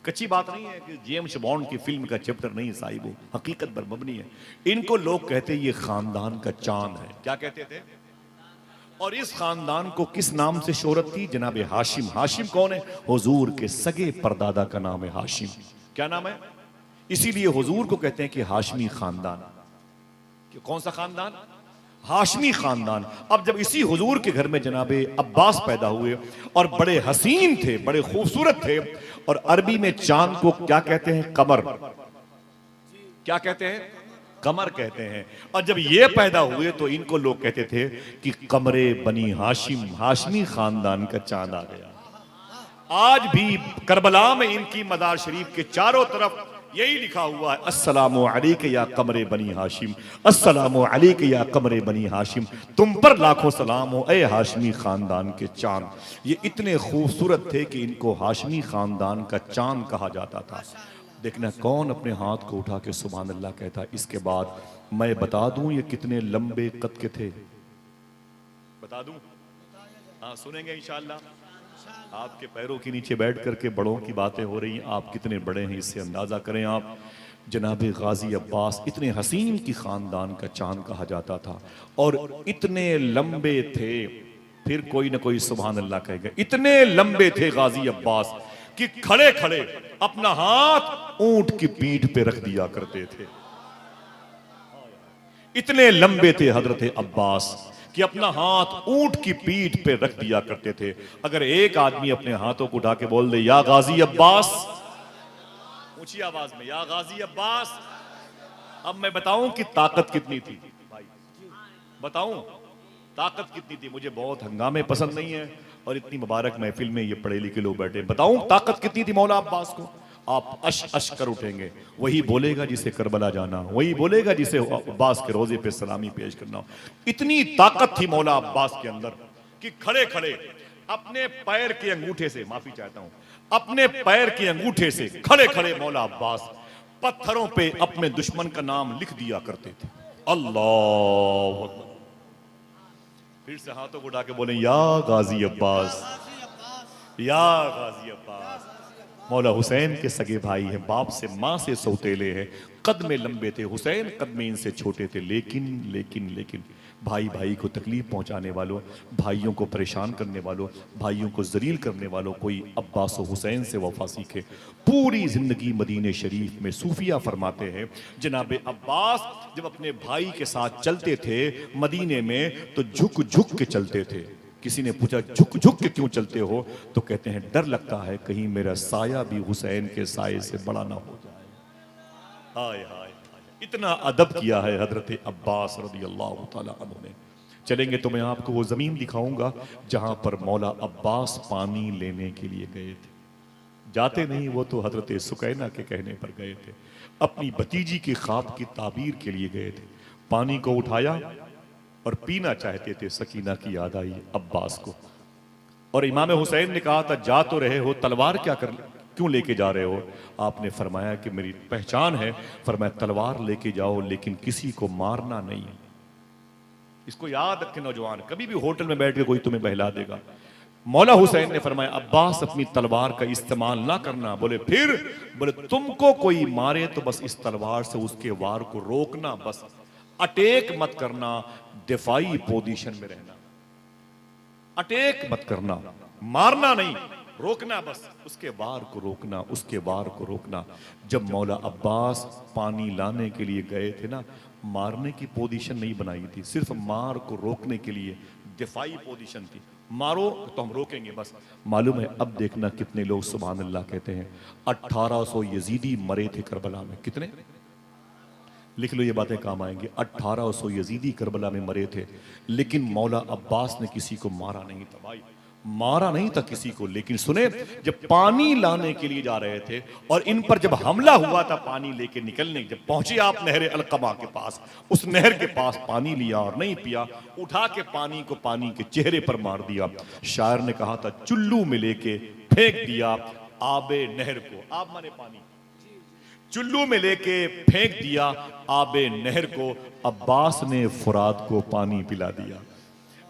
कच्ची बात नहीं है कि जेम्स बॉन्ड की फिल्म का चैप्टर नहीं साहिब, वो हकीकत पर मबनी है। इनको लोग कहते ये खानदान का चांद है। क्या कहते थे? और इस खानदान को किस नाम से शोहरत थी? जनाब हाशिम। हाशिम कौन है? हुजूर के सगे परदादा का नाम है हाशिम। क्या नाम है? इसीलिए हुजूर को कहते हैं कि हाशमी खानदान। कि कौन सा खानदान? हाशमी खानदान। अब जब इसी हुजूर के घर में जनाबे अब्बास पैदा हुए और बड़े हसीन थे, बड़े खूबसूरत थे, और अरबी में चांद को क्या कहते हैं? कमर। क्या कहते हैं? कमर कहते हैं। और जब ये पैदा हुए तो इनको लोग कहते थे कि कमरे बनी हाशिम, हाशमी खानदान का चांद आ गया। आज भी करबला में इनकी मजार शरीफ के चारों तरफ यही लिखा हुआ है, अस्सलामु अलैका या कमरे बनी हाशिम, अस्सलामु अलैका या कमरे बनी हाशिम, तुम पर लाखों सलाम हो ए हाशमी खानदान के चांद। ये इतने खूबसूरत थे कि इनको हाशमी खानदान का चांद कहा जाता था। देखना कौन अपने हाथ को उठा के सुभान अल्लाह कहता। इसके बाद मैं बता दूं ये कितने लंबे कद के थे। बता दूं? हाँ, सुनेंगे इंशाअल्लाह। आपके पैरों के नीचे बैठ करके बड़ों की बातें हो रही हैं, आप कितने बड़े हैं इससे अंदाजा करें आप। जनाब गाजी अब्बास इतने हसीन की खानदान का चांद कहा जाता था और इतने लंबे थे, फिर कोई ना कोई सुभान अल्लाह कहेगा। इतने लंबे थे गाजी अब्बास कि खड़े खड़े अपना हाथ ऊंट की पीठ पे रख दिया करते थे। इतने लंबे थे हजरत अब्बास कि अपना हाथ ऊंट की पीठ पे रख दिया करते थे। अगर एक आदमी अपने हाथों को उठा के बोल दे या गाजी अब्बास, ऊंची आवाज में, या गाजी अब्बास, अब मैं बताऊं कि ताकत कितनी थी भाई, बताऊं ताकत कितनी थी। मुझे बहुत हंगामे पसंद नहीं है और इतनी मुबारक महफिल में ये पढ़े लिखे लोग बैठे। बताऊं ताकत कितनी थी मौला अब्बास को? आप अश अश कर उठेंगे। वही बोलेगा जिसे करबला जाना, वही बोलेगा जिसे अब्बास के रोजे पे सलामी पेश करना। इतनी ताकत थी मौला अब्बास के अंदर कि खड़े खड़े अपने पैर के अंगूठे से, माफी चाहता हूं, अपने पैर के अंगूठे से खड़े खड़े मौला अब्बास पत्थरों पे अपने दुश्मन का नाम लिख दिया करते थे। अल्लाह अकबर। फिर से हाथों को उठा के बोले या गाजी अब्बास, या गाजी अब्बास। मौला हुसैन के सगे भाई हैं, बाप से माँ से सौतेले हैं, कद में लंबे थे, हुसैन कद में इनसे छोटे थे। लेकिन लेकिन लेकिन भाई भाई को तकलीफ पहुंचाने वालों, भाइयों को परेशान करने वालों, भाइयों को जलील करने वालों, कोई अब्बास और हुसैन से वफा सीखे। पूरी जिंदगी मदीने शरीफ में सूफिया फरमाते हैं जनाब अब्बास जब अपने भाई के साथ चलते थे मदीने में तो झुक झुक के चलते थे। किसी ने पूछा झुक झुक के क्यों चलते हो? तो कहते हैं डर लगता है कहीं मेरा साया भी हुसैन के साये से बड़ा ना हो जाए। हाय हाय, इतना अदब किया है हजरत अब्बास रज़ियल्लाहु ताला अन्हु ने। चलेंगे तो मैं आपको वो जमीन दिखाऊंगा जहां पर मौला अब्बास पानी लेने के लिए गए थे। जाते नहीं, वो तो हजरत सुकैना के कहने पर गए थे, अपनी भतीजी के ख्वाब की ताबीर के लिए गए थे। पानी को उठाया और पीना चाहते थे, सकीना की याद आई अब्बास को। और इमाम हुसैन ने कहा था जा तो रहे हो, तलवार क्या कर क्यों लेके जा रहे हो? आपने फरमाया कि मेरी पहचान है। फरमाया तलवार लेके जाओ लेकिन किसी को मारना नहीं। इसको याद रखे नौजवान, कभी भी होटल में बैठ के कोई तुम्हें बहला देगा। मौला हुसैन ने फरमाया अब्बास अपनी तलवार का इस्तेमाल ना करना। बोले फिर? बोले तुमको कोई मारे तो बस इस तलवार से उसके वार को रोकना, बस अटैक मत करना, दिफाई पोजीशन में रहना, अटैक मत करना, मारना नहीं, रोकना, बस उसके वार को रोकना, उसके वार को रोकना। जब मौला अब्बास पानी लाने के लिए गए थे ना, मारने की पोजीशन नहीं बनाई थी, सिर्फ मार को रोकने के लिए दिफाई पोजीशन थी। मारो तो हम रोकेंगे बस। मालूम है अब देखना कितने लोग सुभान अल्लाह कहते हैं 1800 यजीदी मरे थे करबला में। कितने? लिख लो, ये बातें काम आएंगी। 1800 यजीदी करबला में मरे थे, लेकिन मौला अब्बास ने किसी को मारा नहीं था भाई, मारा नहीं था किसी को। लेकिन सुने, जब पानी लाने के लिए जा रहे थे और इन पर जब हमला हुआ था पानी लेके निकलने, जब पहुंचे आप नहर अलकमा के पास, उस नहर के पास पानी लिया और नहीं पिया, उठा के पानी को पानी के चेहरे पर मार दिया। शायर ने कहा था चुल्लू में लेके फेंक दिया आबे नहर को। आब माने पानी, चुल्लू में लेके फेंक दिया आबे नहर को। अब्बास ने फुरात को पानी पिला दिया।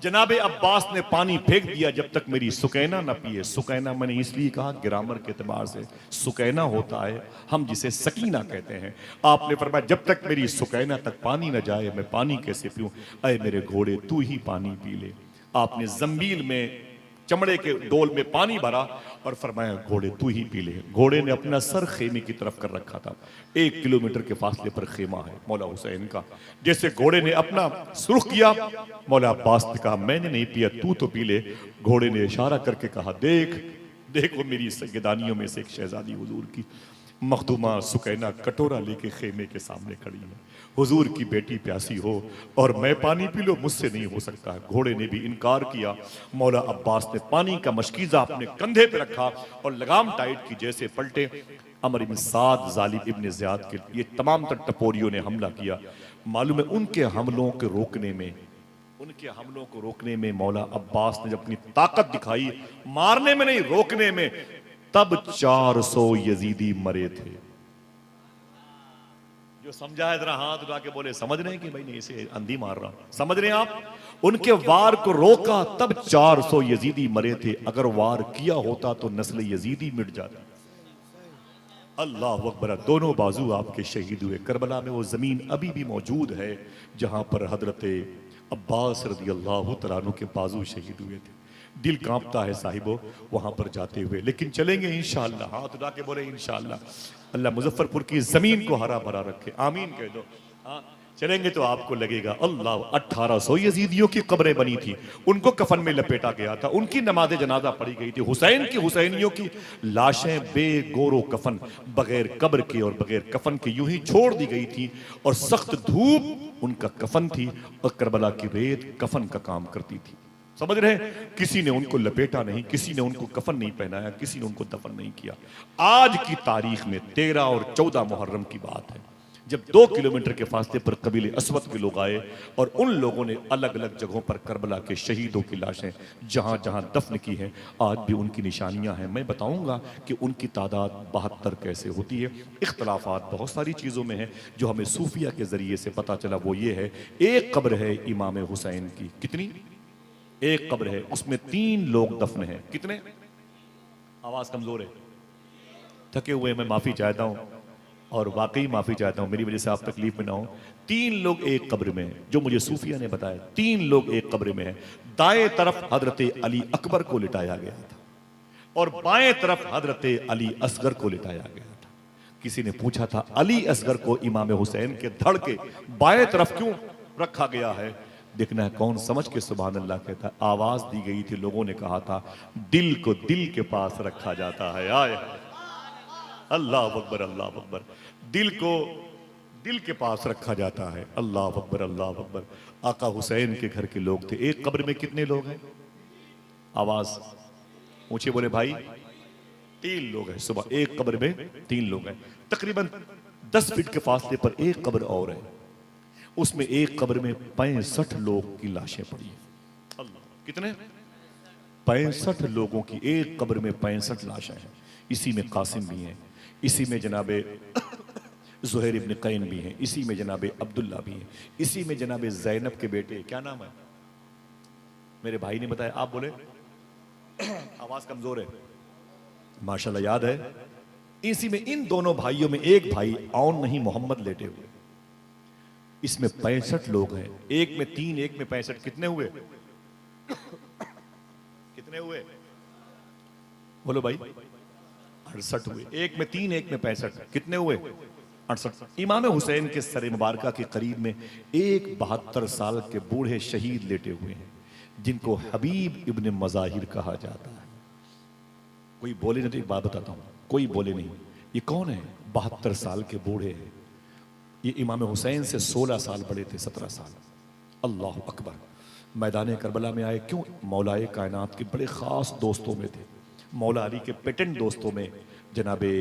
जनाबे अब्बास ने पानी फेंक दिया जब तक मेरी सुकैना न पिए। सुकैना मैंने इसलिए कहा ग्रामर के एतबार से, सुकैना होता है हम जिसे सकीना कहते हैं। आपने फरमाया जब तक मेरी सुकैना तक पानी न जाए मैं पानी कैसे पीऊं, अय मेरे घोड़े तू ही पानी पी ले। आपने जंबील में चमड़े के डोल में पानी भरा और फरमाया घोड़े तू ही पी ले। घोड़े ने अपना सर खेमे की तरफ कर रखा था। 1 किलोमीटर के फासले पर खेमा है मौला हुसैन का। जैसे घोड़े ने अपना सुर्ख किया, मौला अब्बास ने कहा मैंने नहीं पिया तू तो पी ले। घोड़े ने इशारा करके कहा देख देखो मेरी सैयदानियों में से एक शहजादी हुजूर की मखदूमा सुकैना कटोरा लेके खेमे के सामने खड़ी है। हुजूर की बेटी प्यासी हो और मैं पानी पी लो, मुझसे नहीं हो सकता। घोड़े ने भी इनकार किया। मौला अब्बास ने पानी का मशकीजा अपने कंधे पे रखा और लगाम टाइट की। जैसे पलटे अमर इब्न साद जालिब इब्न ज़ियाद के ये तमाम तर टपोरियों ने हमला किया। मालूम है उनके हमलों को रोकने में मौला अब्बास ने जब अपनी ताकत दिखाई, मारने में नहीं रोकने में, तब 400 यजीदी मरे थे। जो समझा है जरा हाथ उठा के बोले समझ रहे हैं कि भाई नहीं इसे अंधी मार रहा, समझ रहे हैं आप? उनके वार को रोका तब 400 यजीदी मरे थे। अगर वार किया होता तो नस्ल यजीदी मिट जाती। अल्लाह अकबर। दोनों बाजू आपके शहीद हुए। करबला में वो जमीन अभी भी मौजूद है जहां पर हजरत अब्बास रज़ी अल्लाह तआला अन्हु के बाजू शहीद हुए थे। दिल कांपता है साहिबो वहां पर जाते हुए, लेकिन चलेंगे इंशाअल्लाह। हाथ उठा के बोले इंशाअल्लाह। अल्लाह मुजफ्फरपुर की जमीन को हरा भरा रखे, आमीन कह दो। हाँ चलेंगे तो आपको लगेगा अल्लाह। 1800 यजीदियों की कब्रें बनी थी, उनको कफन में लपेटा गया था, उनकी नमाज जनाजा पढ़ी गई थी। हुसैन की हुसैनियों की लाशें बेगोरो कफन बगैर कब्र के और बगैर कफन के यूं ही छोड़ दी गई थी और सख्त धूप उनका कफन थी और करबला की रेत कफन का काम करती थी। समझ रहे हैं? किसी ने उनको लपेटा नहीं, किसी ने उनको कफन नहीं पहनाया, किसी ने उनको दफन नहीं किया। आज की तारीख में 13 और 14 मुहर्रम की बात है जब 2 किलोमीटर के फासले पर कबीले असवद के लोग आए और उन लोगों ने अलग अलग जगहों पर करबला के शहीदों की लाशें जहां जहां दफन की हैं, आज भी उनकी निशानियां हैं। मैं बताऊंगा कि उनकी तादाद 72 कैसे होती है। इख्तलाफात बहुत सारी चीज़ों में है, जो हमें सूफिया के जरिए से पता चला वो ये है। एक कब्र है इमाम हुसैन की, कितनी? एक कब्र है, उसमें 3 लोग दफन हैं। कितने? आवाज कमजोर है, थके हुए, मैं माफी चाहता हूं और वाकई माफी चाहता हूं, मेरी वजह से आप तकलीफ में ना हो। 3 लोग एक कब्र में हैं, जो मुझे सूफिया ने बताया। 3 लोग एक कब्र में हैं। दाएं तरफ हजरत अली अकबर को लिटाया गया था और बाएं तरफ हजरत अली असगर को लिटाया गया था। किसी ने पूछा था अली असगर को इमाम हुसैन के धड़ के बाएं तरफ क्यों रखा गया है? देखना है कौन समझ के सुभान अल्लाह कहता है। आवाज दी गई थी, लोगों ने कहा था दिल को दिल के पास रखा जाता है। आए अल्लाह अकबर, अल्लाह अकबर। दिल को दिल के पास रखा जाता है। अल्लाह अकबर, अल्लाह अकबर। आका हुसैन के घर के लोग थे। एक कब्र में कितने लोग हैं? आवाज ऊंचे बोले भाई। 3 लोग हैं। सुबह एक कब्र में 3 लोग हैं। तकरीबन 10 फीट के फासले पर एक कब्र और है, उसमें एक कब्र में 65 लोग की लाशें पड़ी हैं। अल्लाह, कितने? 65 लोगों की एक कब्र में 65 लाशें हैं। इसी में कासिम भी हैं, इसी में जनाबे ज़ुहैर इब्न कैन भी हैं, इसी में जनाबे अब्दुल्ला भी हैं, इसी में जनाबे ज़ैनब के बेटे, क्या नाम है मेरे भाई ने बताया, आप बोले। आवाज कमजोर है, माशाल्लाह याद है। इसी में इन दोनों भाइयों में एक भाई औन नहीं मोहम्मद लेटे हुए। इसमें 65 लोग हैं। एक में 3, एक में 65। कितने हुए? कितने हुए बोलो भाई? 68 हुए। एक में 3, एक में 65। कितने हुए? 68। इमाम हुसैन के सर मुबारका के करीब में एक 72 साल के बूढ़े शहीद लेटे हुए हैं, जिनको हबीब इब्न मज़ाहिर कहा जाता है। कोई बोले नहीं तो एक बात बताता हूं, कोई बोले नहीं ये कौन है? 72 साल के बूढ़े हैं। ये इमाम हुसैन से 16 साल बड़े थे, 17 साल। अल्लाह अकबर। मैदान करबला में आए क्यों? मौलाए कायनात के बड़े ख़ास दोस्तों में थे। मौला अली के पेटेंट दोस्तों में जनाबे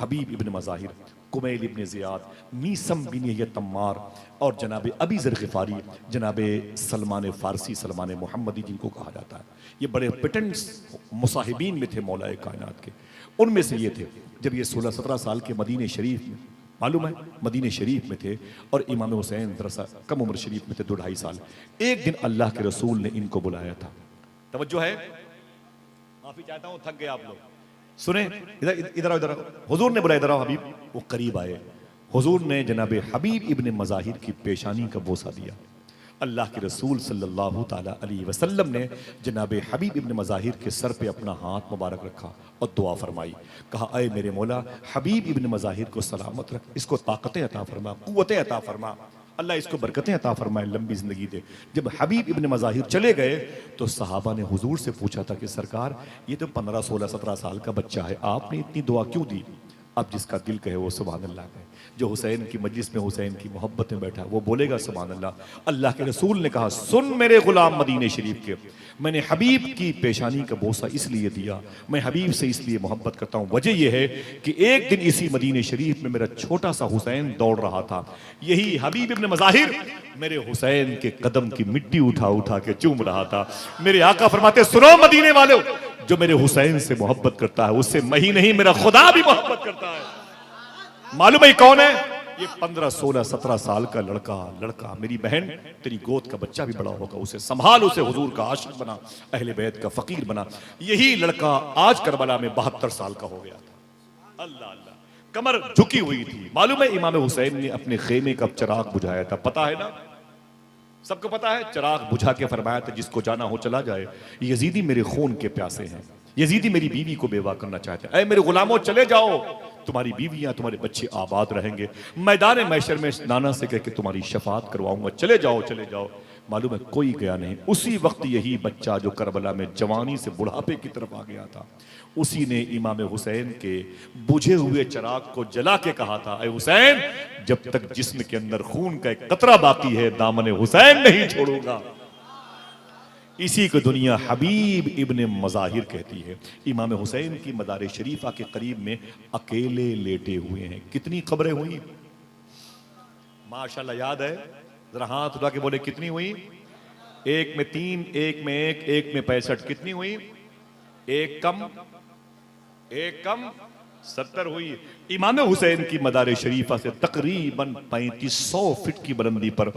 हबीब इब्न मज़ाहिर, कुमैल इब्न ज़ियाद, मीसम बिन यह्या तम्मार और जनाबे अबी ज़र ग़िफ़ारी, जनाबे सलमान फ़ारसी, सलमान मोहम्मदी जिनको कहा जाता है। ये बड़े पेटेंट मुसाहिबीन में थे मौलाए कायनात के। उनमें से ये थे। जब ये 16-17 साल के मदीने शरीफ में मालूम है, मदीने शरीफ में थे और इमाम हुसैन दरअसल कम उम्र शरीफ में थे, 2-2.5 साल। एक दिन अल्लाह के रसूल ने इनको बुलाया था। तवज्जो है, माफी चाहता हूं, थक गए आप लोग, सुने, इधर इधर इधर। हुजूर ने बुलाया, इधर आओ हबीब। वो करीब आए, हुजूर ने जनाब हबीब इब्ने मज़ाहिर की पेशानी का बोसा दिया। अल्लाह के रसूल सल्लल्लाहु ताला अलैहि वसल्लम ने जनाब हबीब इब्ने मज़ाहिर के सर पे अपना हाथ मुबारक रखा और दुआ फरमाई। कहा, अय मेरे मौला, हबीब इब्ने मज़ाहिर को सलामत रख, इसको ताकतें अता फरमा, कुव्वतें अता फरमा, अल्लाह इसको बरकतें अता फरमाए, लंबी जिंदगी दे। जब हबीब इब्ने मज़ाहिर चले गए तो सहाबा ने हुजूर से पूछा था कि सरकार, ये तो 15, 16, 17 साल का बच्चा है, आपने इतनी दुआ क्यों दी? अब जिसका दिल कहे वो सुभान अल्लाह कहे। जो हुसैन की मजलिस में हुसैन की मोहब्बत में बैठा वो बोलेगा सुभान अल्लाह। अल्लाह के रसूल ने कहा, सुन मेरे गुलाम मदीने शरीफ के, मैंने हबीब की पेशानी का बोसा इसलिए दिया, मैं हबीब से इसलिए मोहब्बत करता हूँ। वजह यह है कि एक दिन इसी मदीने शरीफ में मेरा छोटा सा हुसैन दौड़ रहा था, यही हबीब इब्ने मज़ाहिर मेरे हुसैन के कदम की मिट्टी उठा उठा के चूम रहा था। मेरे आका फरमाते, सुनो मदीने वालों, जो मेरे हुसैन से मोहब्बत करता है उससे मैं ही नहीं, मेरा खुदा भी मोहब्बत करता है। मालूम है कौन है? ये 15, 16, 17 साल का लड़का मेरी बहन, तेरी गोद का बच्चा भी बड़ा होगा, उसे संभाल, उसे हुजूर का आशिक बना, अहले बैत का फकीर बना। यही लड़का आज करबला में 72 साल का हो गया था। अल्लाह अल्लाह, कमर झुकी हुई थी। मालूम है इमाम हुसैन ने अपने खेमे का चिराग बुझाया था, पता है ना, सबको पता है। चिराग बुझा के फरमाया था, जिसको जाना हो चला जाए, यजीदी मेरे खून के प्यासे हैं, यजीदी मेरी बीवी को बेवा करना चाहते हैं। ऐ मेरे गुलामों, चले जाओ, तुम्हारी बीवियां, तुम्हारे बच्चे आबाद रहेंगे, मैदान महशर में नाना से कह के तुम्हारी शफात करवाऊंगा, चले जाओ चले जाओ। मालूम है कोई गया नहीं। उसी वक्त यही बच्चा जो करबला में जवानी से बुढ़ापे की तरफ आ गया था, उसी ने इमाम हुसैन के बुझे हुए चिराग को जला के कहा था, ऐ हुसैन, जब तक जिस्म के अंदर खून का एक कतरा बाकी है, दामन हुसैन नहीं छोड़ूंगा। इसी को दुनिया हबीब इब्ने मज़ाहिर कहती है। इमाम हुसैन की मदार शरीफा के करीब में अकेले लेटे हुए हैं। कितनी कब्रें हुई माशाल्लाह, याद है? जरा हाथ उठा के बोले, कितनी हुई? एक में 3, एक में 1, एक में 65। कितनी हुई? एक कम 70 हुई। इमाम हुसैन की मदार शरीफा से तकरीबन 3500 फीट की बुलंदी पर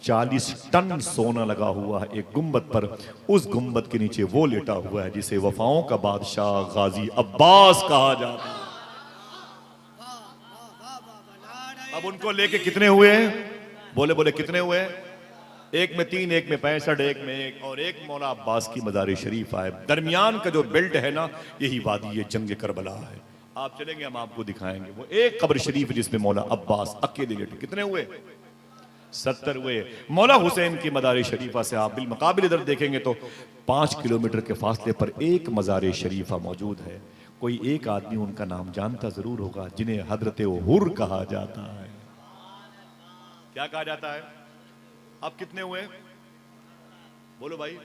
40 टन सोना लगा हुआ है एक गुंबद पर। उस गुंबद के नीचे वो लेटा हुआ है जिसे वफाओं का बादशाह गाजी अब्बास कहा जाता है। अब उनको लेके कितने हुए हैं? बोले बोले कितने हुए? एक में 3, एक में 65, एक में 1, और एक मौला अब्बास की मदार शरीफा है। दरमियान का जो बेल्ट है ना, यही वादी ये जंग करबला है। आप चलेंगे, हम आपको दिखाएंगे वो एक कब्र शरीफ जिसमें मौला अब्बास अकेले लेटे। कितने हुए? 70 हुए। मौला हुसैन की मदार शरीफा से आप बिलमुकाबिल इधर देखेंगे तो 5 किलोमीटर के फासले पर एक मज़ार शरीफा मौजूद है। कोई एक आदमी उनका नाम जानता जरूर होगा, जिन्हें हजरत हुर कहा जाता है। क्या कहा जाता है? आप कितने हुए? बोलो भाई।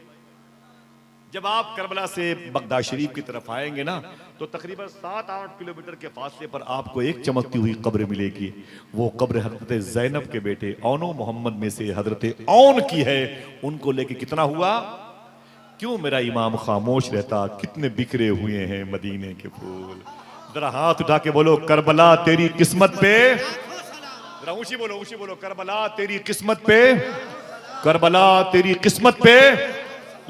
जब आप करबला से बगदाद शरीफ की तरफ आएंगे ना, तो तकरीबन 7-8 किलोमीटर के फासले पर आपको एक चमकती हुई कब्र मिलेगी। वो कब्र हजरत ज़ैनब के बेटे औनो मोहम्मद में से हजरत औन की है। उनको लेके कितना हुआ? क्यों मेरा इमाम खामोश रहता? कितने बिखरे हुए हैं मदीने के फूल। जरा हाथ उठा के बोलो, करबला तेरी किस्मत पे। जरा ऊंची बोलो, करबला तेरी किस्मत पे, करबला तेरी किस्मत पे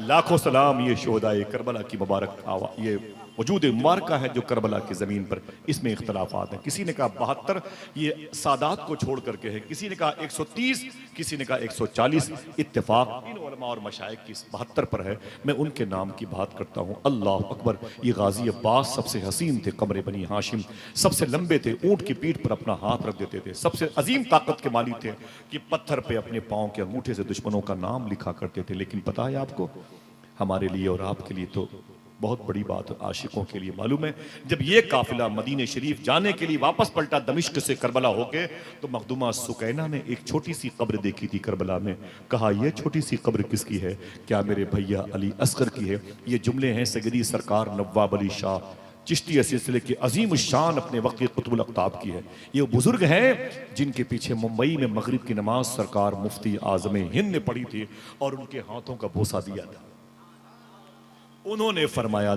लाखों सलाम। ये शोहदाए करबला की मुबारक आवाज़, ये वजूद मुबारक है जो करबला की ज़मीन पर। इसमें इख्तलाफात हैं। किसी ने कहा 72, ये सादात को छोड़ करके है। किसी ने कहा 130, किसी ने कहा 140। इत्तेफाक इन उलमा और मशाइख की 72 पर है। मैं उनके नाम की बात करता हूँ। अल्लाह अकबर। ये गाजी अब्बास सबसे हसीन थे, कमरे बनी हाशिम, सबसे लंबे थे, ऊँट की पीठ पर अपना हाथ रख देते थे, सबसे अजीम ताकत के मालिक थे कि पत्थर पे अपने पाँव के अंगूठे से दुश्मनों का नाम लिखा करते थे। लेकिन पता है आपको, हमारे लिए और आपके लिए तो बहुत बड़ी बात है, आशिकों के लिए मालूम है, जब ये काफिला मदीने शरीफ जाने के लिए वापस पलटा दमिश्क से करबला होके, तो मखदूमा सुकैना ने एक छोटी सी कब्र देखी थी करबला में। कहा, यह छोटी सी कब्र किसकी है? क्या मेरे भैया अली असगर की है? ये जुमले हैं सैयदी सरकार नवाब अली शाह चिश्ती सिलसिले के अजीम शान अपने वक्त के कुतुबुल अख्ताब की है। ये बुजुर्ग हैं जिनके पीछे मुंबई में मगरिब की नमाज सरकार मुफ्ती आजम हिंद ने पढ़ी थी और उनके हाथों का बोसा दिया था। उन्होंने फरमाया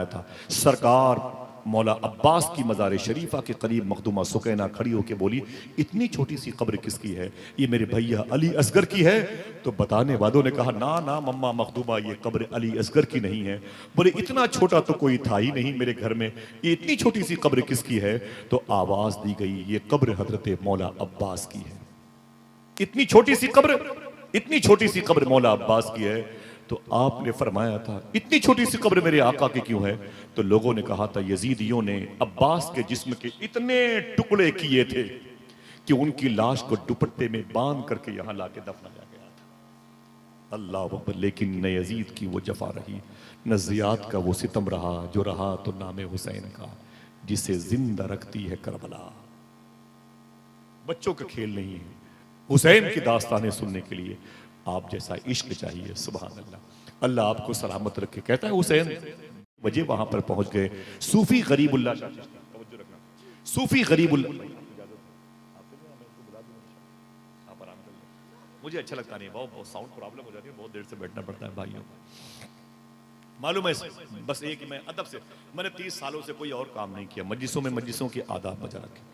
था सरकार मौला अब्बास की मज़ार शरीफा के करीब मखदूमा सुकैना खड़ी होकर बोली, इतनी छोटी सी कब्र किसकी है? ये मेरे भैया अली असगर की है। तो बताने वालों ने कहा, ना ना मम्मा मखदूमा, ये कब्र अली असगर की नहीं है। बोले, इतना छोटा तो कोई था ही नहीं मेरे घर में, ये इतनी छोटी सी कब्र किसकी है? तो आवाज दी गई, ये कब्र हजरत मौला अब्बास की है। इतनी छोटी सी कब्र, इतनी छोटी सी कब्र मौला अब्बास की है। तो आपने फरमाया था, इतनी छोटी सी कब्र मेरे आका की क्यों है? तो लोगों ने कहा था, यजीदियों ने अब्बास के जिस्म के इतने टुकड़े किए थे कि उनकी लाश को दुपट्टे में बांध करके यहां लाके दफनाया गया था। अल्लाह अकबर। लेकिन न यजीद की वो जफा रही, न जियाद का वो सितम रहा, जो रहा तो नामे हुसैन का, जिसे जिंदा रखती है करबला। बच्चों का खेल नहीं है। हुसैन की दास्तानें सुनने के लिए आप जैसा इश्क चाहिए। सुभान अल्लाह। अल्लाह आपको सलामत रखे। कहता है हुसैन वजह वहां पर पहुंच गए। सूफी गरीबुल्लाह शाह चिश्ती, तवज्जो रखना, सूफी गरीबुल्लाह, मुझे अच्छा लगता नहीं, बहुत साउंड प्रॉब्लम हो जाती है, बहुत देर से बैठना पड़ता है भाइयों। मालूम है, बस एक मैं अदब से, मैंने 30 सालों से कोई और काम नहीं किया, मजलिसों के आदाब बजा रखे।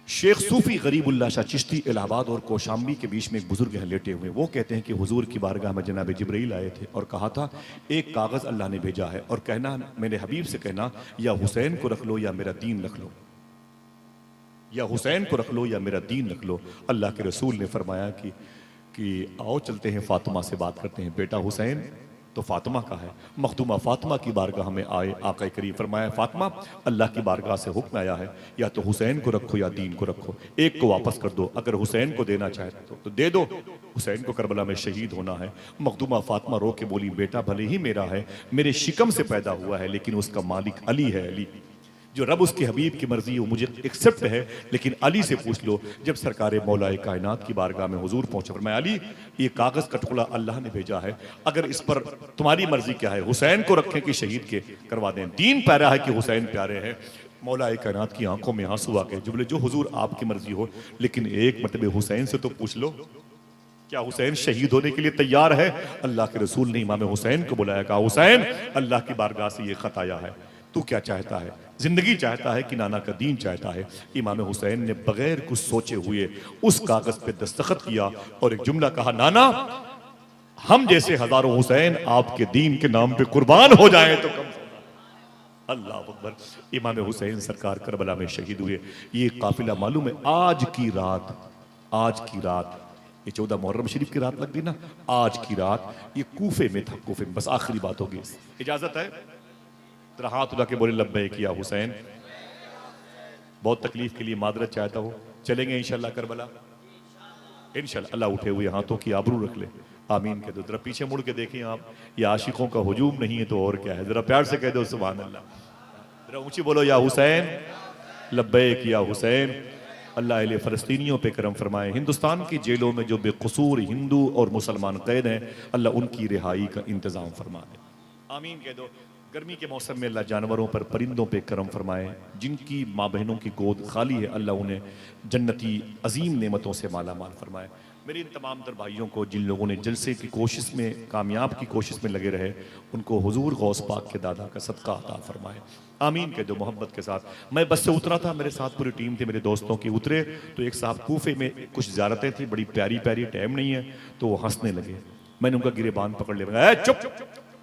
शेख सूफी गरीबुल्लाह शाह चिश्ती इलाहाबाद और कौशाम्बी के बीच में एक बुजुर्ग है लेटे हुए। वो कहते हैं कि हुजूर की बारगाह में जनाब जिब्रील आए थे और कहा था, एक कागज अल्लाह ने भेजा है और कहना, मेरे हबीब से कहना, या हुसैन को रख लो या मेरा दीन रख लो, या हुसैन को रख लो या मेरा दीन रख लो। अल्लाह के रसूल ने फरमाया कि आओ चलते हैं, फातिमा से बात करते हैं। बेटा हुसैन तो फातिमा का है। मखदूमा फातिमा की बारगाह में आए। आका करीम फरमाया, फातिमा अल्लाह की बारगाह से हुक्म आया है, या तो हुसैन को रखो या दीन को रखो, एक को वापस कर दो। अगर हुसैन को देना चाहते तो दे दो, हुसैन को करबला में शहीद होना है। मखदूमा फातिमा रो के बोली, बेटा भले ही मेरा है, मेरे शिकम से पैदा हुआ है, लेकिन उसका मालिक अली है। अली जो रब उसके हबीब की मर्जी है, मुझे एक्सेप्ट है, लेकिन अली से पूछ लो। जब सरकार मौलाए कायनात की बारगाह में हुजूर पहुंचे, फरमाया, अली ये कागज का टुकड़ा अल्लाह ने भेजा है, अगर इस पर तुम्हारी मर्जी क्या है, हुसैन को रखें कि शहीद के करवा दें? दीन प्यारा है कि हुसैन प्यारे हैं? मौलाए कायनात की आंखों में आंसू आ गए। जो बोले, जो हुजूर आपकी मर्जी हो, लेकिन एक मरतबे हुसैन से तो पूछ लो, क्या हुसैन शहीद होने के लिए तैयार है? अल्लाह के रसूल ने इमाम हुसैन को बुलाया, कहा, हुसैन अल्लाह की बारगाह से ये खत आया है, तू क्या चाहता है? जिंदगी चाहता है कि नाना का दीन चाहता है? इमाम हुसैन ने बगैर कुछ सोचे हुए उस कागज पे दस्तखत किया और एक जुमला कहा, नाना हम जैसे हजारों हुसैन आपके दीन के नाम पे कुर्बान हो जाए तो कम। अल्लाह अकबर। इमाम हुसैन सरकार करबला में शहीद हुए। ये काफिला मालूम है, आज की रात ये 14 मुहर्रम शरीफ की रात लग गई ना, आज की रात ये कूफे में था। कूफे में, बस आखिरी बात होगी, इजाजत है? तेरा हाथ उठा के बोले, लब्बैक या हुसैन। बहुत तकलीफ के लिए मादरत चाहता हूँ, चलेंगे इंशाल्लाह करबला, इंशाल्लाह। अल्लाह उठे हुए हाथों की आबरू रख ले, आमीन कह दो। जरा पीछे मुड़ के देखें आप, ये आशिकों का हुजूम नहीं है तो और क्या है? जरा प्यार से कह दो सुभान अल्लाह, जरा ऊंची बोलो, या हुसैन, लब्बैक या हुसैन। अल्लाह अहले फ़लस्तीनियों पे करम फरमाए। हिंदुस्तान की जेलों में जो बेकसूर हिंदू और मुसलमान कैद हैं, अल्लाह उनकी रिहाई का इंतज़ाम फरमा दे, आमीन कह दो। गर्मी के मौसम में अल्लाह जानवरों पर, परिंदों पे करम फरमाए। जिनकी माँ बहनों की गोद खाली है, अल्लाह उन्हें जन्नती अजीम नेमतों से माला माल फरमाए। मेरे इन तमाम तर भाइयों को जिन लोगों ने जलसे की कोशिश में, कामयाब की कोशिश में लगे रहे, उनको हुजूर गौस पाक के दादा का सदका अता फरमाए, आमीन कह दो मोहब्बत के साथ। मैं बस से उतरा था, मेरे साथ पूरी टीम थी, मेरे दोस्तों की। उतरे तो एक साहब कूफे में कुछ ज़ियारतें थी, बड़ी प्यारी प्यारी, टाइम नहीं है, तो वो हंसने लगे। मैंने उनका गिरेबान पकड़ लिया, चुप,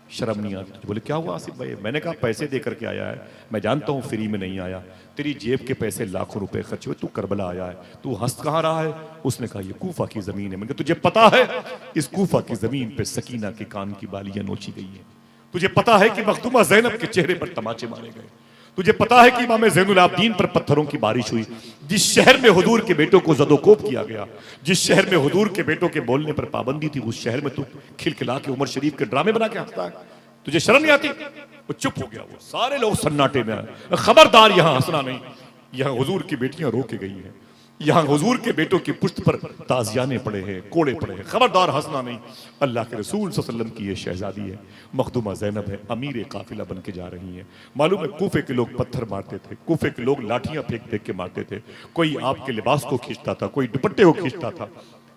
शर्म नहीं आती? बोले, क्या हुआ आसिफ भाई? मैंने कहा, पैसे दे करके आया है, मैं जानता हूँ फ्री में नहीं आया, तेरी जेब के पैसे लाखों रुपए खर्च हुए, तू करबला आया है, तू हंस कहाँ रहा है? उसने कहा, ये कूफा की जमीन है। मैंने कहा, तुझे पता है इस कूफा की जमीन पे सकीना के कान की बालियां नोची गई है? तुझे पता है कि मखदूमा ज़ैनब के चेहरे पर तमाचे मारे गए? तुझे पता है कि इमाम ज़ैनुल आबदीन पर पत्थरों की बारिश हुई? जिस शहर में हुजूर के बेटों को ज़दोकोप किया गया, जिस शहर में हुजूर के बेटों के बोलने पर पाबंदी थी, उस शहर में तू खिलखिला के उमर शरीफ के ड्रामे बना के हंसता है? तुझे शर्म नहीं आती? वो चुप हो गया। वो सारे लोग सन्नाटे में आए, खबरदार यहां हंसना नहीं, यहां हुजूर की बेटियां रो के गई हैं, यहां हुजूर के बेटों की पुश्त पर ताजियाने पड़े हैं, कोड़े पड़े हैं, खबरदार हंसना नहीं। अल्लाह के रसूल सल्लल्लाहु अलैहि वसल्लम की ये शहजादी है, मखदूमा ज़ैनब है, अमीर काफिला बन के जा रही है। मालूम है, कूफे के लोग पत्थर मारते थे, कूफे के लोग लाठियां फेंक फेंक के मारते थे, कोई आपके लिबास को खींचता था, कोई दुपट्टे को खींचता था।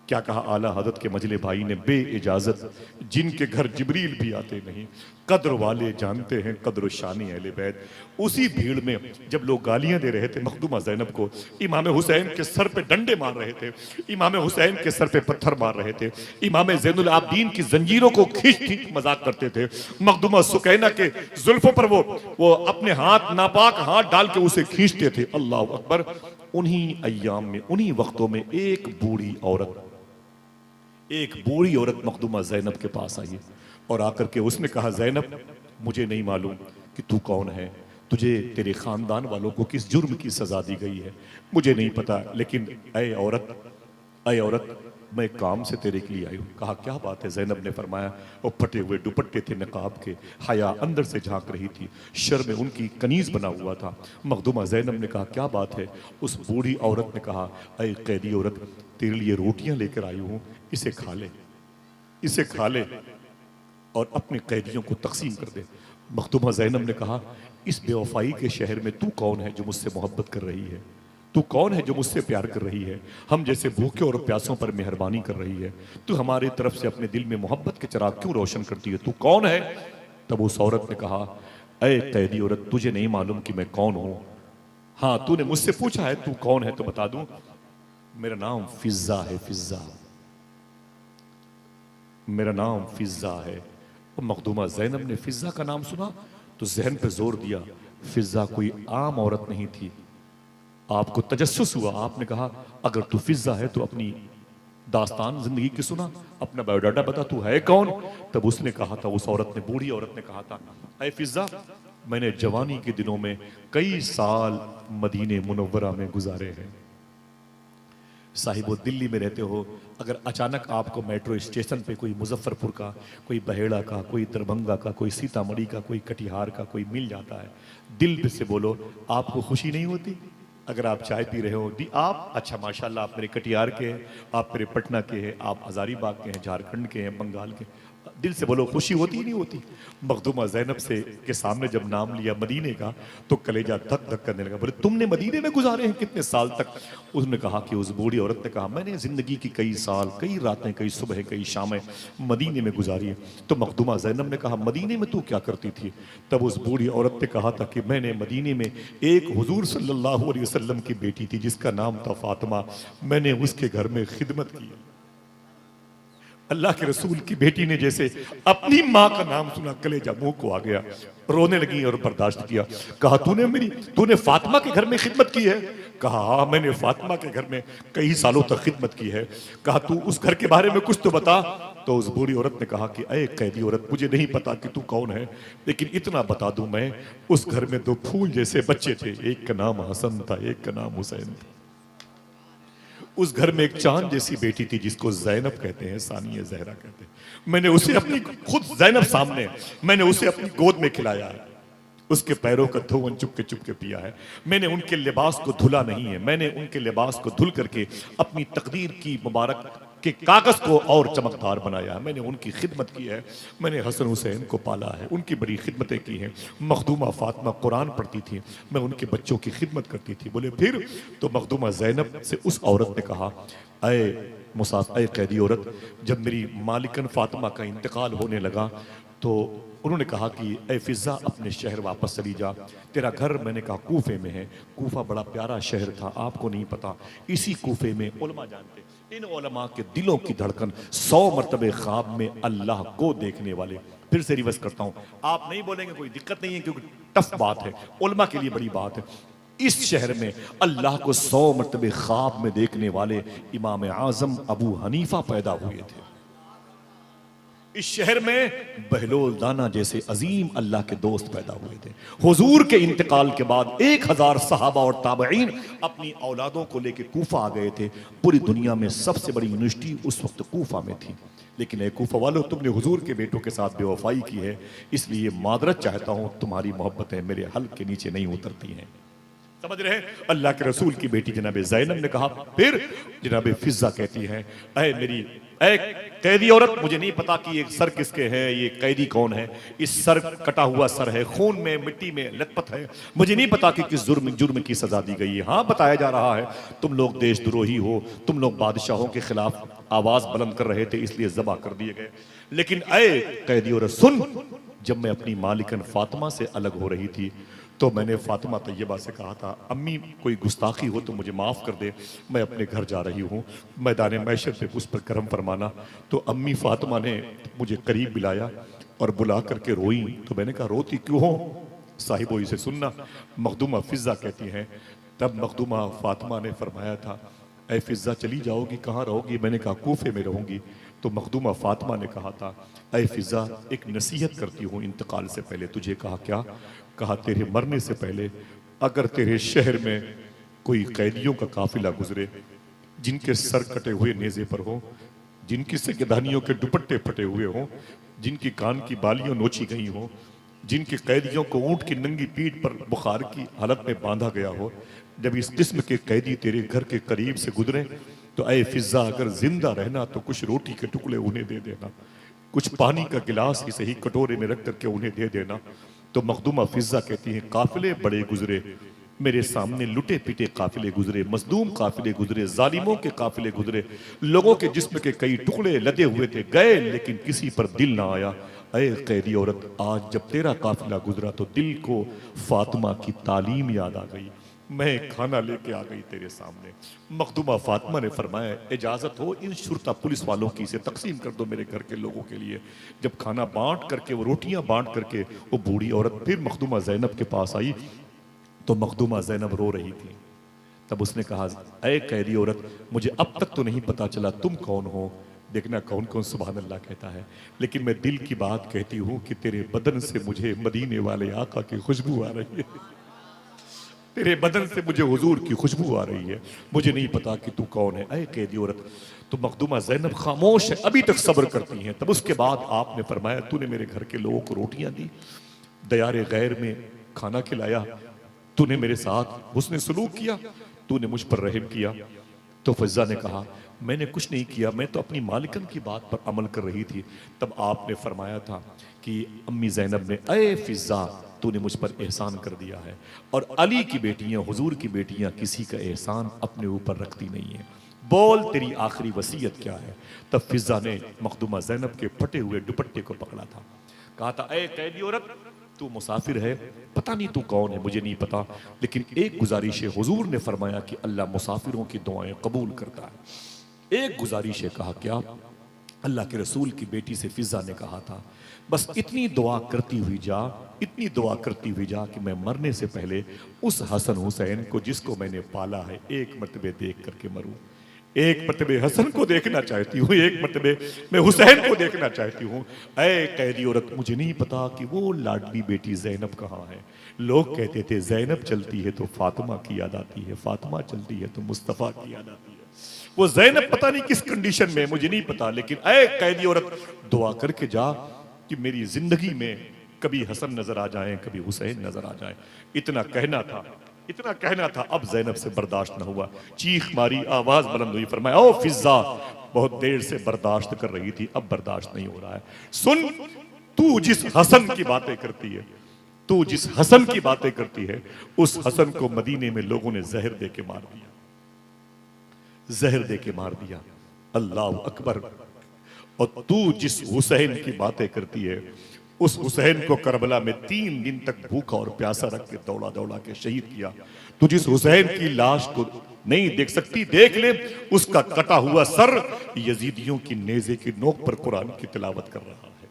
क्या कहा आला हजरत के मजले भाई ने, बे इजाजत जिनके घर जिब्रील भी आते नहीं, कद्र वाले जानते हैं कद्र शानी अहले बैत। उसी भीड़ में जब लोग गालियां दे रहे थे मखदूमा ज़ैनब को, इमाम हुसैन के सर पे डंडे मार रहे थे, इमाम हुसैन के सर पे पत्थर मार रहे थे, इमाम ज़ैनुल आबदीन की जंजीरों को खींच खींच मजाक करते थे, मखदूमा सुकैना के जुल्फों पर वो अपने हाथ नापाक हाथ डाल के उसे खींचते थे। अल्लाह अकबर। उन्हीं अय्याम में, उन्हीं वक्तों में एक बूढ़ी औरत मखदूमा ज़ैनब के पास आई और आकर के उसने कहा, ज़ैनब मुझे नहीं मालूम कि तू कौन है, तुझे तेरे खानदान वालों को किस जुर्म की सजा दी गई है, मुझे नहीं पता, लेकिन ऐ औरत मैं काम से तेरे के लिए आई हूँ। कहा क्या बात है? ज़ैनब ने फरमाया, वो फटे हुए दुपट्टे थे नकाब के, हया अंदर से झांक रही थी, शर में उनकी कनीज बना हुआ था। मखदूमा ज़ैनब ने कहा क्या बात है? उस बूढ़ी औरत ने कहा, ऐ कैदी औरत, तेरे लिए रोटियां लेकर आई हूँ, इसे खा ले और अपने कैदियों को तकसीम कर दे। मखदूमा ज़ैनब ने कहा, इस बेवफाई के शहर में तू कौन है जो मुझसे मोहब्बत कर रही है? तू कौन है जो मुझसे प्यार कर रही है? हम जैसे भूखे और प्यासों पर मेहरबानी कर रही है? तू हमारी तरफ से अपने दिल में मोहब्बत के चिराग क्यों रोशन करती है? तू कौन है? तब उस औरत ने कहा, ऐ कैदी औरत, तुझे नहीं मालूम कि मैं कौन हूं? हाँ, तूने मुझसे पूछा है तू कौन है तो बता दूं, मेरा नाम फिजा है, मेरा नाम फिजा है। और मखदूमा ज़ैनब ने फिजा का नाम सुना तो जहन पे जोर दिया, फिजा कोई आम औरत नहीं थी। आपको तजस्सुस हुआ, आपने कहा अगर तू फिजा है तो अपनी दास्तान जिंदगी की सुना, अपना बायोडाटा बता, तू है कौन? तब उसने कहा था, उस औरत ने, बूढ़ी औरत ने कहा था, ऐ फिजा, मैंने जवानी के दिनों में कई साल मदीने मुनव्वरा में गुजारे हैं। साहिब वो दिल्ली में रहते हो, अगर अचानक आपको मेट्रो स्टेशन पे कोई मुजफ्फरपुर का, कोई बहेड़ा का, कोई दरभंगा का, कोई सीतामढ़ी का, कोई कटिहार का कोई मिल जाता है, दिल पे से बोलो, आपको खुशी नहीं होती? अगर आप चाय पी रहे हो, आप अच्छा माशाल्लाह आप मेरे कटिहार के हैं, आप मेरे पटना के हैं, आप हजारीबाग के हैं, झारखंड के हैं, बंगाल के, दिल से बोलो, खुशी होती ही नहीं होती? मखदूमा ज़ैनब से के सामने जब नाम लिया मदीने का तो कलेजा धक धक करने लगा। बोले तुमने मदीने में गुजारे हैं कितने साल तक? उसने कहा कि, उस बूढ़ी औरत ने कहा, मैंने जिंदगी की कई साल, कई रातें, कई सुबह, कई शामें मदीने में गुजारी है। तो मखदूमा ज़ैनब ने कहा, मदीने में तू क्या करती थी? तब उस बूढ़ी औरत ने कहा था कि मैंने मदीने में एक हुजूर सल्लल्लाहु अलैहि वसल्लम की बेटी थी जिसका नाम था फातिमा, मैंने उसके घर में खिदमत की। अल्लाह के रसूल की बेटी ने जैसे अपनी माँ का नाम सुना, कलेजा मुंह को आ गया, रोने लगी और बर्दाश्त किया। कहा, तूने फातिमा के घर में खिदमत की है? कहा, हाँ, मैंने फातिमा के घर में कई सालों तक खिदमत की है। कहा, तू उस घर के बारे में कुछ तो बता। तो उस बूढ़ी औरत ने कहा कि, ऐ कैदी औरत, मुझे नहीं पता कि तू कौन है, लेकिन इतना बता दूं मैं, उस घर में दो फूल जैसे बच्चे थे, एक का नाम हसन था, एक का नाम हुसैन था। उस घर में एक चांद जैसी बेटी थी जिसको ज़ैनब कहते हैं, सानिया ज़हरा कहते हैं। मैंने उसे अपनी, खुद ज़ैनब सामने, मैंने उसे अपनी गोद में खिलाया है, उसके पैरों का धोवन चुपके चुपके पिया है। मैंने उनके लिबास को धुला नहीं है, मैंने उनके लिबास को धुल करके अपनी तकदीर की मुबारक के कागज को और चमकदार बनाया है। मैंने उनकी खिदमत की है, मैंने हसन हुसैन को पाला है, उनकी बड़ी खिदमतें की हैं। मखदूमा फातिमा कुरान पढ़ती थी, मैं उनके बच्चों की खिदमत करती थी। बोले फिर? तो मखदूमा ज़ैनब से उस औरत ने कहा, ऐ कैदी औरत, जब मेरी मालिकन फातिमा का इंतकाल होने लगा तो उन्होंने कहा कि ऐ फिजा, अपने शहर वापस चली जा, तेरा घर, मैंने कहा, कूफे में है। कूफा बड़ा प्यारा शहर था, आपको नहीं पता, इसी कूफे में उलमा जानते, इन उलमा के दिलों की धड़कन 100 मरतबे ख्वाब में अल्लाह को देखने वाले। फिर से रिवर्स करता हूं, आप नहीं बोलेंगे कोई दिक्कत नहीं है क्योंकि टफ बात है, उलमा के लिए बड़ी बात है। इस शहर में अल्लाह को 100 मरतबे ख्वाब में देखने वाले इमाम आजम अबू हनीफा पैदा हुए थे। इस शहर में बहलोल दाना जैसे अजीम अल्लाह के दोस्त पैदा हुए थे। हुजूर के इंतकाल के बाद 1000 सहाबा और ताबईन अपनी औलादों को लेकर कूफा आ गए थे। पूरी दुनिया में सबसे बड़ी यूनिवर्सिटी उस वक्त कूफा में थी। लेकिन ए कूफा वालों, तुमने हुजूर के बेटों के साथ बेवफाई की है, इसलिए मादरत चाहता हूं, तुम्हारी मोहब्बतें मेरे हल के नीचे नहीं उतरती हैं। समझ रहे हैं? अल्लाह के रसूल की बेटी जनाब ज़ैनब ने कहा। फिर जनाब फिजा कहती है, ऐ मेरी ऐ कैदी औरत, मुझे नहीं पता कि ये सर किसके हैं, ये कैदी कौन है, इस सर कटा हुआ सर है, खून में मिट्टी में लथपथ है, मुझे नहीं पता कि किस जुर्म की सजा दी गई है। हाँ, बताया जा रहा है तुम लोग देशद्रोही हो, तुम लोग बादशाहों के खिलाफ आवाज बुलंद कर रहे थे, इसलिए ज़बा कर दिए गए। लेकिन ऐ कैदी औरत सुन, जब मैं अपनी मालिकन फातिमा से अलग हो रही थी तो मैंने फातिमा तैयबा से कहा था, अम्मी कोई गुस्ताखी हो तो मुझे माफ़ कर दे, मैं अपने घर जा रही हूँ, मैदान मैशर पे उस पर करम फरमाना। तो अम्मी फातिमा ने मुझे करीब बुलाया और बुला करके रोई। तो मैंने कहा रोती क्यों हो साहिबो, इसे सुनना। मखदूमा फिजा कहती हैं, तब मखदूमा फातिमा ने फरमाया था, ऐ फिजा चली जाओगी, कहाँ रहोगी? मैंने कहा कूफे में रहूंगी। तो मखदूमा फातिमा ने कहा था, ऐ फिजा एक नसीहत करती हूँ इंतकाल से पहले तुझे। कहा क्या? कहा तेरे मरने से पहले अगर तेरे शहर में कोई कैदियों का काफिला गुजरे जिनके सर कटे हुए नेज़े पर हो, जिनकी सिगदानियों के दुपट्टे फटे हुए हों, जिनकी कान की बालियां नोची गई हों, जिनके कैदियों को ऊंट की नंगी पीठ पर बुखार की हालत में बांधा गया हो, जब इस किस्म के कैदी तेरे घर के करीब से गुजरे तो ऐ फिजा अगर जिंदा रहना तो कुछ रोटी के टुकड़े उन्हें दे देना, कुछ पानी का गिलास ही सही कटोरे में रख करके उन्हें दे देना। तो मखदूमा फिजा कहती हैं, काफिले बड़े गुजरे मेरे सामने, लुटे पिटे काफिले गुजरे, मजलूम काफिले गुजरे, जालिमों के काफिले गुजरे, लोगों के जिस्म के कई टुकड़े लदे हुए थे, गए लेकिन किसी पर दिल ना आया। ऐ कैदी औरत, आज जब तेरा काफिला गुजरा तो दिल को फातिमा की तालीम याद आ गई, मैं खाना लेके आ गई तेरे सामने। मखदूमा फातिमा ने फरमाया, इजाजत हो इन शुरता पुलिस वालों की इसे तकसीम कर दो मेरे घर के लोगों के लिए। जब खाना बांट करके, वो रोटियां बांट करके वो बूढ़ी औरत फिर मखदूमा जैनब के पास आई तो मखदूमा जैनब रो रही थी। तब उसने कहा, ऐ कैदी औरत, मुझे अब तक तो नहीं पता चला तुम कौन हो। देखना कौन कौन सुभान अल्लाह कहता है, लेकिन मैं दिल की बात कहती हूँ कि तेरे बदन से मुझे मदीने वाले आका की खुशबू आ रही है, तेरे बदन से मुझे हुजूर की खुशबू आ रही है, मुझे नहीं पता कि तू कौन है। ऐ कैदी औरत, तो मखदूमा जैनब खामोश है, अभी तक सब्र करती हैं। तब उसके बाद आपने फरमाया, तूने मेरे घर के लोगों को रोटियां दी, दयारे गैर में खाना खिलाया, तूने मेरे साथ हुस्न सलूक किया, तूने मुझ पर रहम किया। तो फिजा ने कहा, मैंने कुछ नहीं किया, मैं तो अपनी मालिकन की बात पर अमल कर रही थी। तब आपने फरमाया था कि अम्मी जैनब ने, ऐ फिजा तूने मुझ पर एहसान कर दिया है, और अली की बेटियां, हुजूर की बेटियां किसी का एहसान अपने ऊपर रखती नहीं है, बोल तेरी आखिरी वसीयत क्या है। तब फिजा ने मखदूमा जैनब के फटे हुए दुपट्टे को पकड़ा था, कहा था, ऐ कैदी औरत, तू मुसाफिर है, पता नहीं तू कौन है, मुझे नहीं पता, लेकिन एक गुजारिश है, हुजूर ने फरमाया कि अल्लाह मुसाफिरों की दुआएं कबूल करता है। एक गुजारिश है। कहा क्या? अल्लाह के रसूल की बेटी से फिजा ने कहा था, बस इतनी दुआ करती हुई जा, इतनी दुआ करती हुई जा कि मैं मरने से पहले उस हसन हुसैन को जिसको मैंने पाला है एक मरतबे देख करके मरूं। एक मरतबे हसन को देखना चाहती हूँ, एक मरतबे मैं हुसैन को देखना चाहती हूँ। ऐ कैदी औरत, मुझे नहीं पता कि वो लाडली बेटी जैनब कहाँ है। लोग कहते थे जैनब चलती है तो फातिमा की याद आती है, फातिमा चलती है तो मुस्तफ़ा की याद आती है। वो जैनब पता नहीं किस कंडीशन में, मुझे नहीं पता, लेकिन ऐ कैदी औरत, दुआ करके जा कि मेरी जिंदगी में कभी हसन नजर आ जाए, कभी हुसैन नजर आ जाए। इतना कहना था, इतना कहना था। अब जैनब से बर्दाश्त न हुआ, चीख मारी, आवाज बुलंद हुई, फरमाया, ओ फिजा, बहुत देर से बर्दाश्त कर रही थी, अब बर्दाश्त नहीं हो रहा है। सुन, तू जिस हसन की बातें करती है, तू जिस हसन की बातें करती है, उस हसन को मदीने में लोगों ने जहर दे के मार दिया, जहर दे के मार दिया। अल्लाह अकबर। और तू जिस हुसैन की बातें करती है, उस हुसैन को करबला में 3 दिन तक भूखा और प्यासा रख के दौड़ा दौड़ा के शहीद किया। तू जिस हुसैन की लाश को नहीं देख सकती, देख ले, उसका कटा हुआ सर यजीदियों की नेज़े की नोक पर कुरान की तिलावत कर रहा है।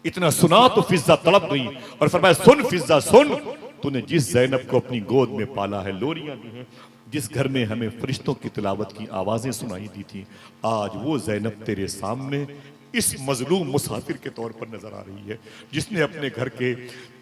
इतना सुना तो फिजा तड़प गई और फरमाया, सुन फिजा सुन, तूने जिस जैनब को अपनी गोद में पाला है, लोरियां दी हैं, जिस घर में हमें फरिश्तों की तिलावत की आवाजें सुनाई दी थी, आज वो जैनब तेरे सामने इस मजलूम मुसाफिर के तौर पर नजर आ रही है, जिसने अपने घर के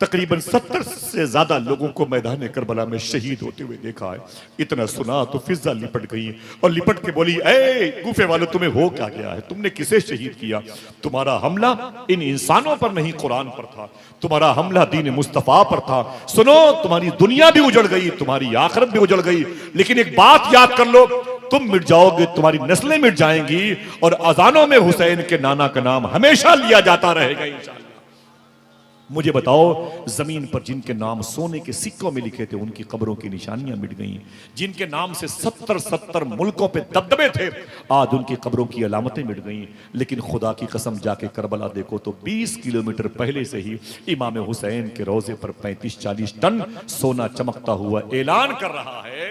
तकरीबन 70 से ज्यादा लोगों को मैदान करबला में शहीद होते हुए देखा है। इतना सुना तो फिजा लिपट गई और लिपट के बोली, ए कूफे वालों, तुम्हें हो क्या गया है? तुमने किसे शहीद किया? तुम्हारा हमला इन इंसानों पर नहीं, कुरान पर था। तुम्हारा हमला दीन मुस्तफा पर था। सुनो, तुम्हारी दुनिया भी उजड़ गई, तुम्हारी आखिरत भी उजड़ गई, लेकिन एक बात याद कर लो, तुम मिट जाओगे, तुम्हारी नस्लें मिट जाएंगी और अजानों में हुसैन के नाना का नाम हमेशा लिया जाता रहेगा इंशाअल्लाह। मुझे बताओ, जमीन पर जिनके नाम सोने के सिक्कों में लिखे थे उनकी कब्रों की निशानियां मिट गई। जिनके नाम से 70 मुल्कों पे दबदबे थे, आज उनकी कब्रों की अलामतें मिट गई। लेकिन खुदा की कसम, जाके करबला देखो तो 20 किलोमीटर पहले से ही इमाम हुसैन के रोजे पर 35-40 टन सोना चमकता हुआ ऐलान कर रहा है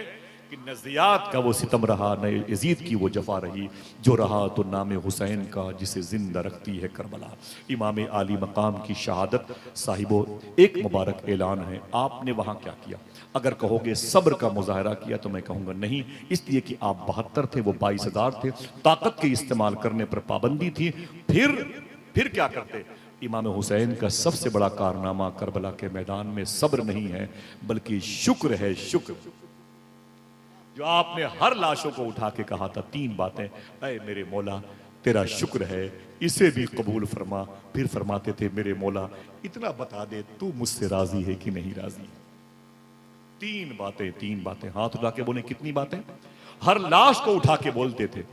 कि न ज़ियाद का वो सितम रहा, न यजीद की वो जफा रही, जो रहा तो नाम हुसैन का जिसे जिंदा रखती है करबला। इमाम आली मकाम की शहादत साहिबो एक मुबारक ऐलान है। आपने वहां क्या किया? अगर कहोगे सब्र का मुजाहरा किया तो मैं कहूंगा नहीं, इसलिए कि आप 72 थे, वो 22,000 थे। ताकत के इस्तेमाल करने पर पाबंदी थी। फिर क्या करते? इमाम हुसैन का सबसे बड़ा कारनामा करबला के मैदान में सब्र नहीं है बल्कि शुक्र है। शुक्र जो आपने हर लाशों को उठा के कहा था 3 बातें, ऐ मेरे मौला तेरा शुक्र है, इसे भी कबूल फरमा। फिर फरमाते थे मेरे मौला इतना बता दे तू मुझसे राजी है कि नहीं राजी। 3 बातें हाथ उठा के बोले। कितनी बातें? हर लाश को उठा के बोलते थे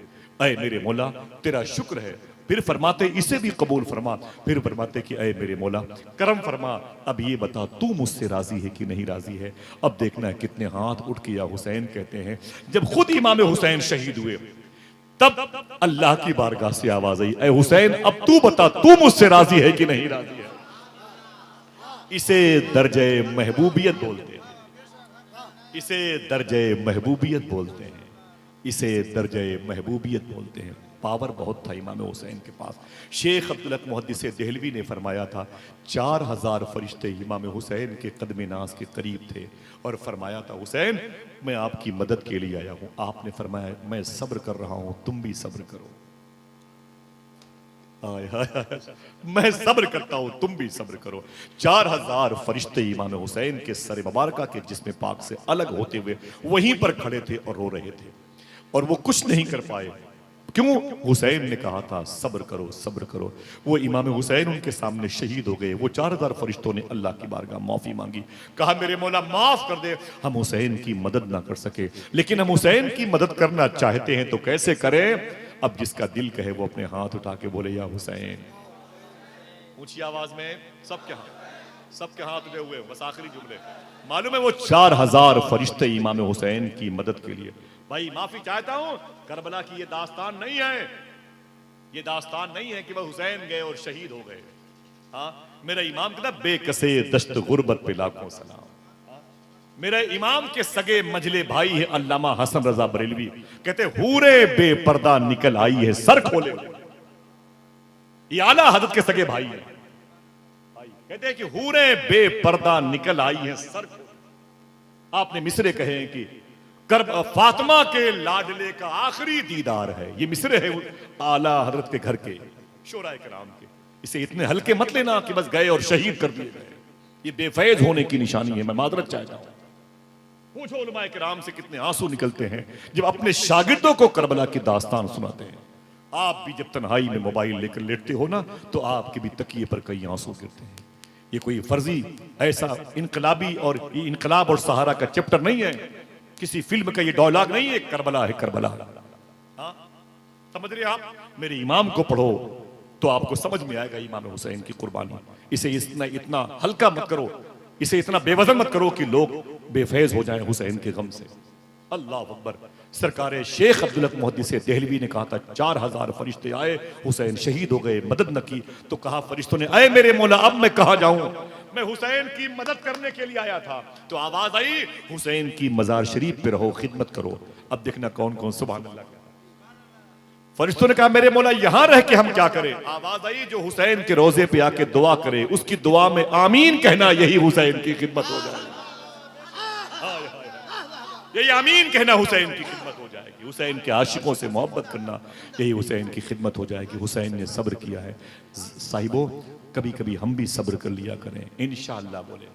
ऐ मेरे मौला तेरा शुक्र है, फिर फरमाते इसे भी कबूल फरमा, फिर फरमाते कि ऐ मेरे मौला करम फरमा, अब ये बता तू मुझसे राजी है कि नहीं राजी है। अब देखना है कितने हाथ उठ के या हुसैन कहते हैं। जब खुद इमाम हुसैन शहीद हुए तब अल्लाह की बारगाह से आवाज आई, ऐ हुसैन अब तू बता तू मुझसे राजी है कि नहीं राजी है। इसे दर्जे महबूबियत बोलते हैं, इसे दर्जे महबूबियत बोलते हैं, इसे दर्जे महबूबियत बोलते हैं। पावर बहुत था इमाम हुसैन के पास। शेख अब्दुल हक मुहद्दिस देहलवी ने फरमाया था 4000 फरिश्ते इमाम हुसैन के कदम नाज के करीब थे और फरमाया था हुसैन मैं आपकी मदद के लिए आया हूं। आपने फरमाया मैं सब्र कर रहा हूं, तुम भी सब्र करो। मैं सब्र करता हूं, तुम भी सब्र करो। 4000 फरिश्ते इमाम हुसैन के सर मुबारका के जिस्म पाक से अलग होते हुए वहीं पर खड़े थे और रो रहे थे और वो कुछ नहीं कर पाए। क्यों? हुसैन ने कहा था सब्र करो सब्र करो। वो इमाम हुसैन उनके सामने शहीद हो गए। वो 4000 फरिश्तों ने अल्लाह की बारगाह माफी मांगी, कहा मेरे मौला माफ कर दे, हम हुसैन की मदद ना कर सके लेकिन हम हुसैन की मदद करना चाहते हैं तो कैसे करें? अब जिसका दिल कहे वो अपने हाथ उठा के बोले या हुसैन। ऊंची आवाज में सबके हाथ उठे हुए, बस आखिरी जुमले। मालूम है वो 4000 फरिश्ते इमाम हुसैन की मदद के लिए। भाई माफी चाहता हूं, करबला की ये दास्तान नहीं है, ये दास्तान नहीं है कि वह हुसैन गए और शहीद हो गए। हाँ, मेरा इमाम कहता बेकसे दश्त गुर्बत पे लाखों सलाम। मेरे इमाम के सगे मजले भाई है अल्लामा हसन रजा बरेलवी, कहते हूरे बेपर्दा निकल आई है सर खोले। ये आला हजरत के सगे भाई है। कहते हैं कि हूरे बेपर्दा निकल आई है सर। आपने मिसरे कहे हैं कि फातिमा के लाडले का आखिरी दीदार है। ये मिसरे है आला हजरत के घर के शोराए कराम के। इसे इतने हल्के मत लेना कि बस गए और शहीद कर दिए गए। ये बेफैज होने की निशानी है। मैं मादरत चाहता हूं, पूछो उलमाए किराम से कितने आंसू निकलते हैं जब अपने शागिर्दों को करबला की दास्तान सुनाते हैं। आप भी जब तन्हाई में मोबाइल लेकर लेटते हो ना तो आपके भी तकिए पर कई आंसू गिरते हैं। ये कोई फर्जी ऐसा इनकलाबी और इनकलाब और सहारा का चैप्टर नहीं है, किसी फिल्म का ये डायलॉग नहीं है, करबला है करबला। हाँ, समझ रहे आप? मेरे इमाम को पढ़ो तो आपको समझ में आएगा इमाम हुसैन की कुर्बानी। इसे इतना हल्का मत करो, इसे इतना बेवजन मत करो कि लोग बेफैज हो जाएं हुसैन के गम से। अल्लाह अकबर। सरकार शेख अब्दुल हक मुहद्दिस देहलवी ने कहा था 4000 फरिश्ते आए, हुसैन शहीद हो गए, मदद न की तो कहा फरिश्तों ने ऐ मेरे मौला अब मैं कहां जाऊं, मैं हुसैन की मदद करने के लिए आया था। तो आवाज आई हुसैन की मजार शरीफ पे रहो, खिदमत करो। अब देखना कौन कौन सुभान अल्लाह। फरिश्तों ने कहा मेरे मौला यहां रह के हम क्या करें? आवाज आई जो हुसैन के रोजे पे आके दुआ करे उसकी दुआ में आमीन कहना, यही हुसैन की खिदमत हो जाएगी। यही आमीन कहना हुसैन की खिदमत हो जाएगी। हुसैन के आशिकों से मोहब्बत करना, यही हुसैन की खिदमत हो जाएगी। हुसैन ने सब्र किया है। साहिबो कभी कभी हम भी सब्र कर लिया करें इंशाअल्लाह। बोले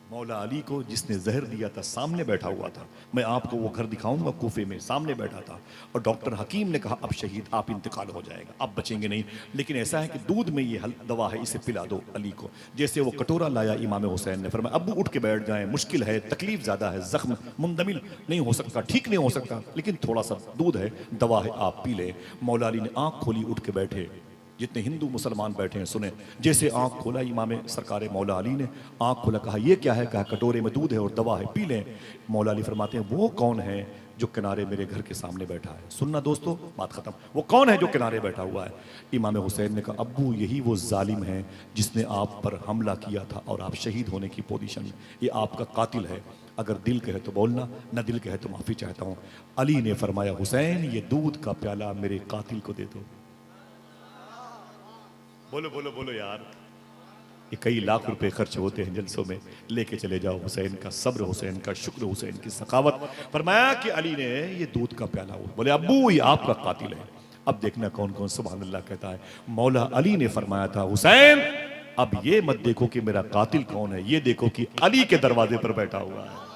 मौला अली को जिसने जहर दिया था सामने बैठा हुआ था। मैं आपको वो घर दिखाऊंगा कूफे में, सामने बैठा था। और डॉक्टर हकीम ने कहा अब शहीद आप इंतकाल हो जाएगा, आप बचेंगे नहीं, लेकिन ऐसा है कि दूध में ये दवा है, इसे पिला दो अली को। जैसे वो कटोरा लाया इमाम हुसैन ने फरमाया अब्बू उठ के बैठ जाएं, मुश्किल है, तकलीफ ज़्यादा है, जख्म मुंदमिल नहीं हो सकता, ठीक नहीं हो सकता, लेकिन थोड़ा सा दूध है, दवा है, आप पी लें। मौला अली ने आँख खोली, उठ के बैठे। जितने हिंदू मुसलमान बैठे हैं सुने, जैसे आंख खोला इमाम सरकार मौला अली ने, आंख खोला, कहा ये क्या है, कहा कटोरे में दूध है और दवा है, पी लें। मौला अली फरमाते हैं वो कौन है जो किनारे मेरे घर के सामने बैठा है। सुनना दोस्तों, बात खत्म। वो कौन है जो किनारे बैठा हुआ है? इमाम हुसैन ने कहा अब्बू यही वो जालिम है जिसने आप पर हमला किया था और आप शहीद होने की पोजीशन में, ये आपका कातिल है। अगर दिल कहे तो बोलना, न दिल कहे तो माफ़ी चाहता हूँ। अली ने फरमाया हुसैन ये दूध का प्याला मेरे कातिल को दे दो। बोलो बोलो बोलो यार, ये कई लाख रुपए खर्च होते हैं जलसों में, लेके चले जाओ हुसैन का सब्र, हुसैन का शुक्र, हुसैन की सखावत। फरमाया कि अली ने ये दूध का प्याला, बोले अब्बू ये आपका कातिल है। अब देखना कौन कौन सुभान अल्लाह कहता है। मौला अली ने फरमाया था हुसैन अब ये मत देखो कि मेरा कातिल कौन है, ये देखो कि अली के दरवाजे पर बैठा हुआ है।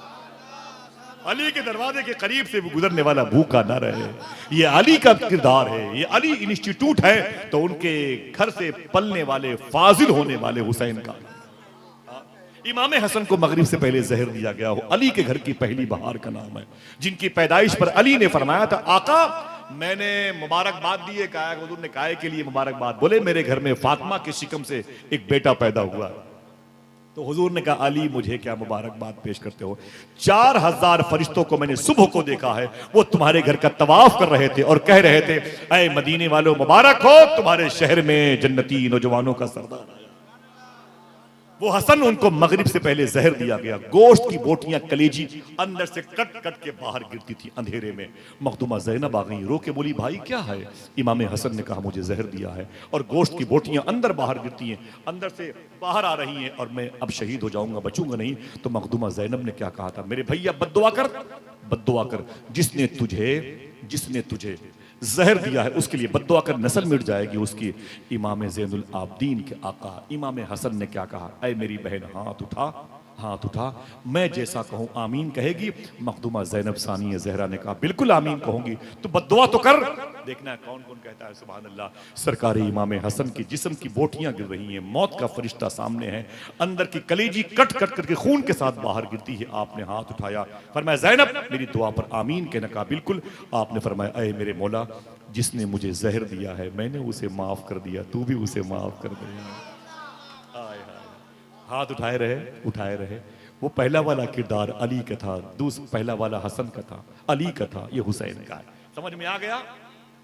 अली के दरवाजे के करीब से गुजरने वाला भूखा ना रहे। ये अली का किरदार है, ये अली इंस्टीट्यूट है, तो उनके घर से पलने वाले फाजिल होने वाले हुसैन का। इमाम हसन को मगरिब से पहले जहर दिया गया हो, अली के घर की पहली बहार का नाम है, जिनकी पैदाइश पर अली ने फरमाया था आका मैंने मुबारकबाद दी है। कहा हुजूर ने काहे के लिए मुबारकबाद? बोले मेरे घर में फातिमा के शिकम से एक बेटा पैदा हुआ। तो हुजूर ने कहा अली मुझे क्या मुबारकबाद पेश करते हो? 4000 फरिश्तों को मैंने सुबह को देखा है, वो तुम्हारे घर का तवाफ कर रहे थे और कह रहे थे ऐ मदीने वालों मुबारक हो, तुम्हारे शहर में जन्नती नौजवानों का सरदार आया। वो हसन उनको मगरिब से पहले जहर दिया गया, गोश्त की बोटियां कलेजी अंदर से कट कट के बाहर गिरती थी अंधेरे में। मखदूमा ज़ैनब आ गई, रो के बोली भाई क्या है? इमाम हसन ने कहा मुझे जहर दिया है और गोश्त की बोटियां अंदर बाहर गिरती हैं, अंदर से बाहर आ रही हैं और मैं अब शहीद हो जाऊंगा, बचूंगा नहीं। तो मखदूमा ज़ैनब ने क्या कहा था, मेरे भैया बद्दुआ कर, बद्दुआ कर, जिसने तुझे जहर दिया है उसके लिए बद्दुआ कर, नस्ल मिट जाएगी उसकी। इमाम ज़ैनुल आबदीन के आका इमाम हसन ने क्या कहा, ऐ मेरी बहन हाथ उठा, मैं जैसा कहूं आमीन कहेगी। मखदूमा ज़ैनब सानिया ज़हरा ने कहा बिल्कुल आमीन कहूंगी, तो बद्दुआ तो कर। देखना है कौन कौन कहता है सुभान अल्लाह। सरकार इमाम हसन की जिस्म की बोटियां गिर रही हैं, मौत का फरिश्ता सामने है, अंदर की कलेजी कट कट करके खून के साथ बाहर गिरती है। आपने हाथ उठाया, फरमाया ज़ैनब मेरी दुआ पर आमीन कहने का। बिल्कुल। आपने फरमाया ऐ मेरे मौला जिसने मुझे जहर दिया है मैंने उसे माफ कर दिया, तू भी उसे माफ कर दे। हाथ उठाए रहे। वो पहला वाला किरदार अली का था, पहला वाला हसन का था, अली का था, ये हुसैन का है। समझ में आ गया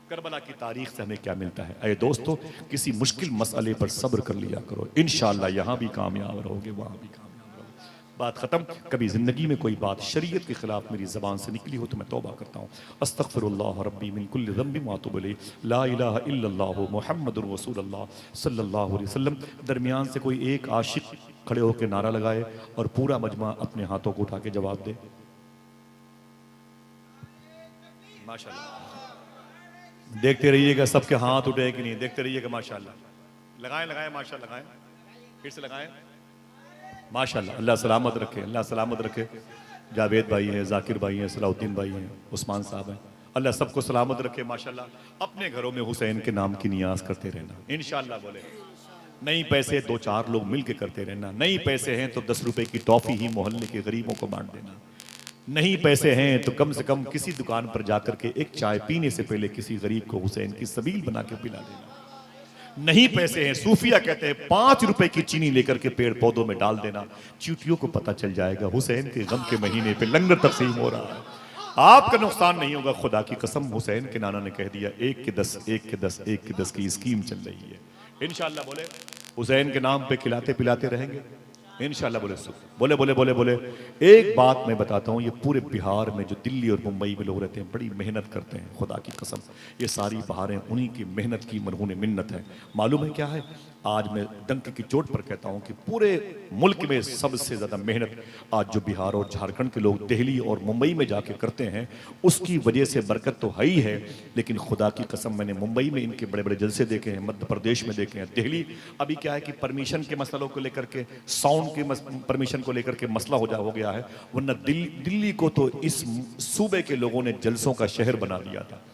करबला की तारीख से हमें क्या मिलता है? अरे दोस्तों किसी मुश्किल मसले पर सब्र कर लिया करो, इंशाअल्लाह यहाँ भी कामयाब रहोगे, वहाँ भी कामयाब रहोगे। बात खत्म। कभी जिंदगी में कोई बात शरीयत के खिलाफ मेरी जबान से निकली हो तो मैं तौबा करता हूँ, अस्तगफिरुल्लाह रब्बी मिन कुल्लि ज़ंबिन व अतूबु इलैह, ला इलाहा इल्लल्लाह मुहम्मदुर रसूलुल्लाह सल्लल्लाहु अलैहि वसल्लम। दरमियान से कोई एक आशिक खड़े होकर नारा लगाए और पूरा मजमा अपने हाथों को उठा के जवाब दे। माशाल्लाह। देखते रहिएगा सबके हाथ उठे कि नहीं, देखते रहिएगा। माशाल्लाह। लगाएं माशाल्लाह, लगाएं, फिर से लगाएं माशाल्लाह। अल्लाह सलामत रखे, अल्लाह सलामत रखे। जावेद भाई हैं, जाकिर भाई हैं, सलाउद्दीन भाई हैं, उस्मान साहब हैं, अल्लाह सबको सलामत रखे माशाल्लाह। अपने घरों में हुसैन के नाम की नियाज करते रहना इंशाल्लाह। बोले नहीं पैसे 2-4 लोग मिल के करते रहना, नहीं पैसे हैं तो 10 रुपए की टॉफी ही मोहल्ले के गरीबों को बांट देना, नहीं पैसे हैं तो कम से कम किसी दुकान पर जाकर के एक चाय पीने से पहले किसी गरीब को हुसैन की सबील बना के पिला देना। नहीं पैसे हैं, सूफिया कहते हैं 5 रुपए की चीनी लेकर के पेड़ पौधों में डाल देना, चींटियों को पता चल जाएगा हुसैन के गम के महीने पे लंगर तकसीम हो रहा है, आपका नुकसान नहीं होगा। खुदा की कसम हुसैन के नाना ने कह दिया 1 के 10 1 के 10 1 के 10 की स्कीम चल रही है इंशाल्लाह। बोले हुसैन के नाम पे खिलाते पिलाते रहेंगे इंशाल्लाह। बोले बोले बोले बोले एक बात मैं बताता हूँ, ये पूरे बिहार में जो दिल्ली और मुंबई में लोग रहते हैं बड़ी मेहनत करते हैं, खुदा की कसम ये सारी बहारें उन्हीं की मेहनत की मरहून मिन्नत है। मालूम है क्या है? आज मैं डंके की चोट पर कहता हूं कि पूरे मुल्क में सबसे ज्यादा मेहनत आज जो बिहार और झारखंड के लोग दिल्ली और मुंबई में जाके करते हैं, उसकी वजह से बरकत तो है ही है। लेकिन खुदा की कसम, मैंने मुंबई में इनके बड़े बड़े जलसे देखे हैं, मध्य प्रदेश में देखे हैं, दिल्ली अभी क्या है कि परमिशन के मसलों को लेकर के, साउंड के परमिशन को लेकर के मसला हो गया है। वरना दिल्ली को तो इस सूबे के लोगों ने जलसों का शहर बना दिया था।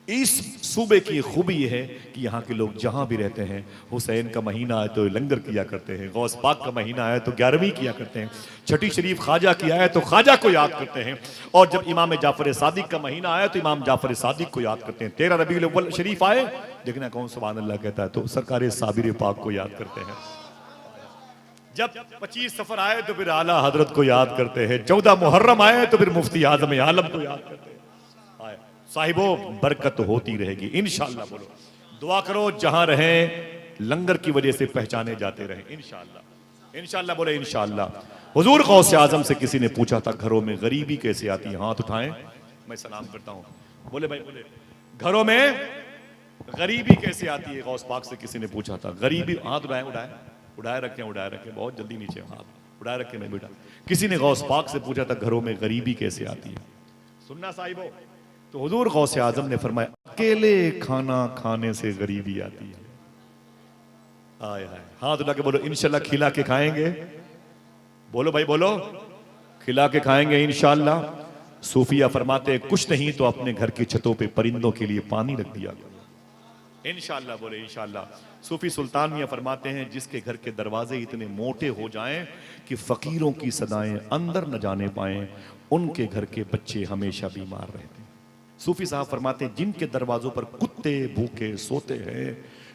इस सूबे की खूबी यह है कि यहाँ के लोग जहां भी रहते हैं, हुसैन का महीना आए तो लंगर किया करते हैं, गौस पाक का महीना आए तो 11वीं किया करते हैं, छठी शरीफ ख्वाजा की आए तो ख्वाजा को याद करते हैं, और जब इमाम जाफर सादिक का महीना आए तो इमाम जाफर सादिक को याद करते हैं। 13 रबीउल अव्वल शरीफ आए, देखना कौन सुभान अल्लाह कहता है, तो सरकार साबिर पाक को याद करते हैं। जब 25 सफर आए तो फिर आला हजरत को याद करते हैं, 14 मुहर्रम आए तो फिर मुफ्ती आजम आलम को याद करते हैं। साहिबो, बरकत होती रहेगी इंशाअल्लाह। बोलो, दुआ करो जहां रहें लंगर की वजह से पहचाने जाते रहें इंशाअल्लाह। इंशाअल्लाह बोले इंशाअल्लाह। हुजूर गौसे आजम से किसी ने पूछा था घरों में गरीबी कैसे आती है, हाथ उठाएं, मैं सलाम करता हूं। बोले भाई, बोले घरों में गरीबी कैसे आती है, गौस पाक से किसी ने पूछा था। गरीबी, हाथ उठाएं, उड़ाए रखें, बहुत जल्दी नीचे हाथ उड़ाए रखें मैं बेटा। किसी ने गौस पाक से पूछा था घरों में गरीबी कैसे आती है। सुनना साहिबो, तो हुजूर गौसे आजम ने फरमाया अकेले खाना खाने से गरीबी आती है। आय हाय, हाथ उठा के बोलो इंशाल्लाह खिला के खाएंगे। बोलो भाई बोलो, खिला के खाएंगे इंशाल्लाह। सूफिया फरमाते कुछ नहीं तो अपने घर की छतों पे परिंदों के लिए पानी रख दिया इंशाल्लाह। बोले इंशाल्लाह। सूफी सुल्तान मियां फरमाते हैं जिसके घर के दरवाजे इतने मोटे हो जाएं कि फकीरों की सदाएं अंदर न जाने पाएं, उनके घर के बच्चे हमेशा बीमार रहते हैं। सूफी साहब फरमाते हैं जिनके दरवाजों पर कुत्ते भूखे सोते हैं,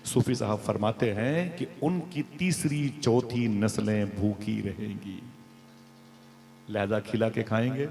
सूफी साहब फरमाते हैं कि उनकी तीसरी चौथी नस्लें भूखी रहेंगी। लिहाजा खिला के खाएंगे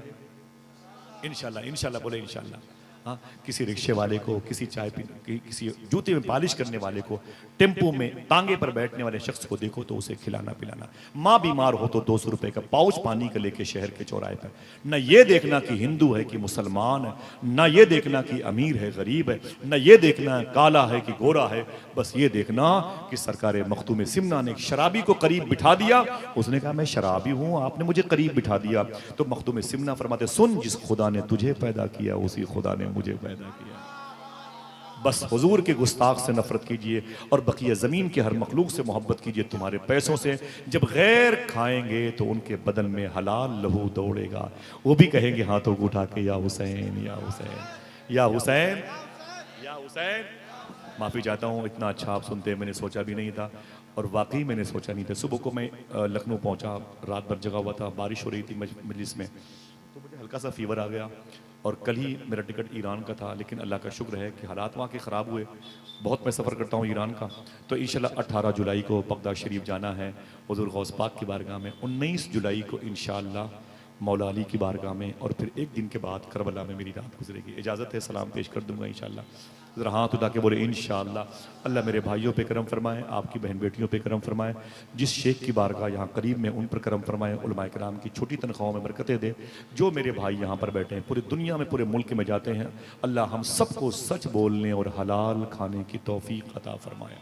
इंशाल्लाह। इंशाल्लाह बोले इंशाल्लाह। हाँ, किसी रिक्शे वाले को, किसी चाय पीने, किसी जूते में पालिश करने वाले को, टेम्पो में तांगे पर बैठने वाले शख्स को देखो तो उसे खिलाना पिलाना। माँ बीमार हो तो 200 रुपए का पाउच पानी का लेके शहर के चौराहे पर। न ये देखना कि हिंदू है कि मुसलमान है, न ये देखना कि अमीर है गरीब है, न ये देखना काला है कि गोरा है, बस ये देखना कि सरकार मखदूम सिमना ने एक शराबी को करीब बिठा दिया। उसने कहा मैं शराबी हूँ, आपने मुझे करीब बिठा दिया। तो मखदूम सिमना फरमाते सुन, जिस खुदा ने तुझे पैदा किया उसी खुदा ने मुझे पैदा किया। बस हुजूर के गुस्ताख से नफरत कीजिए और बकिया जमीन के हर मखलूक से मोहब्बत कीजिए। तुम्हारे पैसों से जब गैर खाएंगे तो उनके बदन में हलाल लहू दौड़ेगा, वो भी कहेंगे हाथों को उठा के या हुसैन या हुसैन या हुसैन या हुसैन। माफी चाहता हूँ, इतना अच्छा आप सुनते हैं मैंने सोचा भी नहीं था, और वाकई मैंने सोचा नहीं था। सुबह को मैं लखनऊ पहुंचा, रात भर जगा हुआ था, बारिश हो रही थी मजलिस में, तो मुझे हल्का सा फीवर आ गया। और कल ही मेरा टिकट ईरान का था, लेकिन अल्लाह का शुक्र है कि हालात वहाँ के ख़राब हुए। बहुत मैं सफ़र करता हूँ ईरान का, तो इंशाल्लाह 18 जुलाई को बगदाद शरीफ जाना है हुज़ूर गौस पाक की बारगाह में। 19 जुलाई को इंशाल्लाह मौला अली की बारगाह में, और फिर एक दिन के बाद करबला में मेरी रात गुजरेगी। इजाज़त है, सलाम पेश कर दूंगा इंशाल्लाह। ज़रा हाथ उठा के बोले इंशाअल्लाह। अल्लाह मेरे भाइयों पे करम फरमाए, आपकी बहन बेटियों पे करम फरमाए, जिस शेख की बारगाह यहाँ करीब में उन पर करम फरमाए, उलमाए किराम की छोटी तनख्वाहों में बरकतें दे। जो मेरे भाई यहाँ पर बैठे हैं पूरी दुनिया में, पूरे मुल्क में जाते हैं, अल्लाह हम सबको सच बोलने और हलाल खाने की तौफीक अता फरमाए।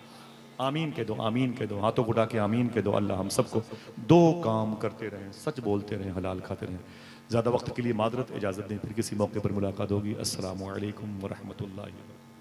आमीन कह दो, आमीन कह दो, हाथों को उठा के आमीन कह दो। अल्लाह हम सबको दो काम करते रहें, सच बोलते रहें, हलाल खाते रहें। ज़्यादा वक्त के लिए मादरत, इजाज़त दें, फिर किसी मौके पर मुलाकात होगी। अस्सलामु अलैकुम व रहमतुल्लाहि व बरकातहू।